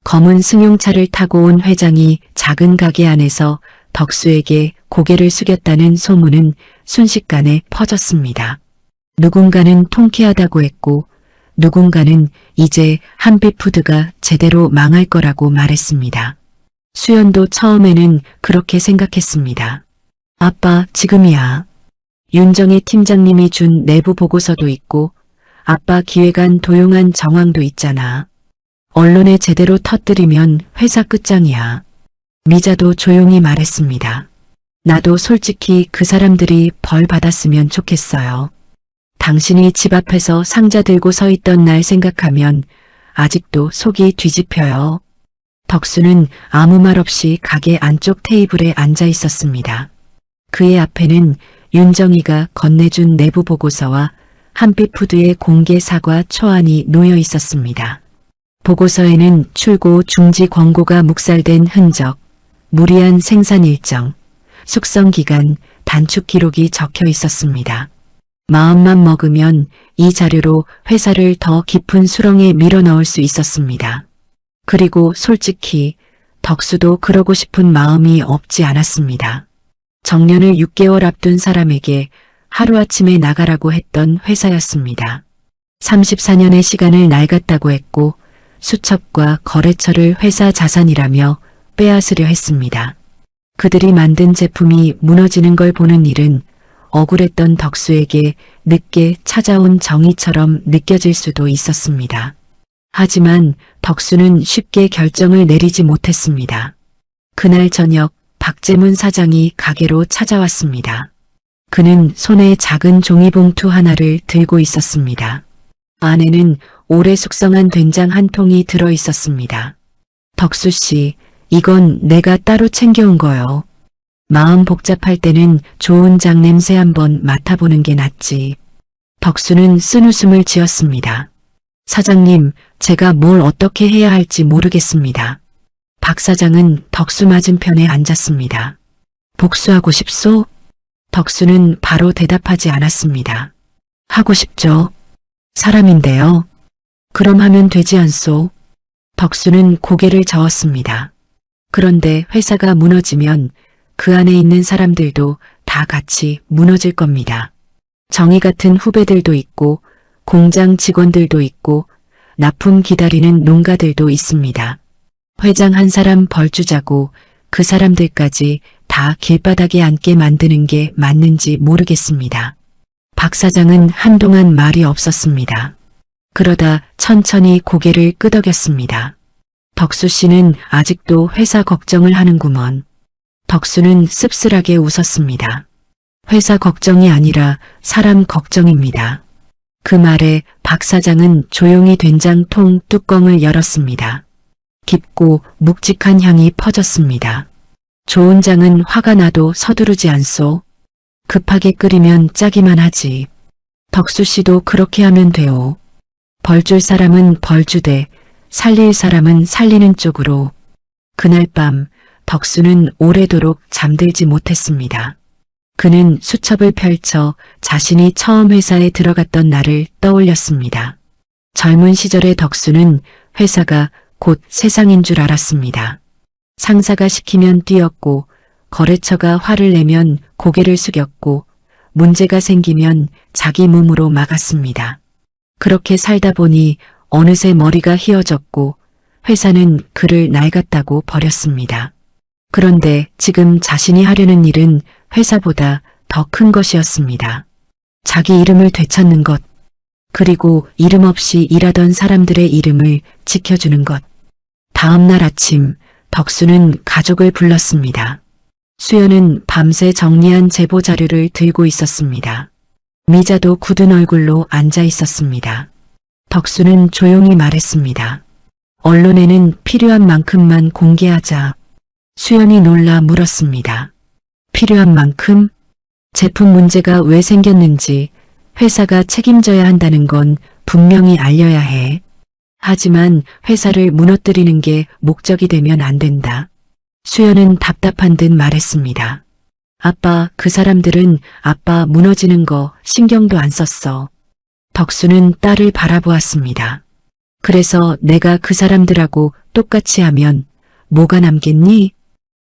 검은 승용차를 타고 온 회장이 작은 가게 안에서 덕수에게 고개를 숙였다는 소문은 순식간에 퍼졌습니다. 누군가는 통쾌하다고 했고 누군가는 이제 한빛푸드가 제대로 망할 거라고 말했습니다. 수연도 처음에는 그렇게 생각했습니다. 아빠, 지금이야. 윤정희 팀장님이 준 내부 보고서도 있고 아빠 기획안 도용한 정황도 있잖아. 언론에 제대로 터뜨리면 회사 끝장이야. 미자도 조용히 말했습니다. 나도 솔직히 그 사람들이 벌 받았으면 좋겠어요. 당신이 집 앞에서 상자 들고 서 있던 날 생각하면 아직도 속이 뒤집혀요. 덕수는 아무 말 없이 가게 안쪽 테이블에 앉아 있었습니다. 그의 앞에는 윤정희가 건네준 내부 보고서와 한빛푸드의 공개 사과 초안이 놓여 있었습니다. 보고서에는 출고 중지 권고가 묵살된 흔적, 무리한 생산 일정, 숙성 기간, 단축 기록이 적혀 있었습니다. 마음만 먹으면 이 자료로 회사를 더 깊은 수렁에 밀어넣을 수 있었습니다. 그리고 솔직히 덕수도 그러고 싶은 마음이 없지 않았습니다. 정년을 6개월 앞둔 사람에게 하루아침에 나가라고 했던 회사였습니다. 34년의 시간을 낡았다고 했고 수첩과 거래처를 회사 자산이라며 빼앗으려 했습니다. 그들이 만든 제품이 무너지는 걸 보는 일은 억울했던 덕수에게 늦게 찾아온 정의처럼 느껴질 수도 있었습니다. 하지만 덕수는 쉽게 결정을 내리지 못했습니다. 그날 저녁 박재문 사장이 가게로 찾아왔습니다. 그는 손에 작은 종이봉투 하나를 들고 있었습니다. 안에는 오래 숙성한 된장 한 통이 들어 있었습니다. 덕수 씨, 이건 내가 따로 챙겨온 거요. 마음 복잡할 때는 좋은 장 냄새 한번 맡아보는 게 낫지. 덕수는 쓴웃음을 지었습니다. 사장님, 제가 뭘 어떻게 해야 할지 모르겠습니다. 박 사장은 덕수 맞은편에 앉았습니다. 복수하고 싶소? 덕수는 바로 대답하지 않았습니다. 하고 싶죠. 사람인데요. 그럼 하면 되지 않소? 덕수는 고개를 저었습니다. 그런데 회사가 무너지면 그 안에 있는 사람들도 다 같이 무너질 겁니다. 정의 같은 후배들도 있고 공장 직원들도 있고 납품 기다리는 농가들도 있습니다. 회장 한 사람 벌주자고 그 사람들까지 다 길바닥에 앉게 만드는 게 맞는지 모르겠습니다. 박 사장은 한동안 말이 없었습니다. 그러다 천천히 고개를 끄덕였습니다. 덕수 씨는 아직도 회사 걱정을 하는구먼. 덕수는 씁쓸하게 웃었습니다. 회사 걱정이 아니라 사람 걱정입니다. 그 말에 박 사장은 조용히 된장통 뚜껑을 열었습니다. 깊고 묵직한 향이 퍼졌습니다. 좋은 장은 화가 나도 서두르지 않소. 급하게 끓이면 짜기만 하지. 덕수 씨도 그렇게 하면 돼요. 벌줄 사람은 벌주되 살릴 사람은 살리는 쪽으로. 그날 밤 덕수는 오래도록 잠들지 못했습니다. 그는 수첩을 펼쳐 자신이 처음 회사에 들어갔던 날을 떠올렸습니다. 젊은 시절의 덕수는 회사가 곧 세상인 줄 알았습니다. 상사가 시키면 뛰었고 거래처가 화를 내면 고개를 숙였고 문제가 생기면 자기 몸으로 막았습니다. 그렇게 살다 보니 어느새 머리가 휘어졌고 회사는 그를 낡았다고 버렸습니다. 그런데 지금 자신이 하려는 일은 회사보다 더 큰 것이었습니다. 자기 이름을 되찾는 것, 그리고 이름 없이 일하던 사람들의 이름을 지켜주는 것. 다음 날 아침 덕수는 가족을 불렀습니다. 수연은 밤새 정리한 제보 자료를 들고 있었습니다. 미자도 굳은 얼굴로 앉아 있었습니다. 덕수는 조용히 말했습니다. 언론에는 필요한 만큼만 공개하자. 수연이 놀라 물었습니다. 필요한 만큼? 제품 문제가 왜 생겼는지 회사가 책임져야 한다는 건 분명히 알려야 해. 하지만 회사를 무너뜨리는 게 목적이 되면 안 된다. 수연은 답답한 듯 말했습니다. 아빠, 그 사람들은 아빠 무너지는 거 신경도 안 썼어. 덕수는 딸을 바라보았습니다. 그래서 내가 그 사람들하고 똑같이 하면 뭐가 남겠니?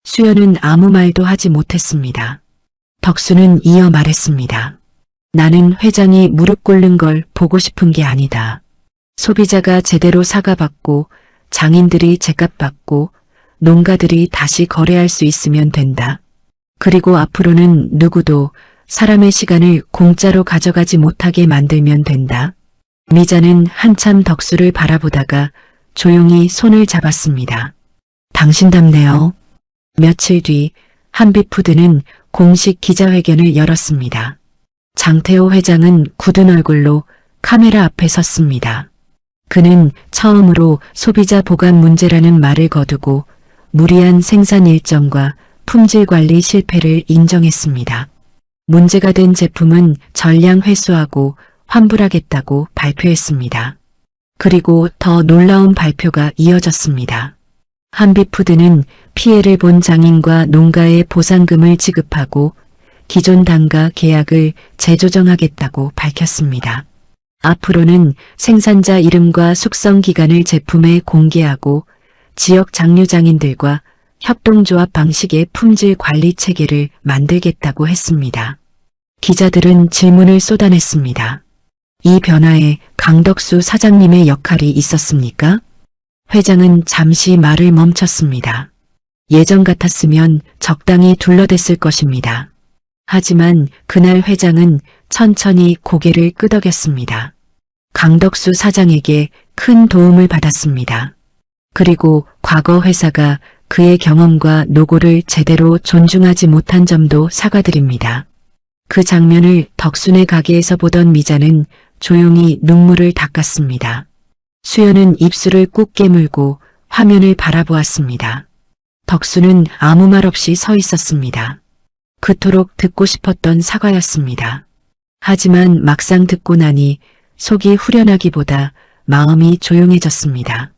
수연은 아무 말도 하지 못했습니다. 덕수는 이어 말했습니다. 나는 회장이 무릎 꿇는 걸 보고 싶은 게 아니다. 소비자가 제대로 사과받고 장인들이 제값 받고 농가들이 다시 거래할 수 있으면 된다. 그리고 앞으로는 누구도 사람의 시간을 공짜로 가져가지 못하게 만들면 된다. 미자는 한참 덕수를 바라보다가 조용히 손을 잡았습니다. 당신답네요. 며칠 뒤 한빛푸드는 공식 기자회견을 열었습니다. 장태호 회장은 굳은 얼굴로 카메라 앞에 섰습니다. 그는 처음으로 소비자 보관 문제라는 말을 거두고 무리한 생산 일정과 품질 관리 실패를 인정했습니다. 문제가 된 제품은 전량 회수하고 환불하겠다고 발표했습니다. 그리고 더 놀라운 발표가 이어졌습니다. 한빛푸드는 피해를 본 장인과 농가에 보상금을 지급하고 기존 단가 계약을 재조정하겠다고 밝혔습니다. 앞으로는 생산자 이름과 숙성 기간을 제품에 공개하고 지역 장류장인들과 협동조합 방식의 품질 관리 체계를 만들겠다고 했습니다. 기자들은 질문을 쏟아냈습니다. 이 변화에 강덕수 사장님의 역할이 있었습니까? 회장은 잠시 말을 멈췄습니다. 예전 같았으면 적당히 둘러댔을 것입니다. 하지만 그날 회장은 천천히 고개를 끄덕였습니다. 강덕수 사장에게 큰 도움을 받았습니다. 그리고 과거 회사가 그의 경험과 노고를 제대로 존중하지 못한 점도 사과드립니다. 그 장면을 덕순의 가게에서 보던 미자는 조용히 눈물을 닦았습니다. 수연은 입술을 꾹 깨물고 화면을 바라보았습니다. 덕수는 아무 말 없이 서 있었습니다. 그토록 듣고 싶었던 사과였습니다. 하지만 막상 듣고 나니 속이 후련하기보다 마음이 조용해졌습니다.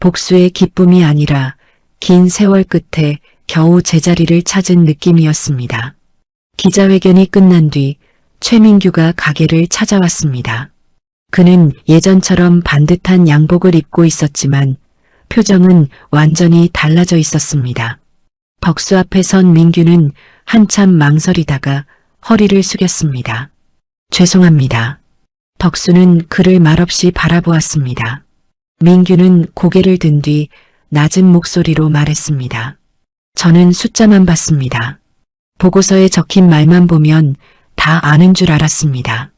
복수의 기쁨이 아니라 긴 세월 끝에 겨우 제자리를 찾은 느낌이었습니다. 기자회견이 끝난 뒤 최민규가 가게를 찾아왔습니다. 그는 예전처럼 반듯한 양복을 입고 있었지만 표정은 완전히 달라져 있었습니다. 덕수 앞에 선 민규는 한참 망설이다가 허리를 숙였습니다. 죄송합니다. 덕수는 그를 말없이 바라보았습니다. 민규는 고개를 든 뒤 낮은 목소리로 말했습니다. 저는 숫자만 봤습니다. 보고서에 적힌 말만 보면 다 아는 줄 알았습니다.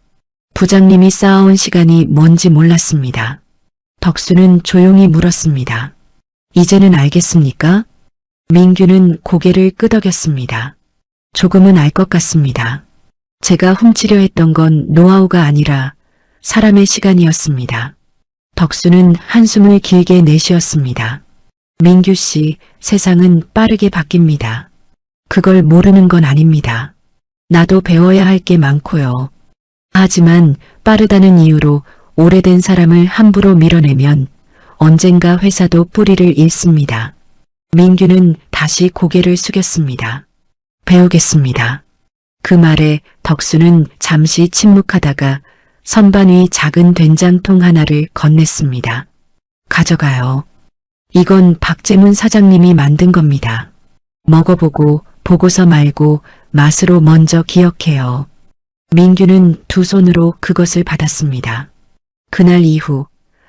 부장님이 쌓아온 시간이 뭔지 몰랐습니다. 덕수는 조용히 물었습니다. 이제는 알겠습니까? 민규는 고개를 끄덕였습니다. 조금은 알 것 같습니다. 제가 훔치려 했던 건 노하우가 아니라 사람의 시간이었습니다. 덕수는 한숨을 길게 내쉬었습니다. 민규 씨, 세상은 빠르게 바뀝니다. 그걸 모르는 건 아닙니다. 나도 배워야 할 게 많고요. 하지만 빠르다는 이유로 오래된 사람을 함부로 밀어내면 언젠가 회사도 뿌리를 잃습니다. 민규는 다시 고개를 숙였습니다. 배우겠습니다. 그 말에 덕수는 잠시 침묵하다가 선반 위 작은 된장통 하나를 건넸습니다. 가져가요. 이건 박재문 사장님이 만든 겁니다. 먹어보고 보고서 말고 맛으로 먼저 기억해요. 민규는 두 손으로 그것을 받았습니다. 그날 이후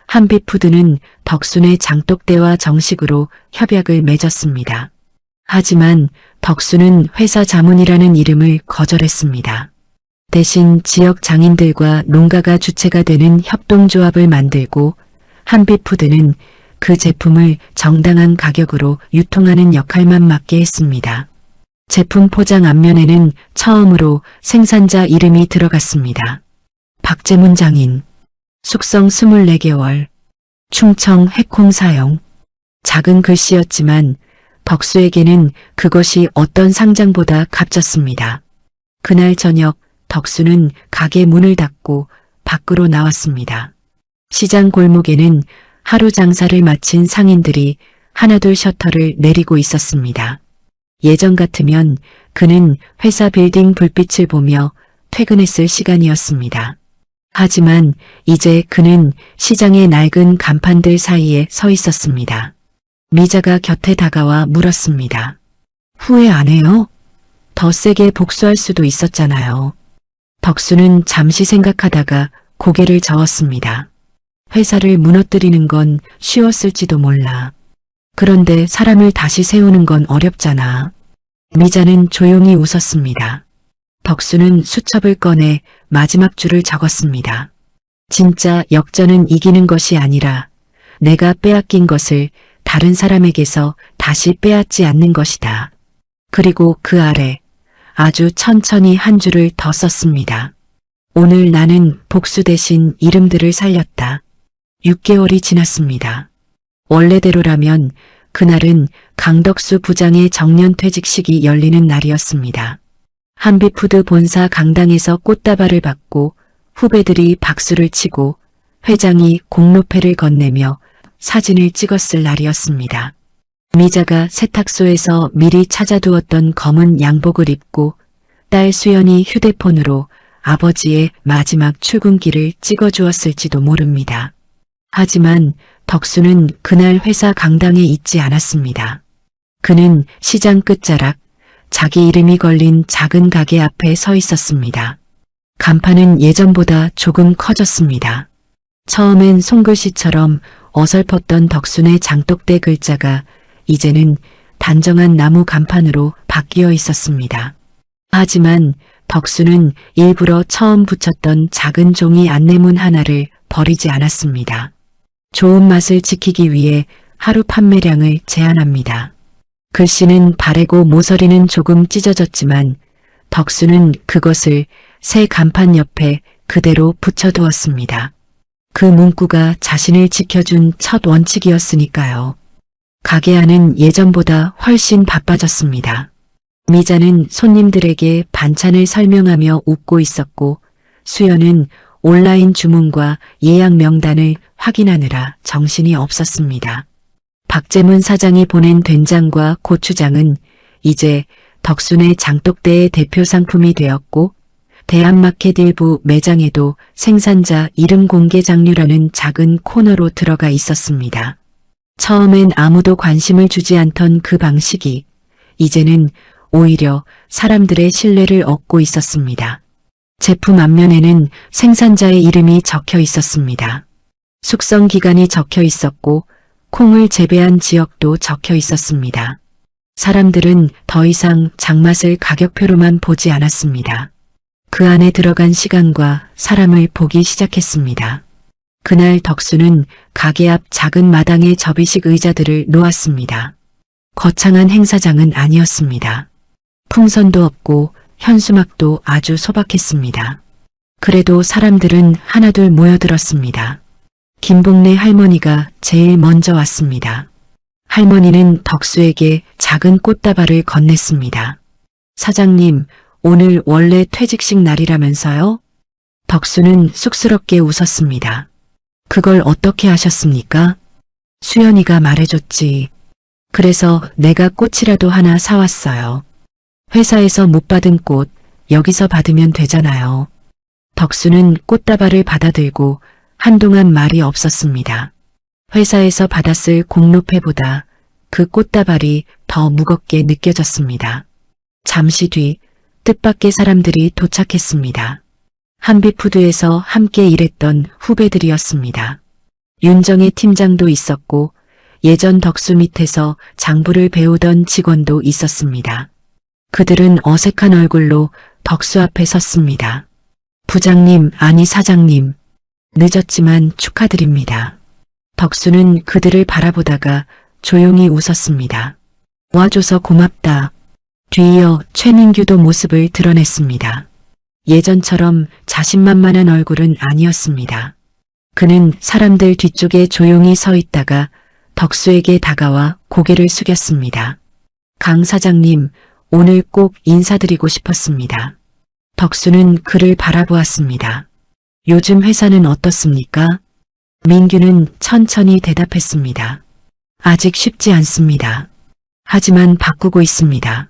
한빛푸드는 덕순의 장독대와 정식으로 협약을 맺었습니다. 하지만 덕순은 회사 자문이라는 이름을 거절했습니다. 대신 지역 장인들과 농가가 주체가 되는 협동조합을 만들고 한빛푸드는 그 제품을 정당한 가격으로 유통하는 역할만 맡게 했습니다. 제품 포장 앞면에는 처음으로 생산자 이름이 들어갔습니다. 박재문 장인, 숙성 24개월, 충청 해콩 사용. 작은 글씨였지만 덕수에게는 그것이 어떤 상장보다 값졌습니다. 그날 저녁 덕수는 가게 문을 닫고 밖으로 나왔습니다. 시장 골목에는 하루 장사를 마친 상인들이 하나둘 셔터를 내리고 있었습니다. 예전 같으면 그는 회사 빌딩 불빛을 보며 퇴근했을 시간이었습니다. 하지만 이제 그는 시장의 낡은 간판들 사이에 서 있었습니다. 미자가 곁에 다가와 물었습니다. 후회 안 해요? 더 세게 복수할 수도 있었잖아요. 덕수는 잠시 생각하다가 고개를 저었습니다. 회사를 무너뜨리는 건 쉬웠을지도 몰라. 그런데 사람을 다시 세우는 건 어렵잖아. 미자는 조용히 웃었습니다. 덕수는 수첩을 꺼내 마지막 줄을 적었습니다. 진짜 역전은 이기는 것이 아니라 내가 빼앗긴 것을 다른 사람에게서 다시 빼앗지 않는 것이다. 그리고 그 아래 아주 천천히 한 줄을 더 썼습니다. 오늘 나는 복수 대신 이름들을 살렸다. 6개월이 지났습니다. 원래대로라면 그날은 강덕수 부장의 정년퇴직식이 열리는 날이었습니다. 한빛푸드 본사 강당에서 꽃다발을 받고 후배들이 박수를 치고 회장이 공로패를 건네며 사진을 찍었을 날이었습니다. 미자가 세탁소에서 미리 찾아두었던 검은 양복을 입고 딸 수연이 휴대폰으로 아버지의 마지막 출근길을 찍어주었을지도 모릅니다. 하지만 덕수는 그날 회사 강당에 있지 않았습니다. 그는 시장 끝자락 자기 이름이 걸린 작은 가게 앞에 서 있었습니다. 간판은 예전보다 조금 커졌습니다. 처음엔 손글씨처럼 어설펐던 덕순의 장독대 글자가 이제는 단정한 나무 간판으로 바뀌어 있었습니다. 하지만 덕수는 일부러 처음 붙였던 작은 종이 안내문 하나를 버리지 않았습니다. 좋은 맛을 지키기 위해 하루 판매량을 제한합니다. 글씨는 바래고 모서리는 조금 찢어졌지만 덕수는 그것을 새 간판 옆에 그대로 붙여두었습니다. 그 문구가 자신을 지켜준 첫 원칙이었으니까요. 가게 안은 예전보다 훨씬 바빠졌습니다. 미자는 손님들에게 반찬을 설명하며 웃고 있었고 수연은 온라인 주문과 예약 명단을 확인하느라 정신이 없었습니다. 박재문 사장이 보낸 된장과 고추장은 이제 덕순의 장독대의 대표 상품이 되었고 대한마켓 일부 매장에도 생산자 이름 공개 장류라는 작은 코너로 들어가 있었습니다. 처음엔 아무도 관심을 주지 않던 그 방식이 이제는 오히려 사람들의 신뢰를 얻고 있었습니다. 제품 앞면에는 생산자의 이름이 적혀 있었습니다. 숙성 기간이 적혀 있었고 콩을 재배한 지역도 적혀 있었습니다. 사람들은 더 이상 장맛을 가격표로만 보지 않았습니다. 그 안에 들어간 시간과 사람을 보기 시작했습니다. 그날 덕수는 가게 앞 작은 마당에 접이식 의자들을 놓았습니다. 거창한 행사장은 아니었습니다. 풍선도 없고 현수막도 아주 소박했습니다. 그래도 사람들은 하나둘 모여들었습니다. 김복래 할머니가 제일 먼저 왔습니다. 할머니는 덕수에게 작은 꽃다발을 건넸습니다. 사장님, 오늘 원래 퇴직식 날이라면서요? 덕수는 쑥스럽게 웃었습니다. 그걸 어떻게 하셨습니까? 수연이가 말해줬지. 그래서 내가 꽃이라도 하나 사왔어요. 회사에서 못 받은 꽃 여기서 받으면 되잖아요. 덕수는 꽃다발을 받아들고 한동안 말이 없었습니다. 회사에서 받았을 공로패보다 그 꽃다발이 더 무겁게 느껴졌습니다. 잠시 뒤 뜻밖의 사람들이 도착했습니다. 한빛푸드에서 함께 일했던 후배들이었습니다. 윤정의 팀장도 있었고 예전 덕수 밑에서 장부를 배우던 직원도 있었습니다. 그들은 어색한 얼굴로 덕수 앞에 섰습니다. 부장님, 아니 사장님, 늦었지만 축하드립니다. 덕수는 그들을 바라보다가 조용히 웃었습니다. 와줘서 고맙다. 뒤이어 최민규도 모습을 드러냈습니다. 예전처럼 자신만만한 얼굴은 아니었습니다. 그는 사람들 뒤쪽에 조용히 서 있다가 덕수에게 다가와 고개를 숙였습니다. 강 사장님, 오늘 꼭 인사드리고 싶었습니다. 덕수는 그를 바라보았습니다. 요즘 회사는 어떻습니까? 민규는 천천히 대답했습니다. 아직 쉽지 않습니다. 하지만 바꾸고 있습니다.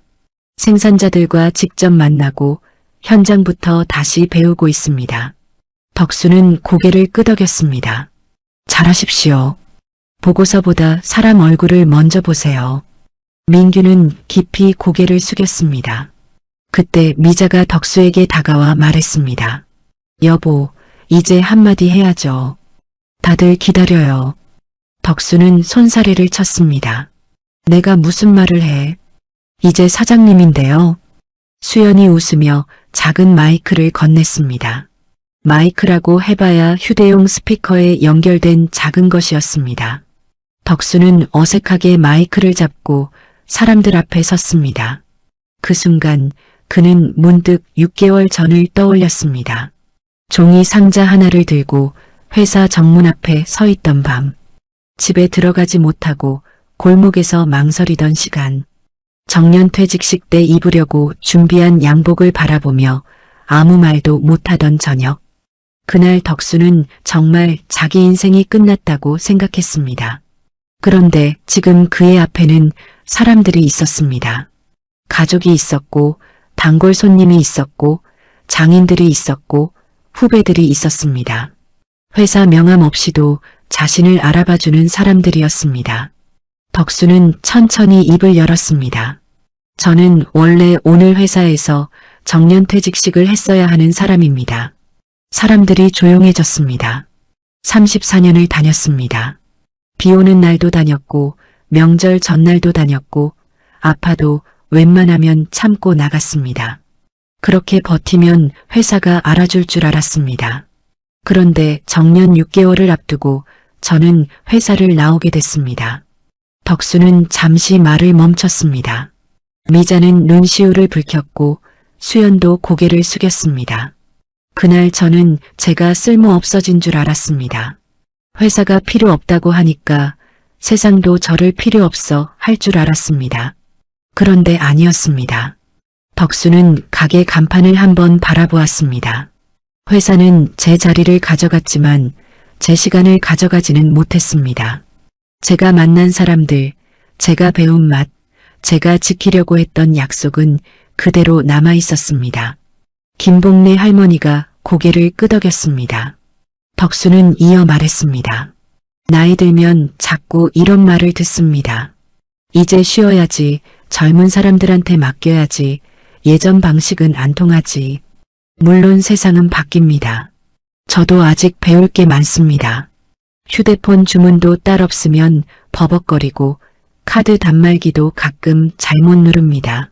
생산자들과 직접 만나고 현장부터 다시 배우고 있습니다. 덕수는 고개를 끄덕였습니다. 잘하십시오. 보고서보다 사람 얼굴을 먼저 보세요. 민규는 깊이 고개를 숙였습니다. 그때 미자가 덕수에게 다가와 말했습니다. 여보, 이제 한마디 해야죠. 다들 기다려요. 덕수는 손사래를 쳤습니다. 내가 무슨 말을 해? 이제 사장님인데요. 수연이 웃으며 작은 마이크를 건넸습니다. 마이크라고 해봐야 휴대용 스피커에 연결된 작은 것이었습니다. 덕수는 어색하게 마이크를 잡고 사람들 앞에 섰습니다. 그 순간 그는 문득 6개월 전을 떠올렸습니다. 종이 상자 하나를 들고 회사 정문 앞에 서 있던 밤, 집에 들어가지 못하고 골목에서 망설이던 시간, 정년퇴직식 때 입으려고 준비한 양복을 바라보며 아무 말도 못하던 저녁. 그날 덕수는 정말 자기 인생이 끝났다고 생각했습니다. 그런데 지금 그의 앞에는 사람들이 있었습니다. 가족이 있었고, 단골 손님이 있었고, 장인들이 있었고, 후배들이 있었습니다. 회사 명함 없이도 자신을 알아봐주는 사람들이었습니다. 덕수는 천천히 입을 열었습니다. 저는 원래 오늘 회사에서 정년퇴직식을 했어야 하는 사람입니다. 사람들이 조용해졌습니다. 34년을 다녔습니다. 비 오는 날도 다녔고 명절 전날도 다녔고 아파도 웬만하면 참고 나갔습니다. 그렇게 버티면 회사가 알아줄 줄 알았습니다. 그런데 정년 6개월을 앞두고 저는 회사를 나오게 됐습니다. 덕수는 잠시 말을 멈췄습니다. 미자는 눈시울을 붉혔고 수연도 고개를 숙였습니다. 그날 저는 제가 쓸모 없어진 줄 알았습니다. 회사가 필요 없다고 하니까 세상도 저를 필요 없어 할 줄 알았습니다. 그런데 아니었습니다. 덕수는 가게 간판을 한번 바라보았습니다. 회사는 제 자리를 가져갔지만 제 시간을 가져가지는 못했습니다. 제가 만난 사람들, 제가 배운 맛, 제가 지키려고 했던 약속은 그대로 남아 있었습니다. 김복래 할머니가 고개를 끄덕였습니다. 덕수는 이어 말했습니다. 나이 들면 자꾸 이런 말을 듣습니다. 이제 쉬어야지, 젊은 사람들한테 맡겨야지, 예전 방식은 안 통하지. 물론 세상은 바뀝니다. 저도 아직 배울 게 많습니다. 휴대폰 주문도 딸 없으면 버벅거리고 카드 단말기도 가끔 잘못 누릅니다.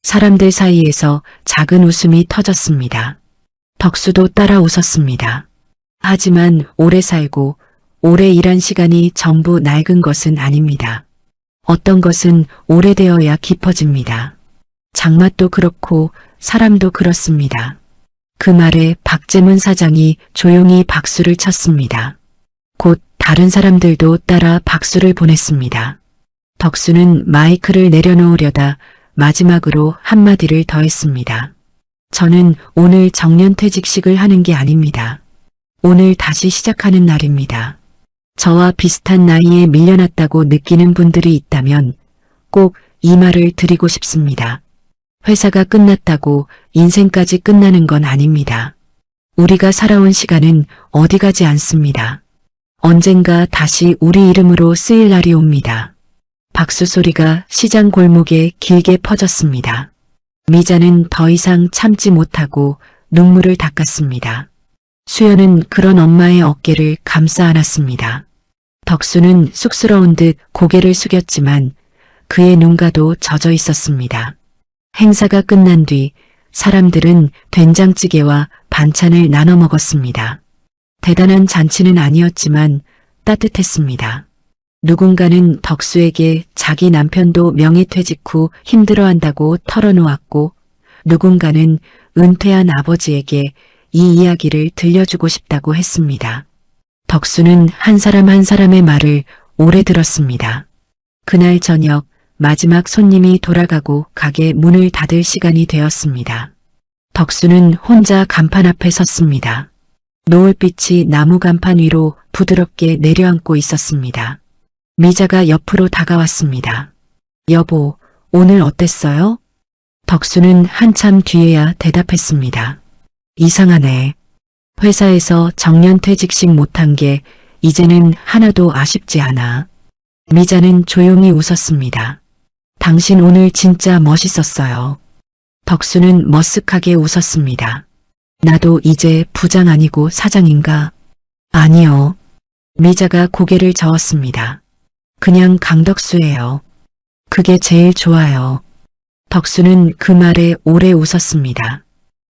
사람들 사이에서 작은 웃음이 터졌습니다. 덕수도 따라 웃었습니다. 하지만 오래 살고 오래 일한 시간이 전부 낡은 것은 아닙니다. 어떤 것은 오래되어야 깊어집니다. 장맛도 그렇고 사람도 그렇습니다. 그 말에 박재문 사장이 조용히 박수를 쳤습니다. 곧 다른 사람들도 따라 박수를 보냈습니다. 덕수는 마이크를 내려놓으려다 마지막으로 한마디를 더했습니다. 저는 오늘 정년퇴직식을 하는 게 아닙니다. 오늘 다시 시작하는 날입니다. 저와 비슷한 나이에 밀려났다고 느끼는 분들이 있다면 꼭 이 말을 드리고 싶습니다. 회사가 끝났다고 인생까지 끝나는 건 아닙니다. 우리가 살아온 시간은 어디 가지 않습니다. 언젠가 다시 우리 이름으로 쓰일 날이 옵니다. 박수 소리가 시장 골목에 길게 퍼졌습니다. 미자는 더 이상 참지 못하고 눈물을 닦았습니다. 수연은 그런 엄마의 어깨를 감싸 안았습니다. 덕수는 쑥스러운 듯 고개를 숙였지만 그의 눈가도 젖어 있었습니다. 행사가 끝난 뒤 사람들은 된장찌개와 반찬을 나눠 먹었습니다. 대단한 잔치는 아니었지만 따뜻했습니다. 누군가는 덕수에게 자기 남편도 명예퇴직 후 힘들어한다고 털어놓았고 누군가는 은퇴한 아버지에게 이 이야기를 들려주고 싶다고 했습니다. 덕수는 한 사람 한 사람의 말을 오래 들었습니다. 그날 저녁 마지막 손님이 돌아가고 가게 문을 닫을 시간이 되었습니다. 덕수는 혼자 간판 앞에 섰습니다. 노을빛이 나무 간판 위로 부드럽게 내려앉고 있었습니다. 미자가 옆으로 다가왔습니다. 여보, 오늘 어땠어요? 덕수는 한참 뒤에야 대답했습니다. 이상하네. 회사에서 정년퇴직식 못한 게 이제는 하나도 아쉽지 않아. 미자는 조용히 웃었습니다. 당신 오늘 진짜 멋있었어요. 덕수는 머쓱하게 웃었습니다. 나도 이제 부장 아니고 사장인가? 아니요. 미자가 고개를 저었습니다. 그냥 강덕수예요. 그게 제일 좋아요. 덕수는 그 말에 오래 웃었습니다.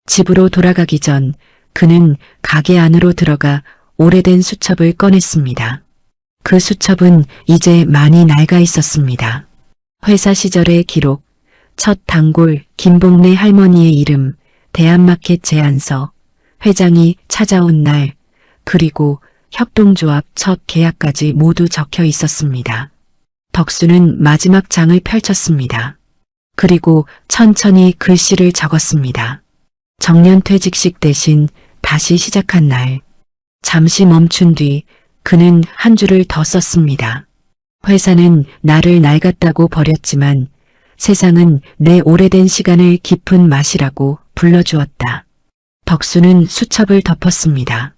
집으로 돌아가기 전 그는 가게 안으로 들어가 오래된 수첩을 꺼냈습니다. 그 수첩은 이제 많이 낡아 있었습니다. 회사 시절의 기록, 첫 단골 김복래 할머니의 이름, 대한마켓 제안서, 회장이 찾아온 날, 그리고 협동조합 첫 계약까지 모두 적혀 있었습니다. 덕수는 마지막 장을 펼쳤습니다. 그리고 천천히 글씨를 적었습니다. 정년퇴직식 대신 다시 시작한 날. 잠시 멈춘 뒤 그는 한 줄을 더 썼습니다. 회사는 나를 낡았다고 버렸지만 세상은 내 오래된 시간을 깊은 맛이라고 불러주었다. 덕수는 수첩을 덮었습니다.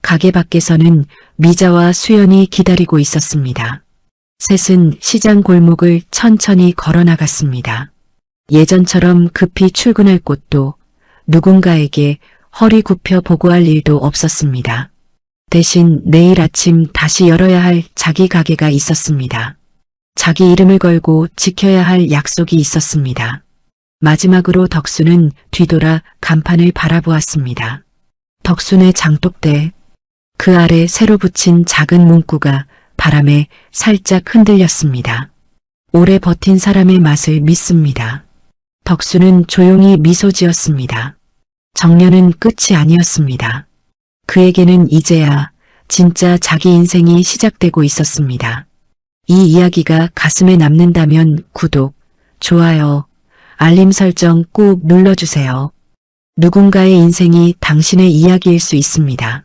가게 밖에서는 미자와 수연이 기다리고 있었습니다. 셋은 시장 골목을 천천히 걸어나갔습니다. 예전처럼 급히 출근할 곳도 누군가에게 허리 굽혀 보고할 일도 없었습니다. 대신 내일 아침 다시 열어야 할 자기 가게가 있었습니다. 자기 이름을 걸고 지켜야 할 약속이 있었습니다. 마지막으로 덕수는 뒤돌아 간판을 바라보았습니다. 덕순의 장독대, 그 아래 새로 붙인 작은 문구가 바람에 살짝 흔들렸습니다. 오래 버틴 사람의 맛을 믿습니다. 덕수는 조용히 미소 지었습니다. 정년은 끝이 아니었습니다. 그에게는 이제야 진짜 자기 인생이 시작되고 있었습니다. 이 이야기가 가슴에 남는다면 구독, 좋아요, 알림 설정 꼭 눌러주세요. 누군가의 인생이 당신의 이야기일 수 있습니다.